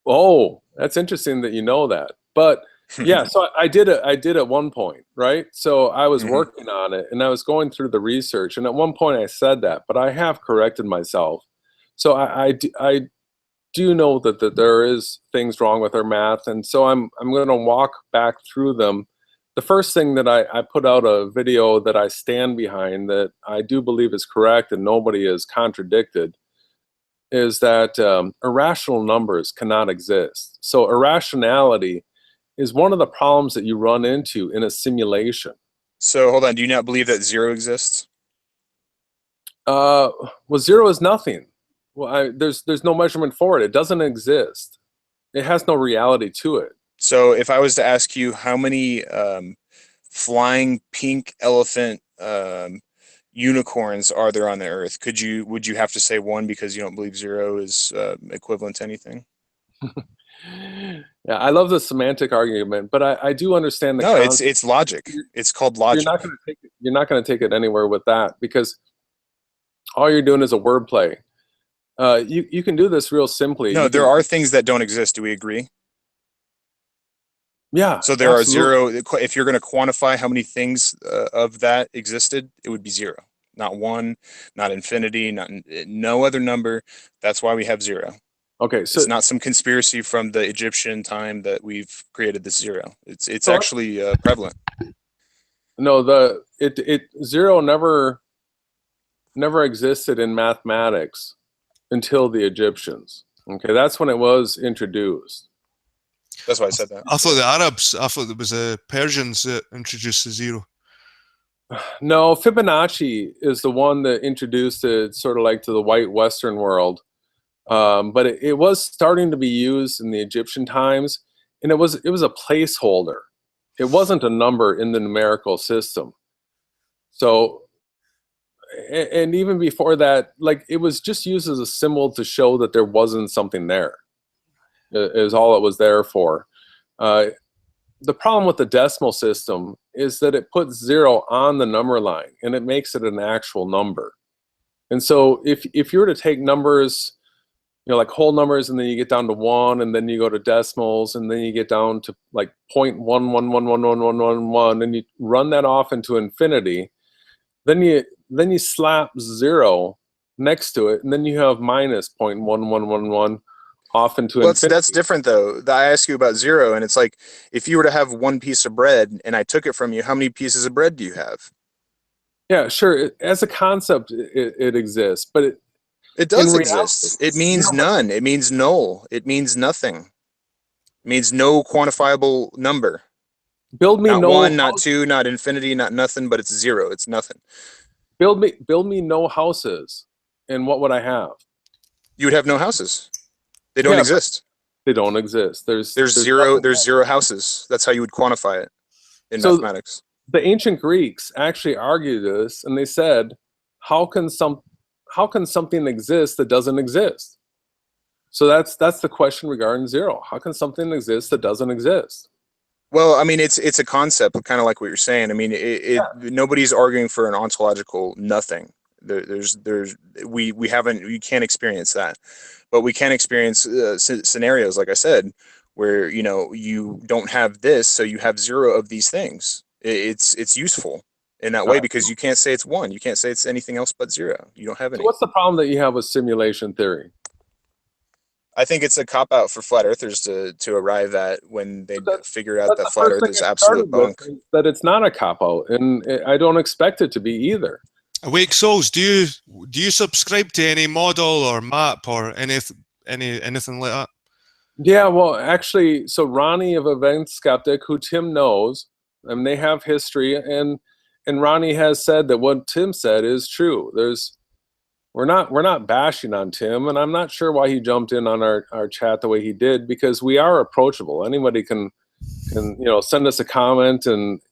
Oh, that's interesting that you know that. But yeah, so I did it. I did at one point, right? So I was Hmm. working on it, and I was going through the research, and at one point I said that, but I have corrected myself. So I do know that there is things wrong with our math, and so I'm going to walk back through them. The first thing that I put out a video that I stand behind that I do believe is correct and nobody is contradicted. is that irrational numbers cannot exist. So irrationality is one of the problems that you run into in a simulation. So hold on. Do you not believe that zero exists? Well, zero is nothing. Well, there's no measurement for it. It doesn't exist. It has no reality to it. So if I was to ask you how many flying pink elephant unicorns are there on the earth, would you have to say one because you don't believe zero is equivalent to anything? Yeah, I love the semantic argument, but I do understand the No, concept. it's logic. It's called logic. You're not going to take it anywhere with that, because all you're doing is a wordplay. You can do this real simply. No, there are things that don't exist. Do we agree? Yeah. So there absolutely. are zero. If you're going to quantify how many things of that existed, it would be zero. Not one, not infinity, no other number. That's why we have zero. Okay, so it's not some conspiracy from the Egyptian time that we've created this zero. It's so actually prevalent. No, zero never existed in mathematics until the Egyptians. Okay, that's when it was introduced. That's why I said that. I thought it was the Persians that introduced the zero. No, Fibonacci is the one that introduced it sort of like to the white Western world. But it was starting to be used in the Egyptian times, and it was a placeholder. It wasn't a number in the numerical system. So, and even before that, like, it was just used as a symbol to show that there wasn't something there. Is all it was there for. The problem with the decimal system is that it puts zero on the number line, and it makes it an actual number. And so if you were to take numbers, like whole numbers, and then you get down to 1, and then you go to decimals, and then you get down to like 0.1111111, and you run that off into infinity, then you slap 0 next to it, and then you have minus 0.1111 off into infinity. That's different though. I asked you about zero, and it's like, if you were to have one piece of bread and I took it from you, how many pieces of bread do you have? Yeah, sure. As a concept, it exists, but it does exist. It means none. It means null. It means nothing. It means no quantifiable number. Build me not no one, not two, not infinity, not nothing, but it's zero. It's nothing. Build me no houses, and what would I have? You would have no houses. They don't exist. They don't exist. There's zero. There's zero houses. That's how you would quantify it in mathematics. The ancient Greeks actually argued this, and they said, how can something exist that doesn't exist? So that's the question regarding zero. How can something exist that doesn't exist? Well, I mean, it's a concept, kind of like what you're saying. I mean, nobody's arguing for an ontological nothing. We can't experience that, but we can experience scenarios, like I said, where you don't have this, so you have zero of these things. It's useful in that way because you can't say it's one. You can't say it's anything else but zero. You don't have any. So what's the problem that you have with simulation theory? I think it's a cop-out for flat earthers to arrive at when they figure out that flat earth is absolute bunk. That it's not a cop-out, and I don't expect it to be either. Awake Souls, do you subscribe to any model or map or anything like that? Yeah, well, actually, so Ronnie of Event Skeptic, who Tim knows, and they have history, and Ronnie has said that what Tim said is true. We're not bashing on Tim, and I'm not sure why he jumped in on our chat the way he did, because we are approachable. Anybody can send us a comment, and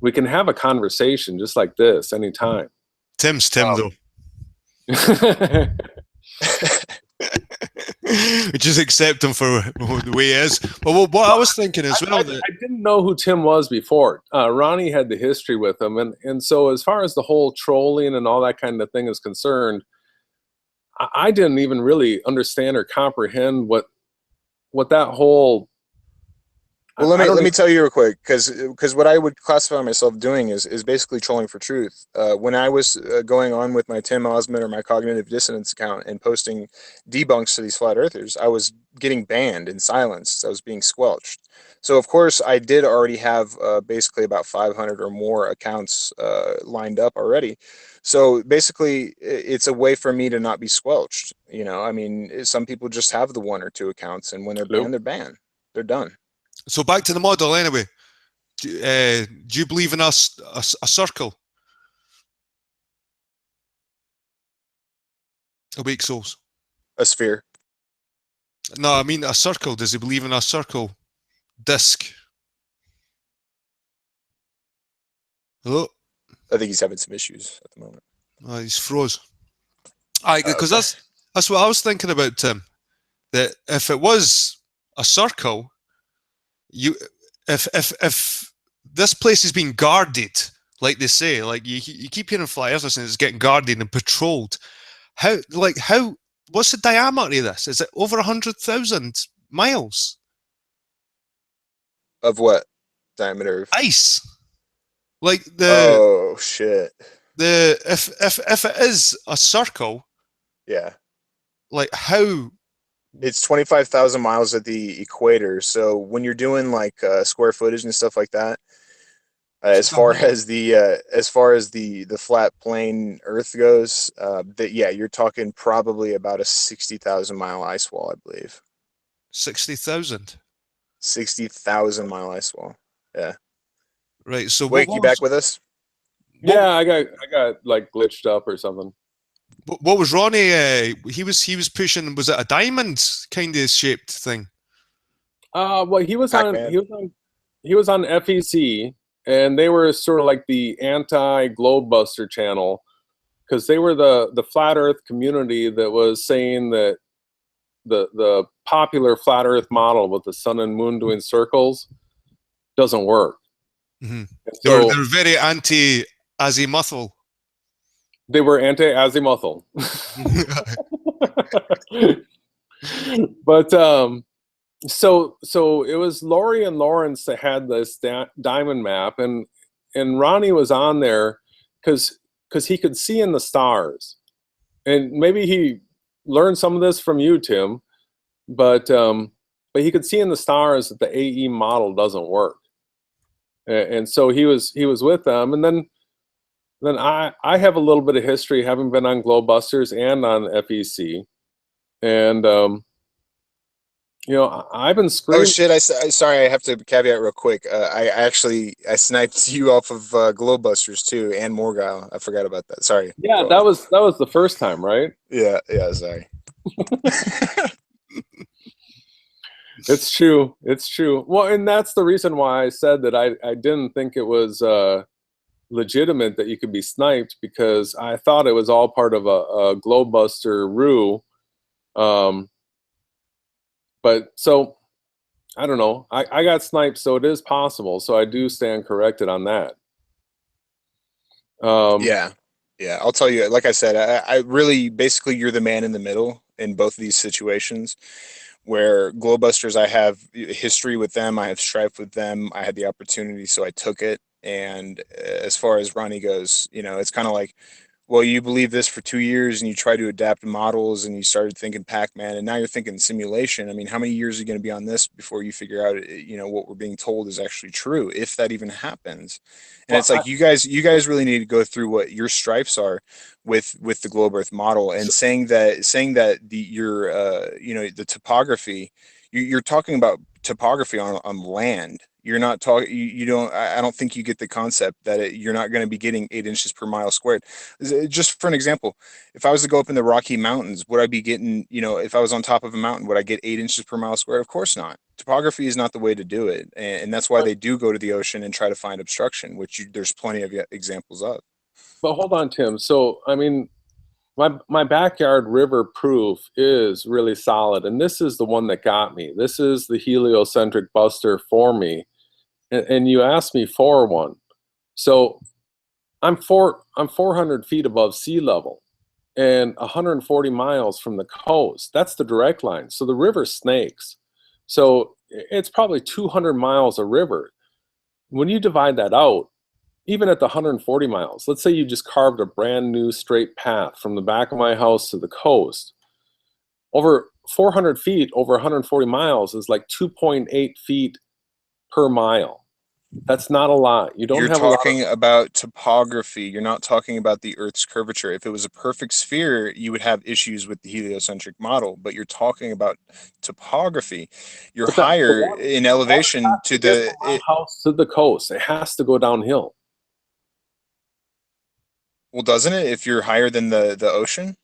we can have a conversation just like this anytime. Tim's Tim though. We just accept him for the way he is. But what I was thinking as well, I didn't know who Tim was before. Ronnie had the history with him, and so as far as the whole trolling and all that kind of thing is concerned, I didn't even really understand or comprehend what that whole. Well, let me tell you real quick, because what I would classify myself doing is basically trolling for truth. When I was going on with my Tim Osmond or my cognitive dissonance account and posting debunks to these flat earthers, I was getting banned and silenced. I was being squelched. So of course I did already have basically about 500 or more accounts lined up already. So basically it's a way for me to not be squelched. I mean, some people just have the 1 or 2 accounts, and when they're Nope. banned, they're banned. They're done. So back to the model anyway. Do you believe in a circle? Awake souls. A sphere. No, I mean a circle. Does he believe in a circle disc? Oh, I think he's having some issues at the moment. he's froze. Because Okay. that's what I was thinking about, Tim. That if it was a circle, if this place is being guarded, like they say, like you keep hearing flyers saying it's getting guarded and patrolled. How what's the diameter of this? Is it over 100,000 miles? Of what diameter? Of... Ice. Like Oh shit. if it is a circle, Yeah. like how? It's 25,000 miles at the equator. So when you're doing like square footage and stuff like that, as far as the flat plane Earth goes, yeah, you're talking probably about a 60,000 mile ice wall, I believe. 60,000. 60,000 mile ice wall. Yeah. Right. So Wait, you back with us? Yeah, I got like glitched up or something. What was Ronnie? He was pushing. Was it a diamond kind of shaped thing? Well, he was on Pac-Man. he was on FEC, and they were sort of like the anti-Globebuster channel, because they were the flat Earth community that was saying that the popular flat Earth model with the sun and moon doing circles doesn't work. Mm-hmm. So they're very anti-azimuthal. they were anti-azimuthal. But so it was Lori and Lawrence that had this diamond map, and Ronnie was on there because he could see in the stars, and maybe he learned some of this from you, Tim, but he could see in the stars that the AE model doesn't work, and so he was with them, and then I have a little bit of history, having been on Globebusters and on FEC, and I've been screaming. Oh shit! Sorry, I have to caveat real quick. I sniped you off of Glowbusters too, and Morgile. I forgot about that. Sorry. Yeah, that was the first time, right? Yeah. Sorry. It's true. It's true. Well, and that's the reason why I said that I didn't think it was legitimate that you could be sniped, because I thought it was all part of a Glowbuster ruse. But so I don't know. I got sniped, so it is possible. So I do stand corrected on that. Yeah. I'll tell you. Like I said, I really basically you're the man in the middle in both of these situations. Where Glowbusters, I have history with them, I have strife with them, I had the opportunity, so I took it. And as far as Ronnie goes, it's kind of like, well, you believe this for 2 years and you try to adapt models and you started thinking Pac-Man and now you're thinking simulation. I mean, how many years are you going to be on this before you figure out, what we're being told is actually true, if that even happens? And it's like, you guys really need to go through what your stripes are with the globe Earth model, and saying that the topography, you're talking about topography on land. You're not talking. You don't. I don't think you get the concept that you're not going to be getting 8 inches per mile squared. Just for an example, if I was to go up in the Rocky Mountains, would I be getting? If I was on top of a mountain, would I get 8 inches per mile squared? Of course not. Topography is not the way to do it, and that's why they do go to the ocean and try to find obstruction, which there's plenty of examples of. But hold on, Tim. So I mean, my backyard river proof is really solid, and this is the one that got me. This is the heliocentric buster for me. And you asked me for one. So I'm 400 feet above sea level and 140 miles from the coast. That's the direct line. So the river snakes. So it's probably 200 miles of river. When you divide that out, even at the 140 miles, let's say you just carved a brand new straight path from the back of my house to the coast. Over 400 feet over 140 miles is like 2.8 feet per mile. That's not a lot. You don't You're have a lot talking about topography. You're not talking about the Earth's curvature. If it was a perfect sphere, you would have issues with the heliocentric model, but you're talking about topography. You're but the higher water, in the water elevation has to to get from my the house to the coast. It has to go downhill. well, doesn't it? If you're higher than the ocean,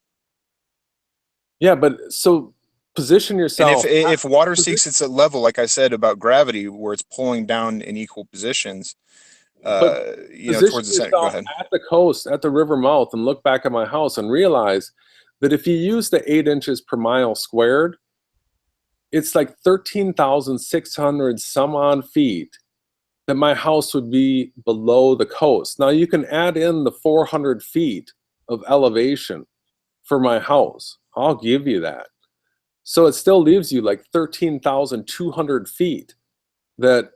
Yeah, but so position and yourself. if water Position, seeks its level, like I said about gravity, where it's pulling down in equal positions, but position towards the center. Go yourself ahead. at the coast, at the river mouth, and look back at my house and realize that if you use the 8 inches per mile squared, it's like 13,600 some odd feet that my house would be below the coast. Now you can add in the 400 feet of elevation for my house. I'll give you that. So it still leaves you like 13,200 feet that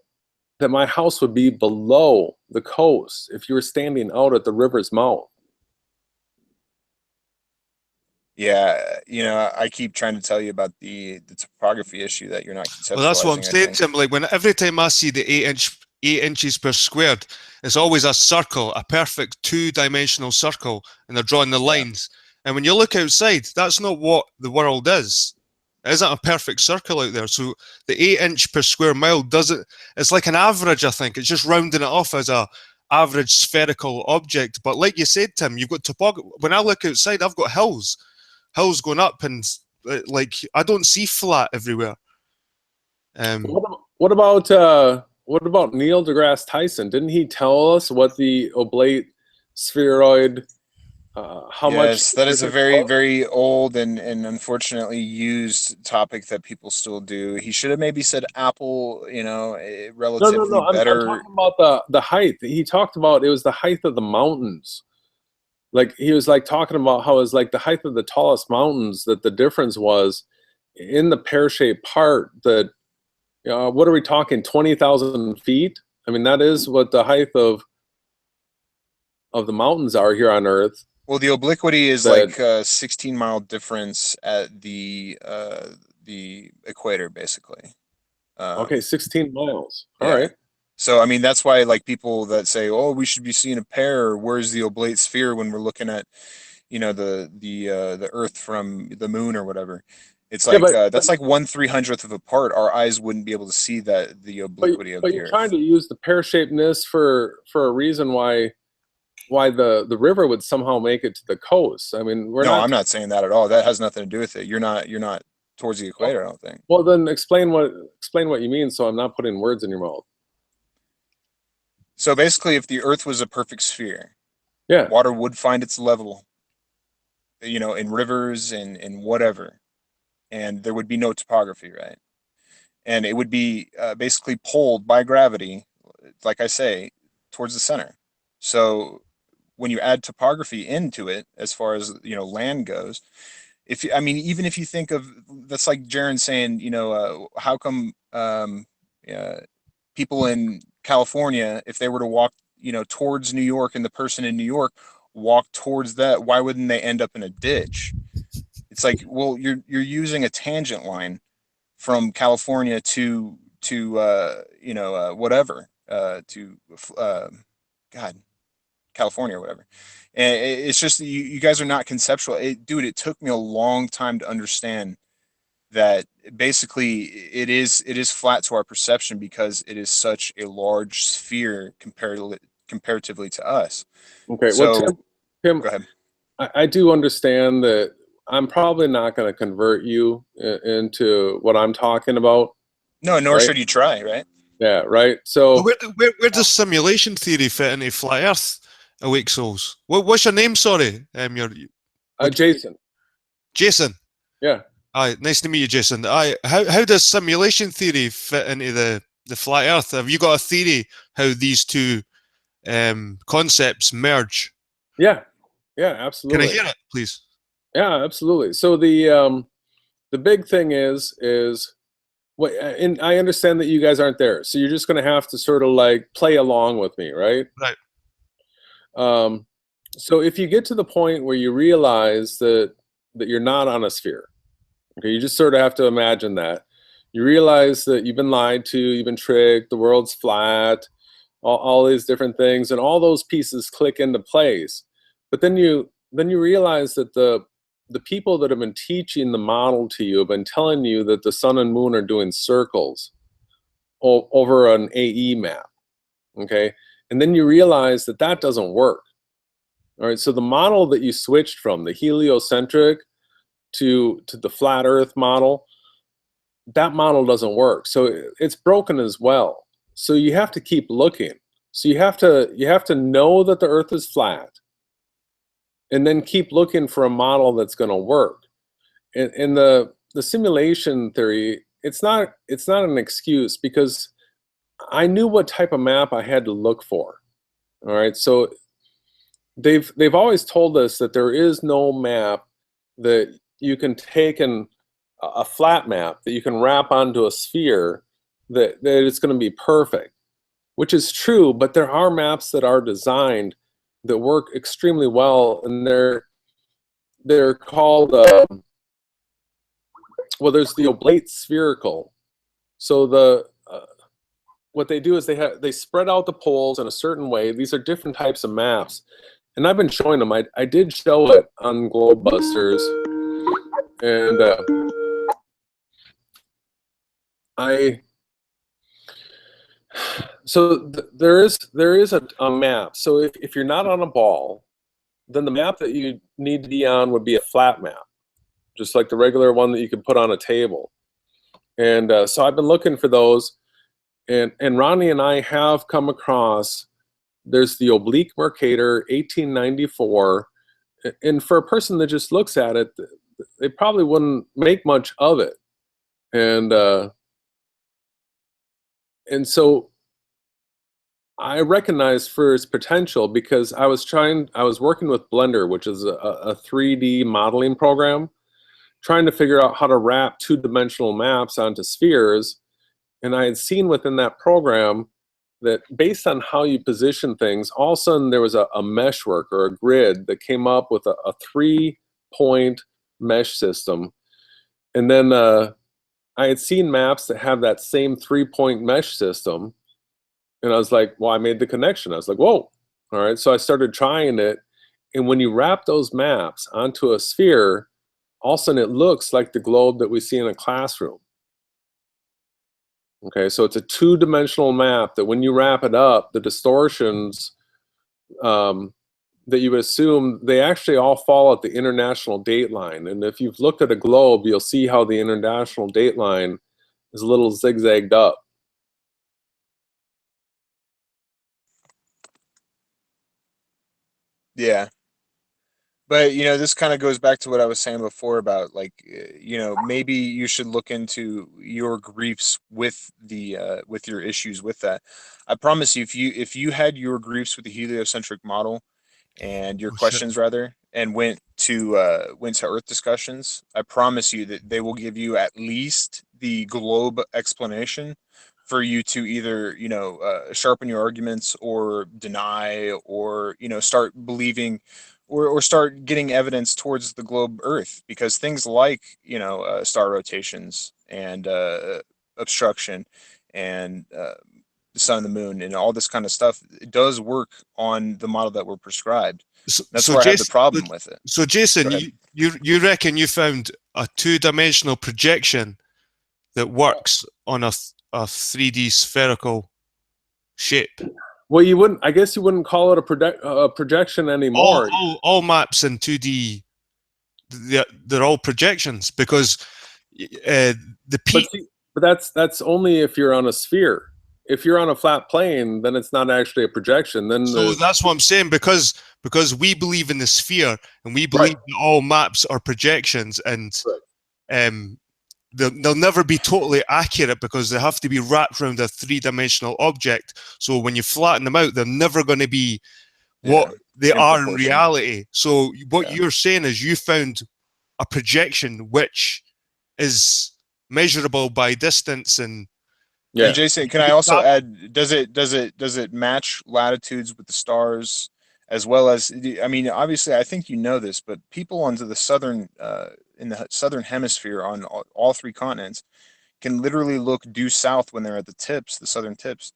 my house would be below the coast if you were standing out at the river's mouth. Yeah, I keep trying to tell you about the topography issue that you're not Well, that's what I'm conceptualizing, I saying, think. Tim. Like when every time I see the 8 inches per squared, it's always a circle, a perfect two-dimensional circle, and they're drawing the Yeah. lines. And when you look outside, that's not what the world is. It isn't a perfect circle out there. So the 8 inch per square mile doesn't. It's like an average. I think it's just rounding it off as a average spherical object. But like you said, Tim, you've got topography. When I look outside, I've got hills going up, and like I don't see flat everywhere. What about Neil deGrasse Tyson? Didn't he tell us what the oblate spheroid, how much? Yes, that is a very, very old and unfortunately used topic that people still do. He should have maybe said Apple, relatively No. I'm better. talking about the height. He talked about it was the height of the mountains. Like he was like talking about how it was like the height of the tallest mountains, that the difference was in the pear-shaped part that, what are we talking, 20,000 feet? I mean, that is what the height of the mountains are here on Earth. Well, the obliquity is That- like a 16-mile difference at the equator, basically. Okay, 16 miles. All Yeah. right. So I mean that's why like people that say, "Oh, we should be seeing a pair," or "Where's the oblate sphere?" when we're looking at, the Earth from the moon or whatever. It's Yeah, like that's like 1/300th of a part. Our eyes wouldn't be able to see the obliquity of but the you're trying Earth. to use the pear-shapedness for a reason why the river would somehow make it to the coast. I mean, we're No, not. I'm not saying that at all. That has nothing to do with it. You're not towards the equator, I don't think. Well, then explain what you mean, so I'm not putting words in your mouth. So basically, if the Earth was a perfect sphere, Yeah. water would find its level, in rivers and whatever, and there would be no topography, right? And it would be basically pulled by gravity, like I say, towards the center. So when you add topography into it, as far as land goes, I mean, even if you think of that's like Jaron saying, how come uh, people in California, if they were to walk, towards New York, and the person in New York walked towards that, why wouldn't they end up in a ditch? It's like, well, you're using a tangent line from California to whatever to God, California or whatever. And it's just you guys are not conceptual. Dude, it took me a long time to understand that basically it is flat to our perception because it is such a large sphere comparatively to us. Okay. Well, So Tim, go ahead. I do understand that I'm probably not going to convert you into what I'm talking about. No, nor Right. should you try, right? Yeah. Right. But So, where does simulation theory fit into flat Earth awake souls? What's your name? Sorry, Jason. Jason. Yeah. Hi, nice to meet you, Jason. How does simulation theory fit into the flat Earth? Have you got a theory how these two concepts merge? Yeah. Yeah. Can I Absolutely. hear it, please? Yeah. Absolutely. So the big thing is what, and I understand that you guys aren't there, so you're just going to have to sort of like play along with me, right? Right. So if you get to the point where you realize that you're not on a sphere, okay, you just sort of have to imagine that. You realize that you've been lied to, you've been tricked, the world's flat, all these different things, and all those pieces click into place. But then you realize that the people that have been teaching the model to you have been telling you that the sun and moon are doing circles over an AE map, okay? And then you realize that that doesn't work. All right, so the model that you switched from, the heliocentric to the flat Earth model, that model doesn't work. So it's broken as well. So you have to keep looking. So you have to know that the Earth is flat, and then keep looking for a model that's going to work. And the simulation theory, it's not an excuse, because I knew what type of map I had to look for. All right, so they've always told us that there is no map that you can take a flat map that you can wrap onto a sphere that it's going to be perfect, which is true. But there are maps that are designed that work extremely well, and they're called well, there's the oblate spherical. So what they do is they spread out the poles in a certain way. These are different types of maps, and I've been showing them. I did show it on Globebusters, and there is a map. So if you're not on a ball, then the map that you need to be on would be a flat map, just like the regular one that you could put on a table. And so I've been looking for those, and Ronnie and I have come across, there's the oblique Mercator 1894, and for a person that just looks at it, they probably wouldn't make much of it. And so I recognized for its potential, because I was working with Blender, which is a 3D modeling program, trying to figure out how to wrap two-dimensional maps onto spheres. And I had seen within that program that based on how you position things, all of a sudden there was a meshwork or a grid that came up with a 3-point mesh system. And then I had seen maps that have that same 3-point mesh system. And I was like, well, I made the connection. I was like, whoa. All right. So I started trying it. And when you wrap those maps onto a sphere, all of a sudden it looks like the globe that we see in a classroom. Okay, so it's a 2-dimensional map that when you wrap it up, the distortions that you would assume, they actually all fall at the international date line. And if you've looked at a globe, you'll see how the international date line is a little zigzagged up. Yeah. But this kind of goes back to what I was saying before about, like, maybe you should look into your griefs with with your issues with that. I promise you, if you had your griefs with the heliocentric model, and your Oh shit. questions rather, and went to Earth discussions, I promise you that they will give you at least the globe explanation for you to either sharpen your arguments, or deny, or start believing, or start getting evidence towards the globe Earth, because things like star rotations, and obstruction, and the sun and the moon, and all this kind of stuff, it does work on the model that we're prescribed. That's where I have the problem with it. So Jason, Go ahead. you reckon you found a 2-dimensional projection that works on a 3D spherical shape? Well, I guess you wouldn't call it a projection anymore. All maps in 2D, they're all projections, because the peak. But that's only if you're on a sphere. If you're on a flat plane, then it's not actually a projection. Then That's what I'm saying, because we believe in the sphere, and we believe that all maps are projections, and they'll never be totally accurate, because they have to be wrapped around a 3-dimensional object. So when you flatten them out, they're never going to be what they are in reality. So what you're saying is you found a projection which is measurable by distance. And And Jason, can I also add? Does it match latitudes with the stars, as well as? I mean, obviously, I think you know this, but people onto the southern in the southern hemisphere on all 3 continents can literally look due south when they're at the southern tips,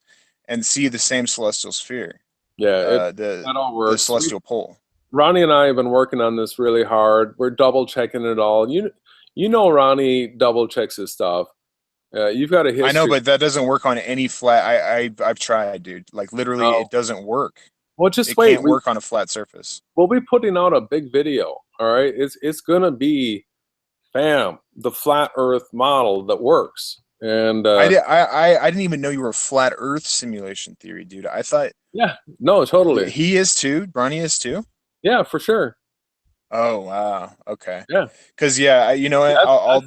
and see the same celestial sphere, Yeah, the that all works. celestial pole. Ronnie and I have been working on this really hard. We're double checking it all. You know, Ronnie double checks his stuff. You've got a history. I know, but that doesn't work on any flat. I've tried, dude. Like literally, Oh. it doesn't work. Well, just It wait. can't work on a flat surface. We'll be putting out a big video. All right, it's gonna be, bam, the flat Earth model that works. And I didn't even know you were a flat Earth simulation theory, dude. I thought yeah, no, totally. he is too. Bronny is too. Yeah, for sure. Oh wow. Okay. Yeah. Because yeah, you know what?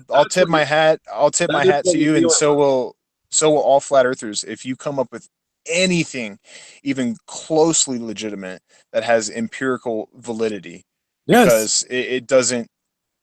I'll tip my hat. I'll tip my hat to you, and so will all flat earthers. If you come up with anything even closely legitimate that has empirical validity, because it doesn't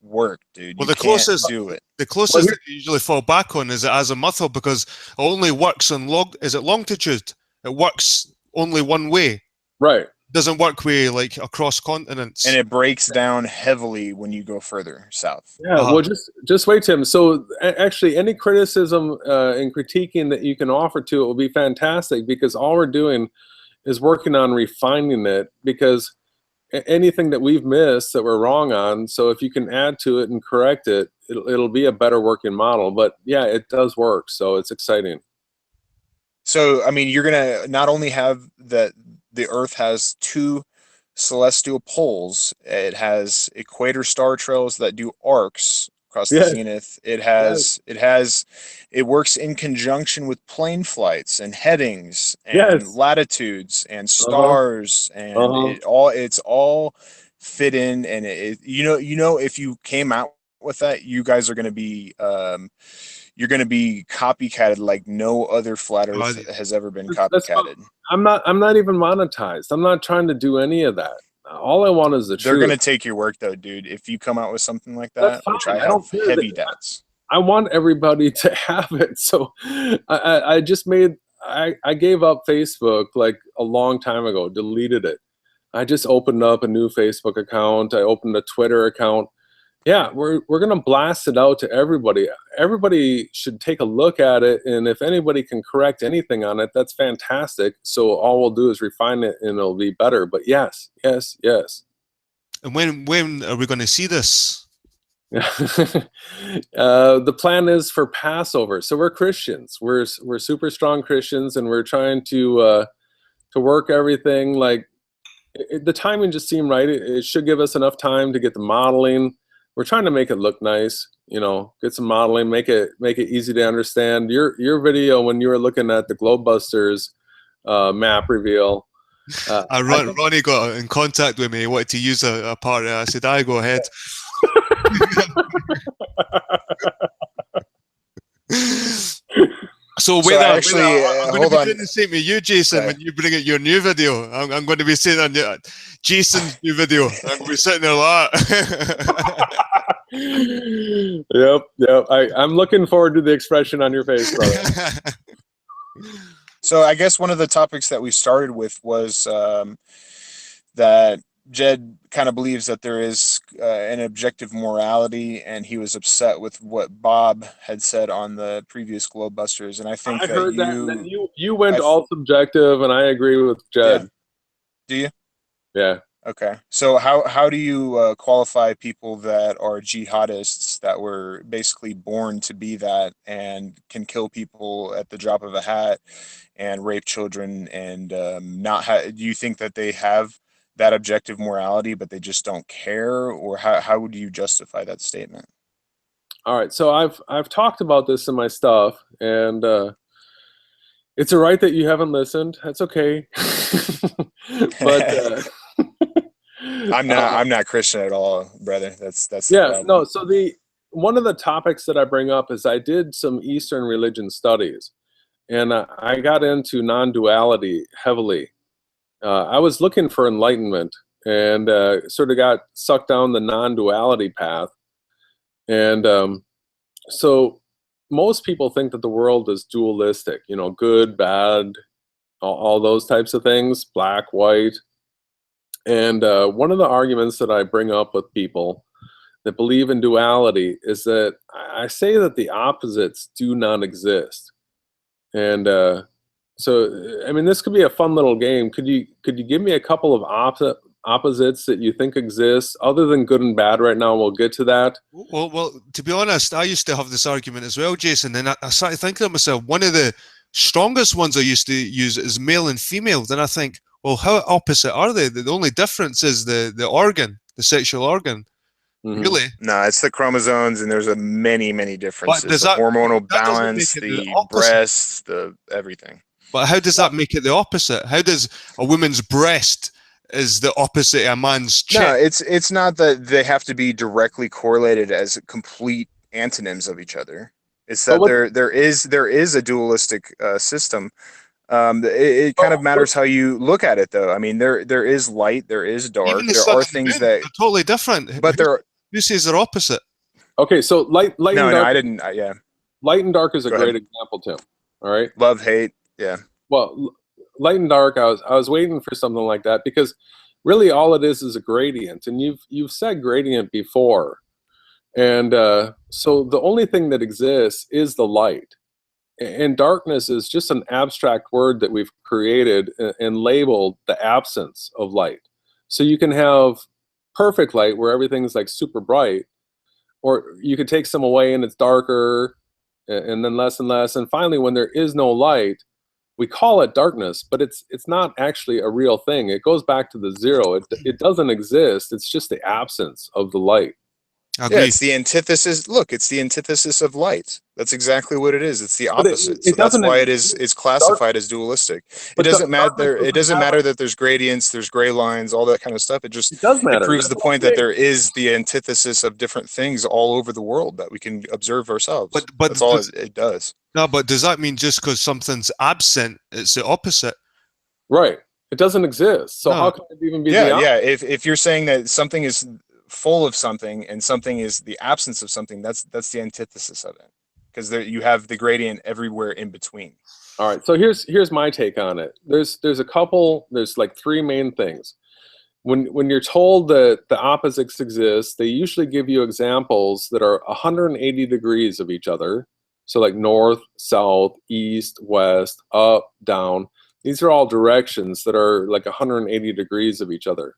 work, dude. Well, You the closest can't do it. The closest that you usually fall back on is azimuthal, because it only works on longitude. It works only one way. Right. It doesn't work way like across continents. And it breaks down heavily when you go further south. Yeah. Well, just wait, Tim. So actually, any criticism and critiquing that you can offer to it will be fantastic, because all we're doing is working on refining it, because anything that we've missed that we're wrong on, so if you can add to it and correct it, it'll be a better working model. But yeah, it does work, so it's exciting. So I mean, you're gonna not only have that the Earth has two celestial poles, it has equator star trails that do arcs across the zenith. It works in conjunction with plane flights and headings and latitudes and stars, and it's all fit in. And you know if you came out with that, you guys are going to be you're going to be copycatted like no other flat Earth has ever been copycatted. I'm not even monetized. I'm not trying to do any of that. All I want is the truth. They're going to take your work, though, dude. If you come out with something like that, which I have heavy doubts. I want everybody to have it. So I just I gave up Facebook like a long time ago, deleted it. I just opened up a new Facebook account. I opened a Twitter account. Yeah, we're going to blast it out to everybody. Everybody should take a look at it, and if anybody can correct anything on it, that's fantastic. So all we'll do is refine it, and it'll be better. But yes. And when are we going to see this? The plan is for Passover. So we're Christians. We're super strong Christians, and we're trying to work everything. Like the timing just seemed right. It should give us enough time to get the modeling. We're trying to make it look nice, get some modeling, make it easy to understand. Your video when you were looking at the Globebusters map reveal. Ronnie got in contact with me. He wanted to use a part. I said, "I go ahead." So wait, I'm going to be doing the same with you, Jason. When you bring out your new video, I'm going to be saying on Jason's new video. I'm going to be sitting there a lot. Yep. I'm looking forward to the expression on your face, brother. So I guess one of the topics that we started with was that Jed kind of believes that there is an objective morality, and he was upset with what Bob had said on the previous Globebusters. And I think you went all subjective, and I agree with Jed. Yeah. Do you? Yeah. Okay. So how do you qualify people that are jihadists that were basically born to be that and can kill people at the drop of a hat and rape children and do you think that they have that objective morality, but they just don't care? Or how would you justify that statement? All right. So I've talked about this in my stuff, and it's all right that you haven't listened. That's okay. But I'm not Christian at all, brother. That's the problem. No. So one of the topics that I bring up is I did some Eastern religion studies, and I got into non-duality heavily. I was looking for enlightenment, and sort of got sucked down the non-duality path. And so most people think that the world is dualistic, good, bad, all those types of things, black, white. And one of the arguments that I bring up with people that believe in duality is that I say that the opposites do not exist. And So I mean, this could be a fun little game. Could you give me a couple of opposites that you think exist other than good and bad right now? We'll get to that. Well, to be honest, I used to have this argument as well, Jason. And I started thinking to myself, one of the strongest ones I used to use is male and female. Then I think, well, how opposite are they? The only difference is the organ, the sexual organ. Mhm. Really? No, it's the chromosomes, and there's a many differences. does The that- hormonal that doesn't balance, make it the the opposite. breasts, the everything. But how does that make it the opposite? How does a woman's breast is the opposite of a man's No, chest? it's not that they have to be directly correlated as complete antonyms of each other. It's that there is a dualistic system. It kind of matters how you look at it, though. I mean, there is light, there is dark. Even the There sun are and the things moon, that, they're totally different. but there. Who says they're opposite? Okay, so light and No, dark. I didn't. Yeah, Light and dark is a Go great ahead. example, Tim. All right. love, hate. Yeah, Well, light and dark. I was waiting for something like that because really all it is a gradient, and you've said gradient before, and so the only thing that exists is the light, and darkness is just an abstract word that we've created and labeled the absence of light. So you can have perfect light where everything's like super bright, or you could take some away and it's darker, and then less and less, and finally when there is no light, we call it darkness, but it's not actually a real thing. It goes back to the zero. It doesn't exist. It's just the absence of the light. I agree. yeah. It's the antithesis. Look, it's the antithesis of light. That's exactly what it is. It's the But it opposite. So that's doesn't why exist. it's classified as dualistic. It But doesn't matter. darkness It doesn't have- matter that there's gradients, there's gray lines, all that kind of stuff. It just It does matter. it proves That's the point that okay. there is the antithesis of different things all over the world that we can observe ourselves. But That's all it does. No, but does that mean just because something's absent, it's the opposite? Right. It doesn't exist. So No. how can it even be the Yeah, opposite? yeah. If you're saying that something is full of something and something is the absence of something, that's the antithesis of it, because there you have the gradient everywhere in between. All right. So here's my take on it. There's like three main things. When you're told that the opposites exist, they usually give you examples that are 180 degrees of each other. So like north, south, east, west, up, down. These are all directions that are like 180 degrees of each other.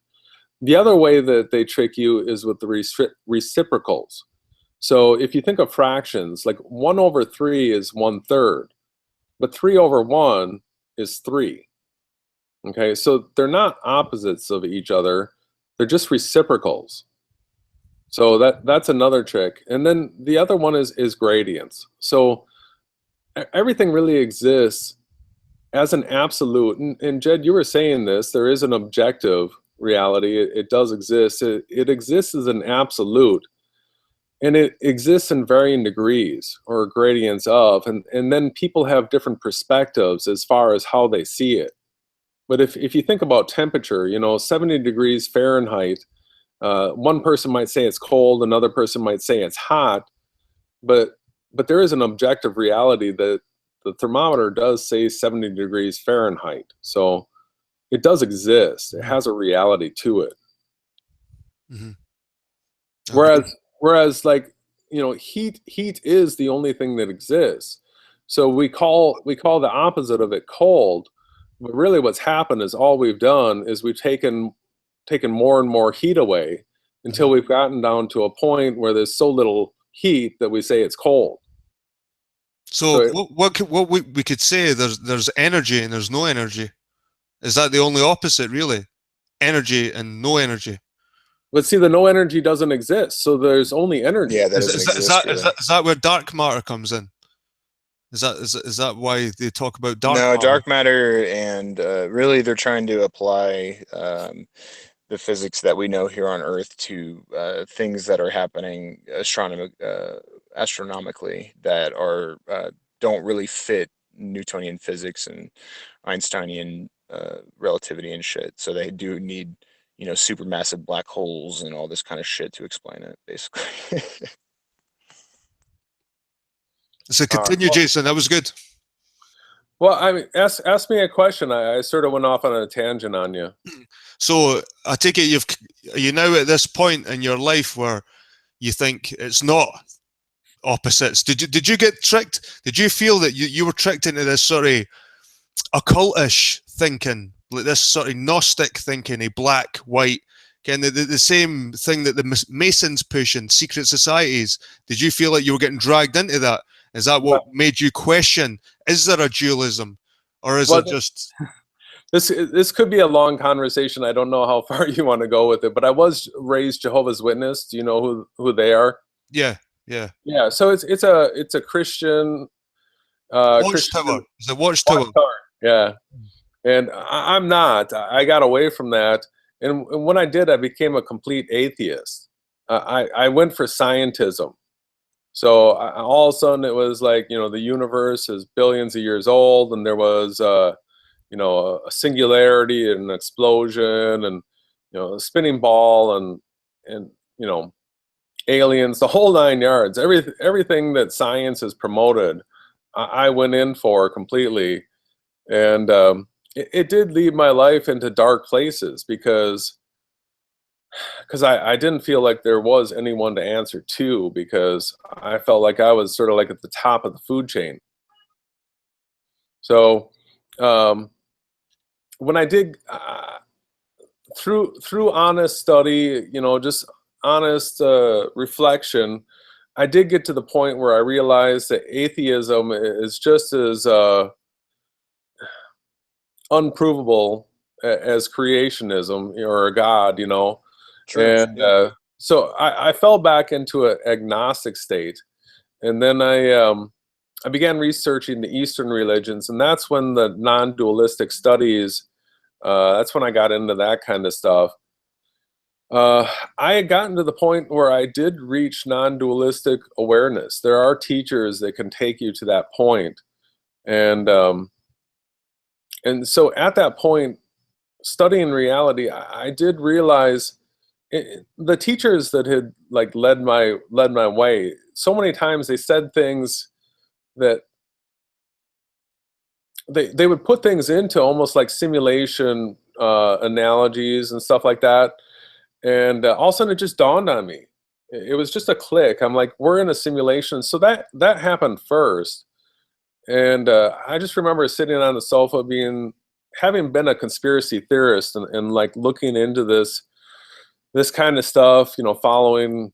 The other way that they trick you is with the reciprocals. So if you think of fractions, like 1/3 is 1/3, but 3/1 is 3. Okay, so they're not opposites of each other, they're just reciprocals. So that's another trick. And then the other one is gradients. So everything really exists as an absolute. And Jed, you were saying this, there is an objective reality. It does exist. It exists as an absolute. And it exists in varying degrees or gradients of. And then people have different perspectives as far as how they see it. But if you think about temperature, 70 degrees Fahrenheit, one person might say it's cold, another person might say it's hot, but there is an objective reality that the thermometer does say 70 degrees Fahrenheit. So it does exist. It has a reality to it. Mhm. Whereas like, heat is the only thing that exists. So we call the opposite of it cold, but really what's happened is all we've done is we've taken more and more heat away until we've gotten down to a point where there's so little heat that we say it's cold. So So what we could say, there's energy and there's no energy. Is that the only opposite, really? Energy and no energy. But see, the no energy doesn't exist, so there's only energy. Yeah, that Is, doesn't is, that, is, exist. that, is, that, is that where dark matter comes in? Is that why they talk about dark No, matter? dark matter, and really they're trying to apply the physics that we know here on Earth to things that are happening astronomically that are don't really fit Newtonian physics and Einsteinian relativity and shit. So they do need, supermassive black holes and all this kind of shit to explain it, basically. So continue, Jason. That was good. Well, I mean, ask me a question. I sort of went off on a tangent on you. So I take it are you now at this point in your life where you think it's not opposites? Did you get tricked? Did you feel that you were tricked into this sort of occultish thinking, like this sort of Gnostic thinking, a black, white, kind of the same thing that the Masons push in secret societies. Did you feel like you were getting dragged into that? Is that what made you question, is there a dualism? Or is it just... This could be a long conversation. I don't know how far you want to go with it, but I was raised Jehovah's Witness. Do you know who they are? Yeah. So it's a Christian Watchtower. It's a watchtower. Yeah, and I'm not. I got away from that, and when I did, I became a complete atheist. I went for scientism. So all of a sudden, it was like, the universe is billions of years old, and there was a singularity and an explosion, and a spinning ball, and aliens, the whole 9 yards. Everything that science has promoted, I went in for completely, and it did lead my life into dark places because I didn't feel like there was anyone to answer to, because I felt like I was sort of like at the top of the food chain. So when I did through honest study, just honest reflection, I did get to the point where I realized that atheism is just as unprovable as creationism or a god, True, and yeah. so I fell back into an agnostic state, and then I began researching the Eastern religions, and that's when the non-dualistic studies. That's when I got into that kind of stuff. I had gotten to the point where I did reach non-dualistic awareness. There are teachers that can take you to that point, and so at that point, studying reality, I did realize the teachers that had like led my way. So many times they said things that they would put things into almost like simulation analogies and stuff like that. And all of a sudden it just dawned on me. It was just a click. I'm like, we're in a simulation. So that happened first. And I just remember sitting on the sofa having been a conspiracy theorist and like looking into this kind of stuff, following,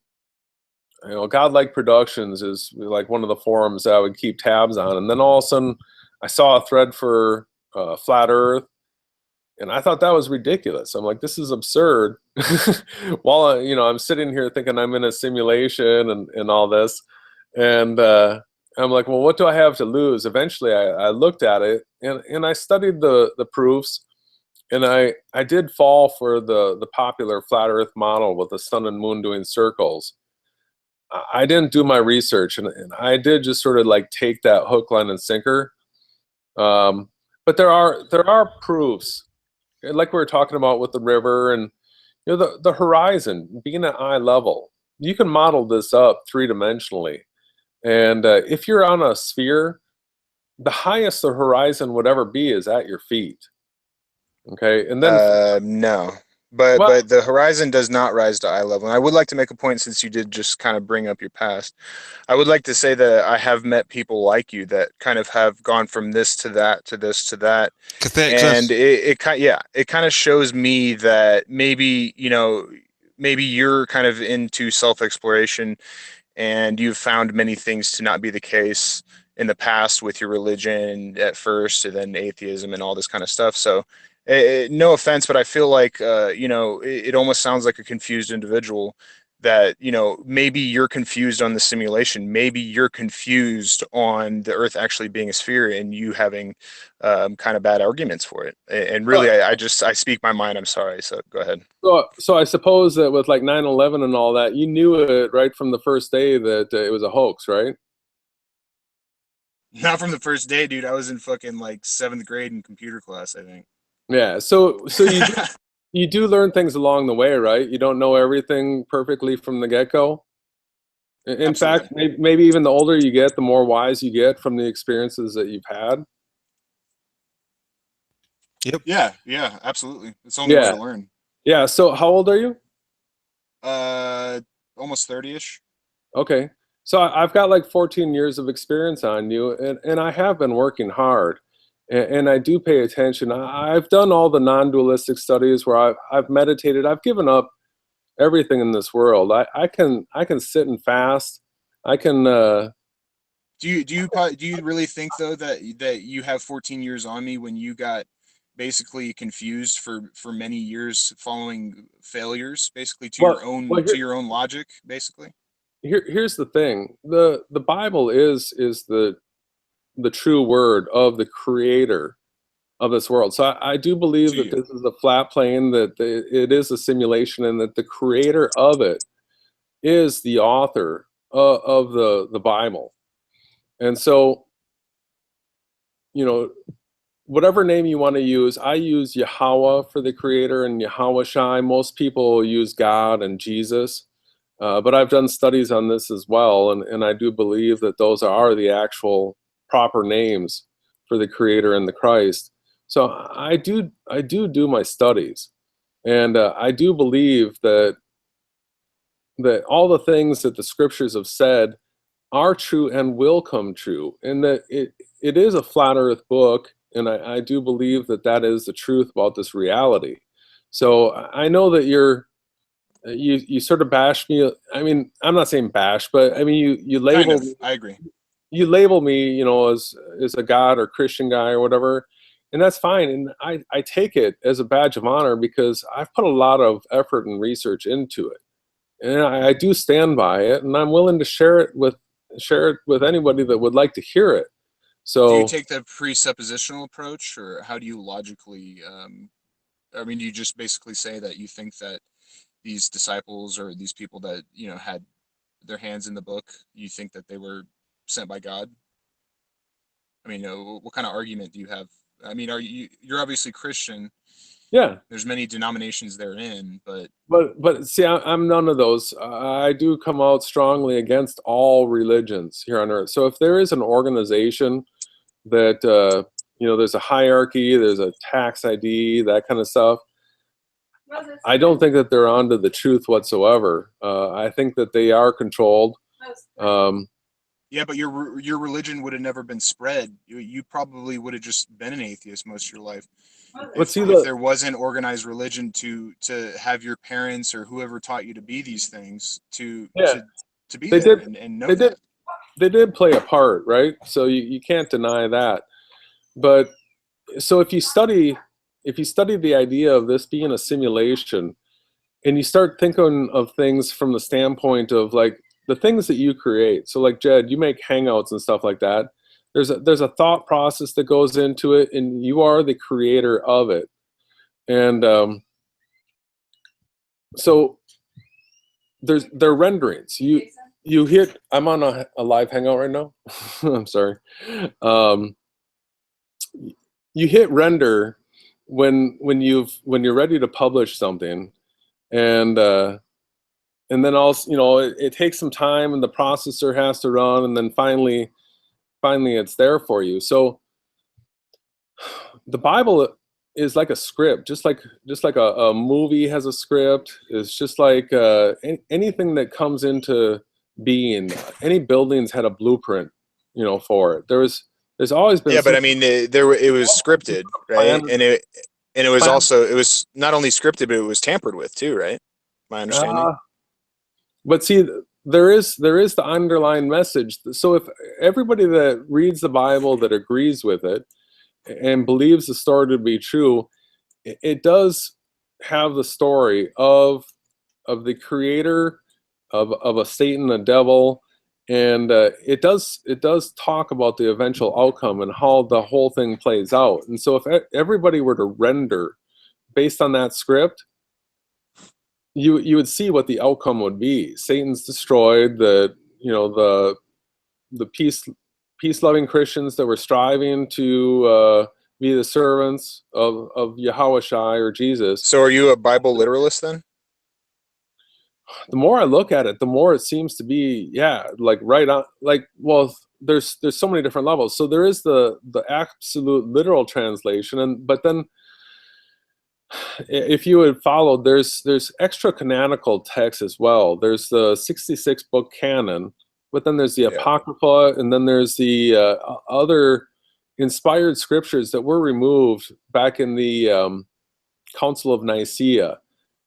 Godlike Productions is like one of the forums that I would keep tabs on. And then all of a sudden I saw a thread for Flat Earth, and I thought that was ridiculous. I'm like, this is absurd. While I'm sitting here thinking I'm in a simulation and all this, and I'm like, well, what do I have to lose? Eventually, I looked at it and I studied the proofs, and I did fall for the popular flat Earth model with the sun and moon doing circles. I didn't do my research, and I did just sort of like take that hook, line, and sinker. But there are proofs, like we were talking about with the river and the horizon being at eye level. You can model this up three-dimensionally, and if you're on a sphere, the highest the horizon would ever be is at your feet. Okay, and then No, but the horizon does not rise to eye level. And I would like to make a point, since you did just kind of bring up your past. I would like to say that I have met people like you that kind of have gone from this to that to this to that, and it kind of shows me that maybe maybe you're kind of into self-exploration, and you've found many things to not be the case in the past with your religion at first, and then atheism and all this kind of stuff. So, no offense, but I feel like it almost sounds like a confused individual. That maybe you're confused on the simulation, maybe you're confused on the Earth actually being a sphere, and you having kind of bad arguments for it. And really, I speak my mind. I'm sorry. So go ahead. So I suppose that with like 9/11 and all that, you knew it right from the first day that it was a hoax, right? Not from the first day, dude. I was in fucking like 7th grade in computer class, I think. Yeah. So you do learn things along the way, right? You don't know everything perfectly from the get-go. In fact, maybe even the older you get, the more wise you get from the experiences that you've had. Yep. Yeah, absolutely. It's the only way to learn. Yeah. So how old are you? Almost 30-ish. Okay. So I've got like 14 years of experience on you, and I have been working hard. and I do pay attention. I've done all the non-dualistic studies where I've meditated. I've given up everything in this world. I can sit and fast. I can. Do you really think though that you have 14 years on me when you got basically confused for many years following failures, basically to Well, to your own logic, basically? here's the thing. The Bible is the true word of the creator of this world. So I do believe To that you. this is a flat plane, that it is a simulation, and that the creator of it is the author of the Bible. And so, you know, whatever name you want to use, I use Yahweh for the creator and Yahweh Shai. Most people use God and Jesus. But I've done studies on this as well, and I do believe that those are the actual proper names for the Creator and the Christ. So I do my studies, and I do believe that all the things that the Scriptures have said are true and will come true, and that it is a flat Earth book, and I do believe that that is the truth about this reality. So I know that you sort of bash me. I mean, I'm not saying bash, but I mean you Kind label of. I agree. me, as a God or Christian guy or whatever, and that's fine. And I take it as a badge of honor because I've put a lot of effort and research into it, and I do stand by it, and I'm willing to share it with anybody that would like to hear it. Do you So take the presuppositional approach, or how do you logically? I mean, do you just basically say that you think that these disciples or these people that had their hands in the book, you think that they were sent by God? I mean, what kind of argument do you have? I mean, you're obviously Christian. yeah. There's many denominations therein, but But see, I'm none of those. I do come out strongly against all religions here on earth. So if there is an organization that there's a hierarchy, there's a tax ID, that kind of stuff, I don't think that they're onto the truth whatsoever. I think that they are controlled. yeah, but your religion would have never been spread. You probably would have just been an atheist most of your life. If there wasn't organized religion to have your parents or whoever taught you to be these things to be they there did and know they that. did they did play a part, right? So you can't deny that. But so if you study the idea of this being a simulation, and you start thinking of things from the standpoint of like the things that you create. So like Jed, you make hangouts and stuff like that. There's a thought process that goes into it, and you are the creator of it. And so there are renderings. You hit. I'm on a live hangout right now. I'm sorry. You hit render when you're ready to publish something, and then also it takes some time, and the processor has to run, and then finally it's there for you. So the Bible is like a script, just like a movie has a script. It's just like anything that comes into being. Any buildings had a blueprint, for it. There's always been Yeah, but I mean, it was scripted, right? plan. And it was also, it was not only scripted, but it was tampered with too, right? My understanding. But see, there is the underlying message. So if everybody that reads the Bible, that agrees with it and believes the story to be true, it does have the story of the creator of a Satan, a devil, and it does talk about the eventual outcome and how the whole thing plays out. And so if everybody were to render based on that script, you would see what the outcome would be. Satan's destroyed. The peace loving Christians that were striving to be the servants of Yahweh Shai or Jesus. So are you a Bible literalist then? The more I look at it, the more it seems to be, like right on. Like, well, there's so many different levels. So there is the absolute literal translation, but then if you would follow, there's extra canonical texts as well. There's the 66 book canon, but then there's the Apocrypha, and then there's the other inspired scriptures that were removed back in the Council of Nicaea.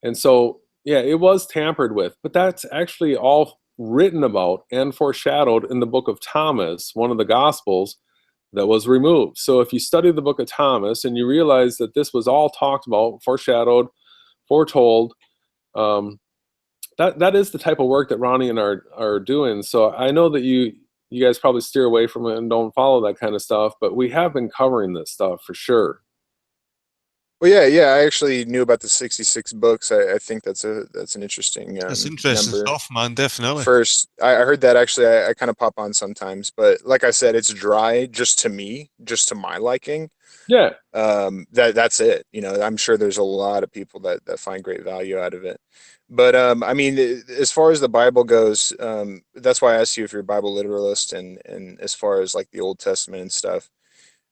And so, yeah, it was tampered with, but that's actually all written about and foreshadowed in the book of Thomas, one of the Gospels that was removed. So if you study the book of Thomas and you realize that this was all talked about, foreshadowed, foretold, that is the type of work that Ronnie and are doing. So I know that you guys probably steer away from it and don't follow that kind of stuff, but we have been covering this stuff for sure. Well, yeah. I actually knew about the 66 books. I think that's an interesting It's interesting number. stuff, man. Definitely. First, I heard that actually. I kind of pop on sometimes, but like I said, it's dry just to me, just to my liking. Yeah. That's it. You know, I'm sure there's a lot of people that find great value out of it. But I mean, as far as the Bible goes, that's why I asked you if you're a Bible literalist, and as far as like the Old Testament and stuff.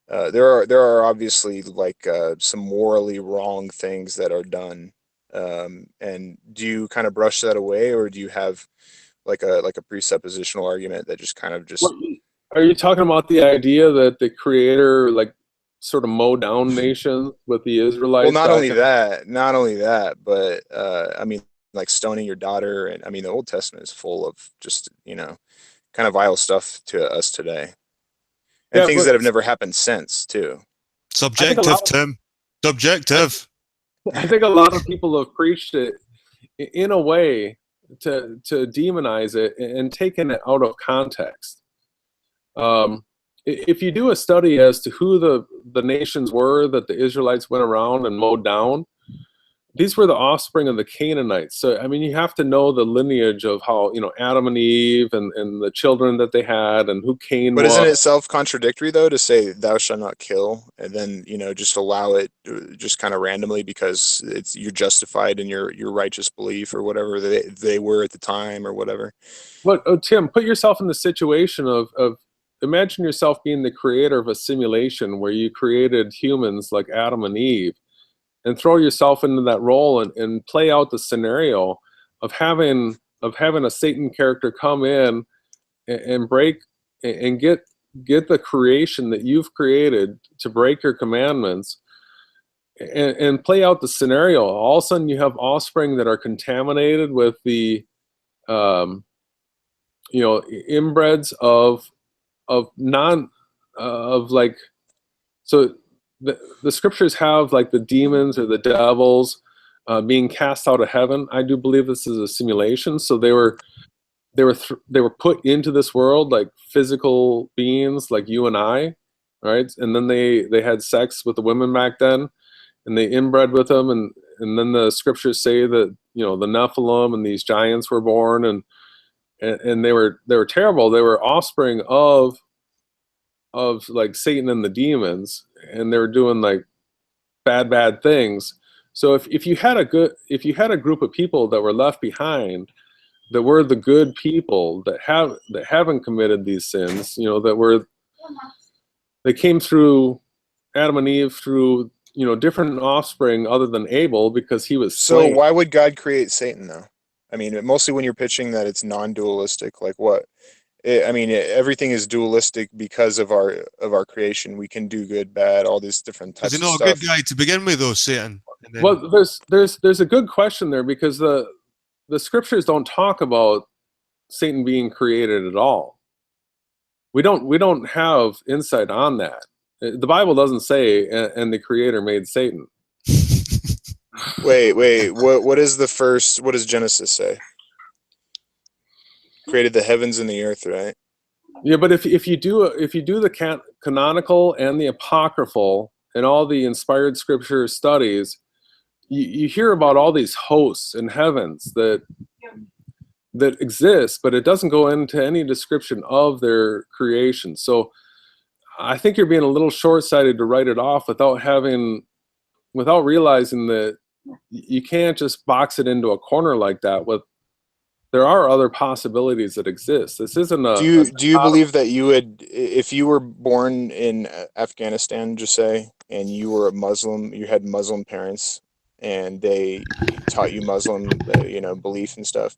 There are obviously like some morally wrong things that are done, and do you kind of brush that away, or do you have like a presuppositional argument that just kind of just Are you talking about the idea that the Creator like sort of mowed down nations with the Israelites? well, not only that, but I mean, like stoning your daughter, and I mean, the Old Testament is full of just kind of vile stuff to us today, and Yeah, things but that have never happened since too. Subjective, Tim. Subjective. I think a lot of people have preached it in a way to demonize it and taken it out of context. If you do a study as to who the nations were that the Israelites went around and mowed down, these were the offspring of the Canaanites. So, I mean, you have to know the lineage of how, Adam and Eve and the children that they had and who Cain But was. isn't it self-contradictory though to say thou shalt not kill, and then just allow it just kind of randomly because you're justified in your righteous belief or whatever they were at the time or whatever? But Tim, put yourself in the situation of imagine yourself being the creator of a simulation where you created humans like Adam and Eve, and throw yourself into that role and play out the scenario of having a Satan character come in and break and get the creation that you've created to break your commandments, and play out the scenario. All of a sudden you have offspring that are contaminated with the inbreds of non of like, so the scriptures have like the demons or the devils being cast out of heaven. I do believe this is a simulation. So they were put into this world like physical beings like you and I, right? And then they had sex with the women back then, and they inbred with them, and then the scriptures say that the Nephilim and these giants were born, and they were terrible. They were offspring of like Satan and the demons, and they were doing like bad things. So if you had a group of people that were left behind that were the good people that haven't committed these sins, they came through Adam and Eve through different offspring other than Abel, because he was slain. So why would God create Satan though? I mean, mostly when you're pitching that it's non-dualistic, like what? I mean, everything is dualistic because of our creation. We can do good, bad, all these different types Is he of not stuff. a good guy to begin with, though, Satan? Well, there's a good question there, because the scriptures don't talk about Satan being created at all. We don't have insight on that. The Bible doesn't say, and the Creator made Satan. Wait. What does Genesis say? Created the heavens and the earth, right? Yeah, but if you do the canonical and the apocryphal and all the inspired scripture studies, you hear about all these hosts in heavens that exist, but it doesn't go into any description of their creation. So I think you're being a little short-sighted to write it off without realizing that you can't just box it into a corner like that. There are other possibilities that exist. This isn't a. Do you believe that you would, if you were born in Afghanistan, just say, and you were a Muslim, you had Muslim parents, and they taught you Muslim, belief and stuff.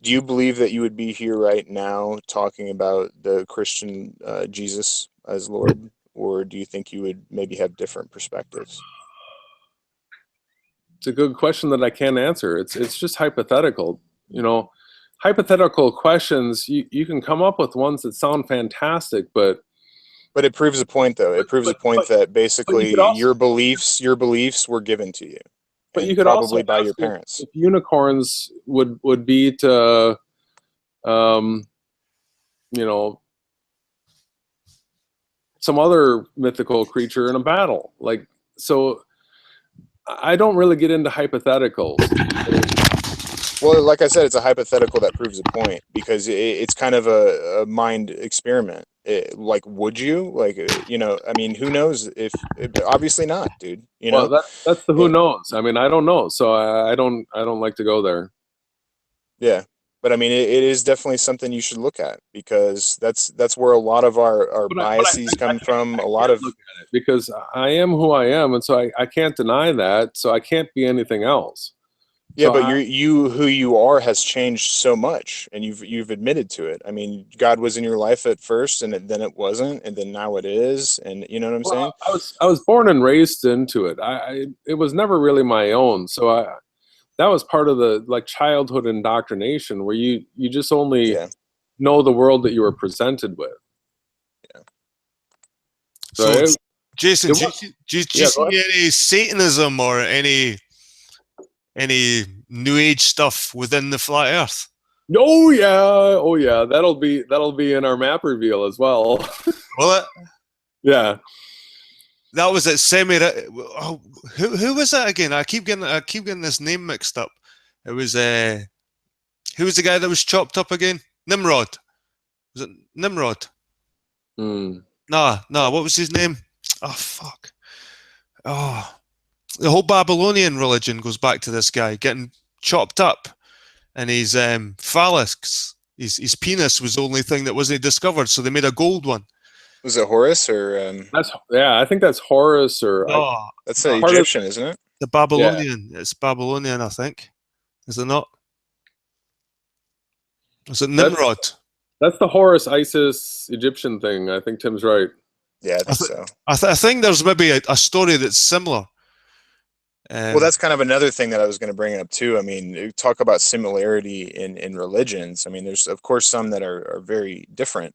Do you believe that you would be here right now talking about the Christian Jesus as Lord? or do you think you would maybe have different perspectives? It's a good question that I can't answer. It's just hypothetical. Hypothetical questions, you can come up with ones that sound fantastic, but it proves a point, though. It proves a point that basically your beliefs were given to you, but you and could also probably by ask your parents. if unicorns would beat some other mythical creature in a battle. So I don't really get into hypotheticals. Well, like I said, it's a hypothetical that proves a point because it's kind of a mind experiment. Would you? I mean, who knows obviously not, dude. Well, that's the who Eh, knows. I mean, I don't know, so I don't like to go there. Yeah. But I mean, it is definitely something you should look at because that's where a lot of our But I biases come from. A lot can't of look at it because I am who I am, and so I can't deny that. So I can't be anything else. Yeah, So but who you are has changed so much, and you've admitted to it. I mean, God was in your life at first, and then it wasn't, and then now it is, and you know what I'm saying? I was born and raised into it. It was never really my own. So that was part of the childhood indoctrination where you just only Yeah, know the world that you were presented with. yeah. So, So Jason, it do was- you yeah, see go ahead. any Satanism or any New Age stuff within the flat Earth? Oh yeah, that'll be in our map reveal as well. Well, Yeah. that was at semi. Oh, who was that again? I keep getting this name mixed up. It was who was the guy that was chopped up again? Nimrod. Was it Nimrod? Nah. What was his name? Oh fuck. Oh, the whole Babylonian religion goes back to this guy getting chopped up, and his phallus, his penis was the only thing that wasn't discovered. So they made a gold one. Was it Horus or I think that's Horus or No, that's no, the Egyptian, isn't it? the Babylonian. It's Babylonian, I think. Is it not? Is it Nimrod? That's the Horus Isis Egyptian thing. I think Tim's right. Yeah, I think so. I think there's maybe a story that's similar. Well, that's kind of another thing that I was going to bring up too. I mean, talk about similarity in religions. I mean, there's of course some that are very different,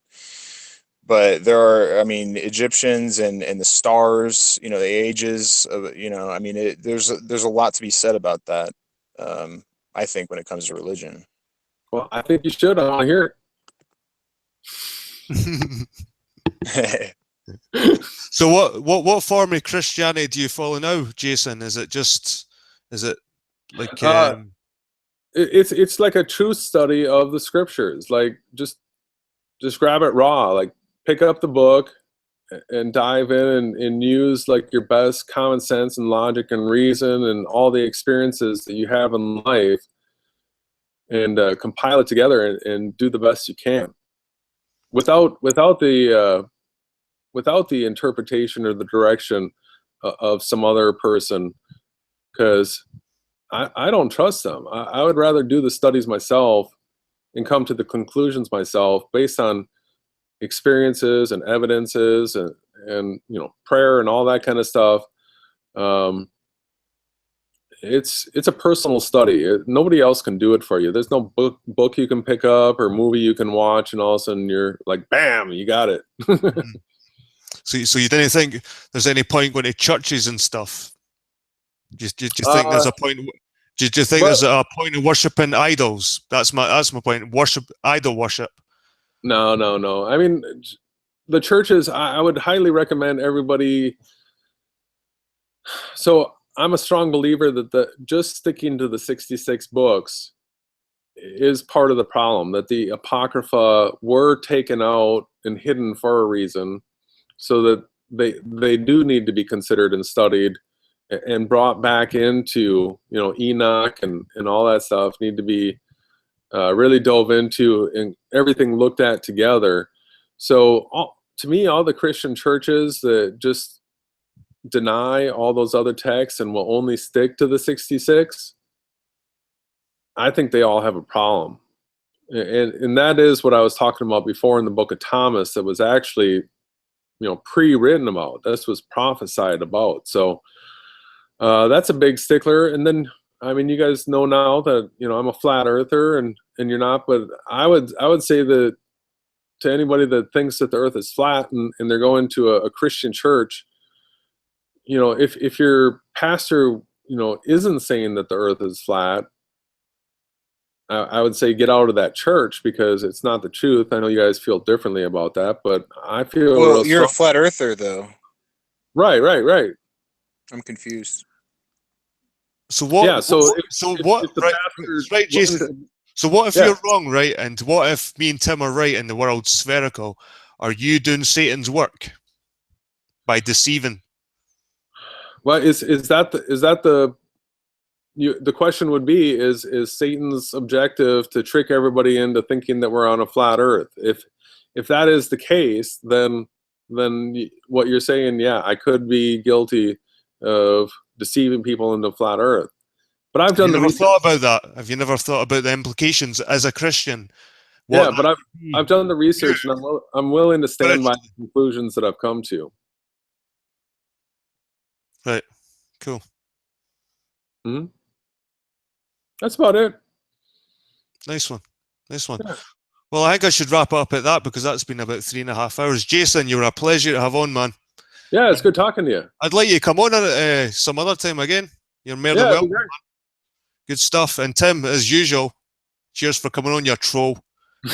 but there are, I mean, Egyptians and the stars, the ages of, I mean, there's a lot to be said about that. I think when it comes to religion. Well, I think you should. I want to hear Yeah, it. So what form of Christianity do you follow now, Jason? Is it like It's like a truth study of the scriptures. Like just grab it raw. Like pick up the book and dive in and use like your best common sense and logic and reason and all the experiences that you have in life, and compile it together and do the best you can without the interpretation or the direction of some other person, because I don't trust them. I would rather do the studies myself and come to the conclusions myself based on experiences and evidences and prayer and all that kind of stuff. It's a personal study. Nobody else can do it for you. There's no book you can pick up or movie you can watch and all of a sudden you're like, bam, you got it. so you didn't think there's any point going to churches and stuff? Do you think there's a point? Do you think there's a point of worshiping idols? That's my point. Idol worship. No. I mean, the churches, I would highly recommend everybody. So I'm a strong believer that just sticking to the 66 books is part of the problem, that the Apocrypha were taken out and hidden for a reason, so that they do need to be considered and studied and brought back into, Enoch and all that stuff need to be really dove into and everything looked at together. So to me, all the Christian churches that just deny all those other texts and will only stick to the 66, I think they all have a problem. And that is what I was talking about before in the book of Thomas, that was actually pre-written about. This was prophesied about. So that's a big stickler. And then, I mean, you guys know now that, I'm a flat earther and you're not, but I would say that to anybody that thinks that the earth is flat and they're going to a Christian church, if your pastor, isn't saying that the earth is flat, I would say get out of that church because it's not the truth. I know you guys feel differently about that, but I feel Well, you're a flat earther, though. Right. I'm confused. So what? Yeah. So what? if the Right, pastor right, Jason. wasn't- So what if Yeah. you're wrong, right? And what if me and Tim are right and the world's spherical? Are you doing Satan's work by deceiving? Well, is that the question would be is Satan's objective to trick everybody into thinking that we're on a flat earth? If that is the case, then what you're saying, yeah, I could be guilty of deceiving people into flat earth. But I've done Have you the never research. thought about that? Have you never thought about the implications as a Christian? Yeah, but I've done the research and I'm willing to stand But- by the conclusions that I've come to. Right. Cool. That's about it. Nice one. Nice one. Yeah. Well, I think I should wrap up at that because that's been about 3.5 hours. Jason, you were a pleasure to have on, man. Yeah, it's good talking to you. I'd like you to come on some other time again. You're more than Yeah, welcome. it'd be great. Good stuff. And Tim, as usual, cheers for coming on, you troll. Good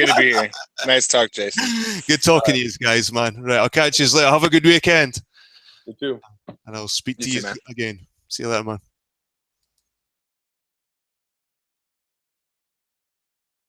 to be here. Nice talk, Jason. Good talking to you guys, man. Right, I'll catch you later. Have a good weekend. You too. And I'll speak to You you too, man. again. See you later, man.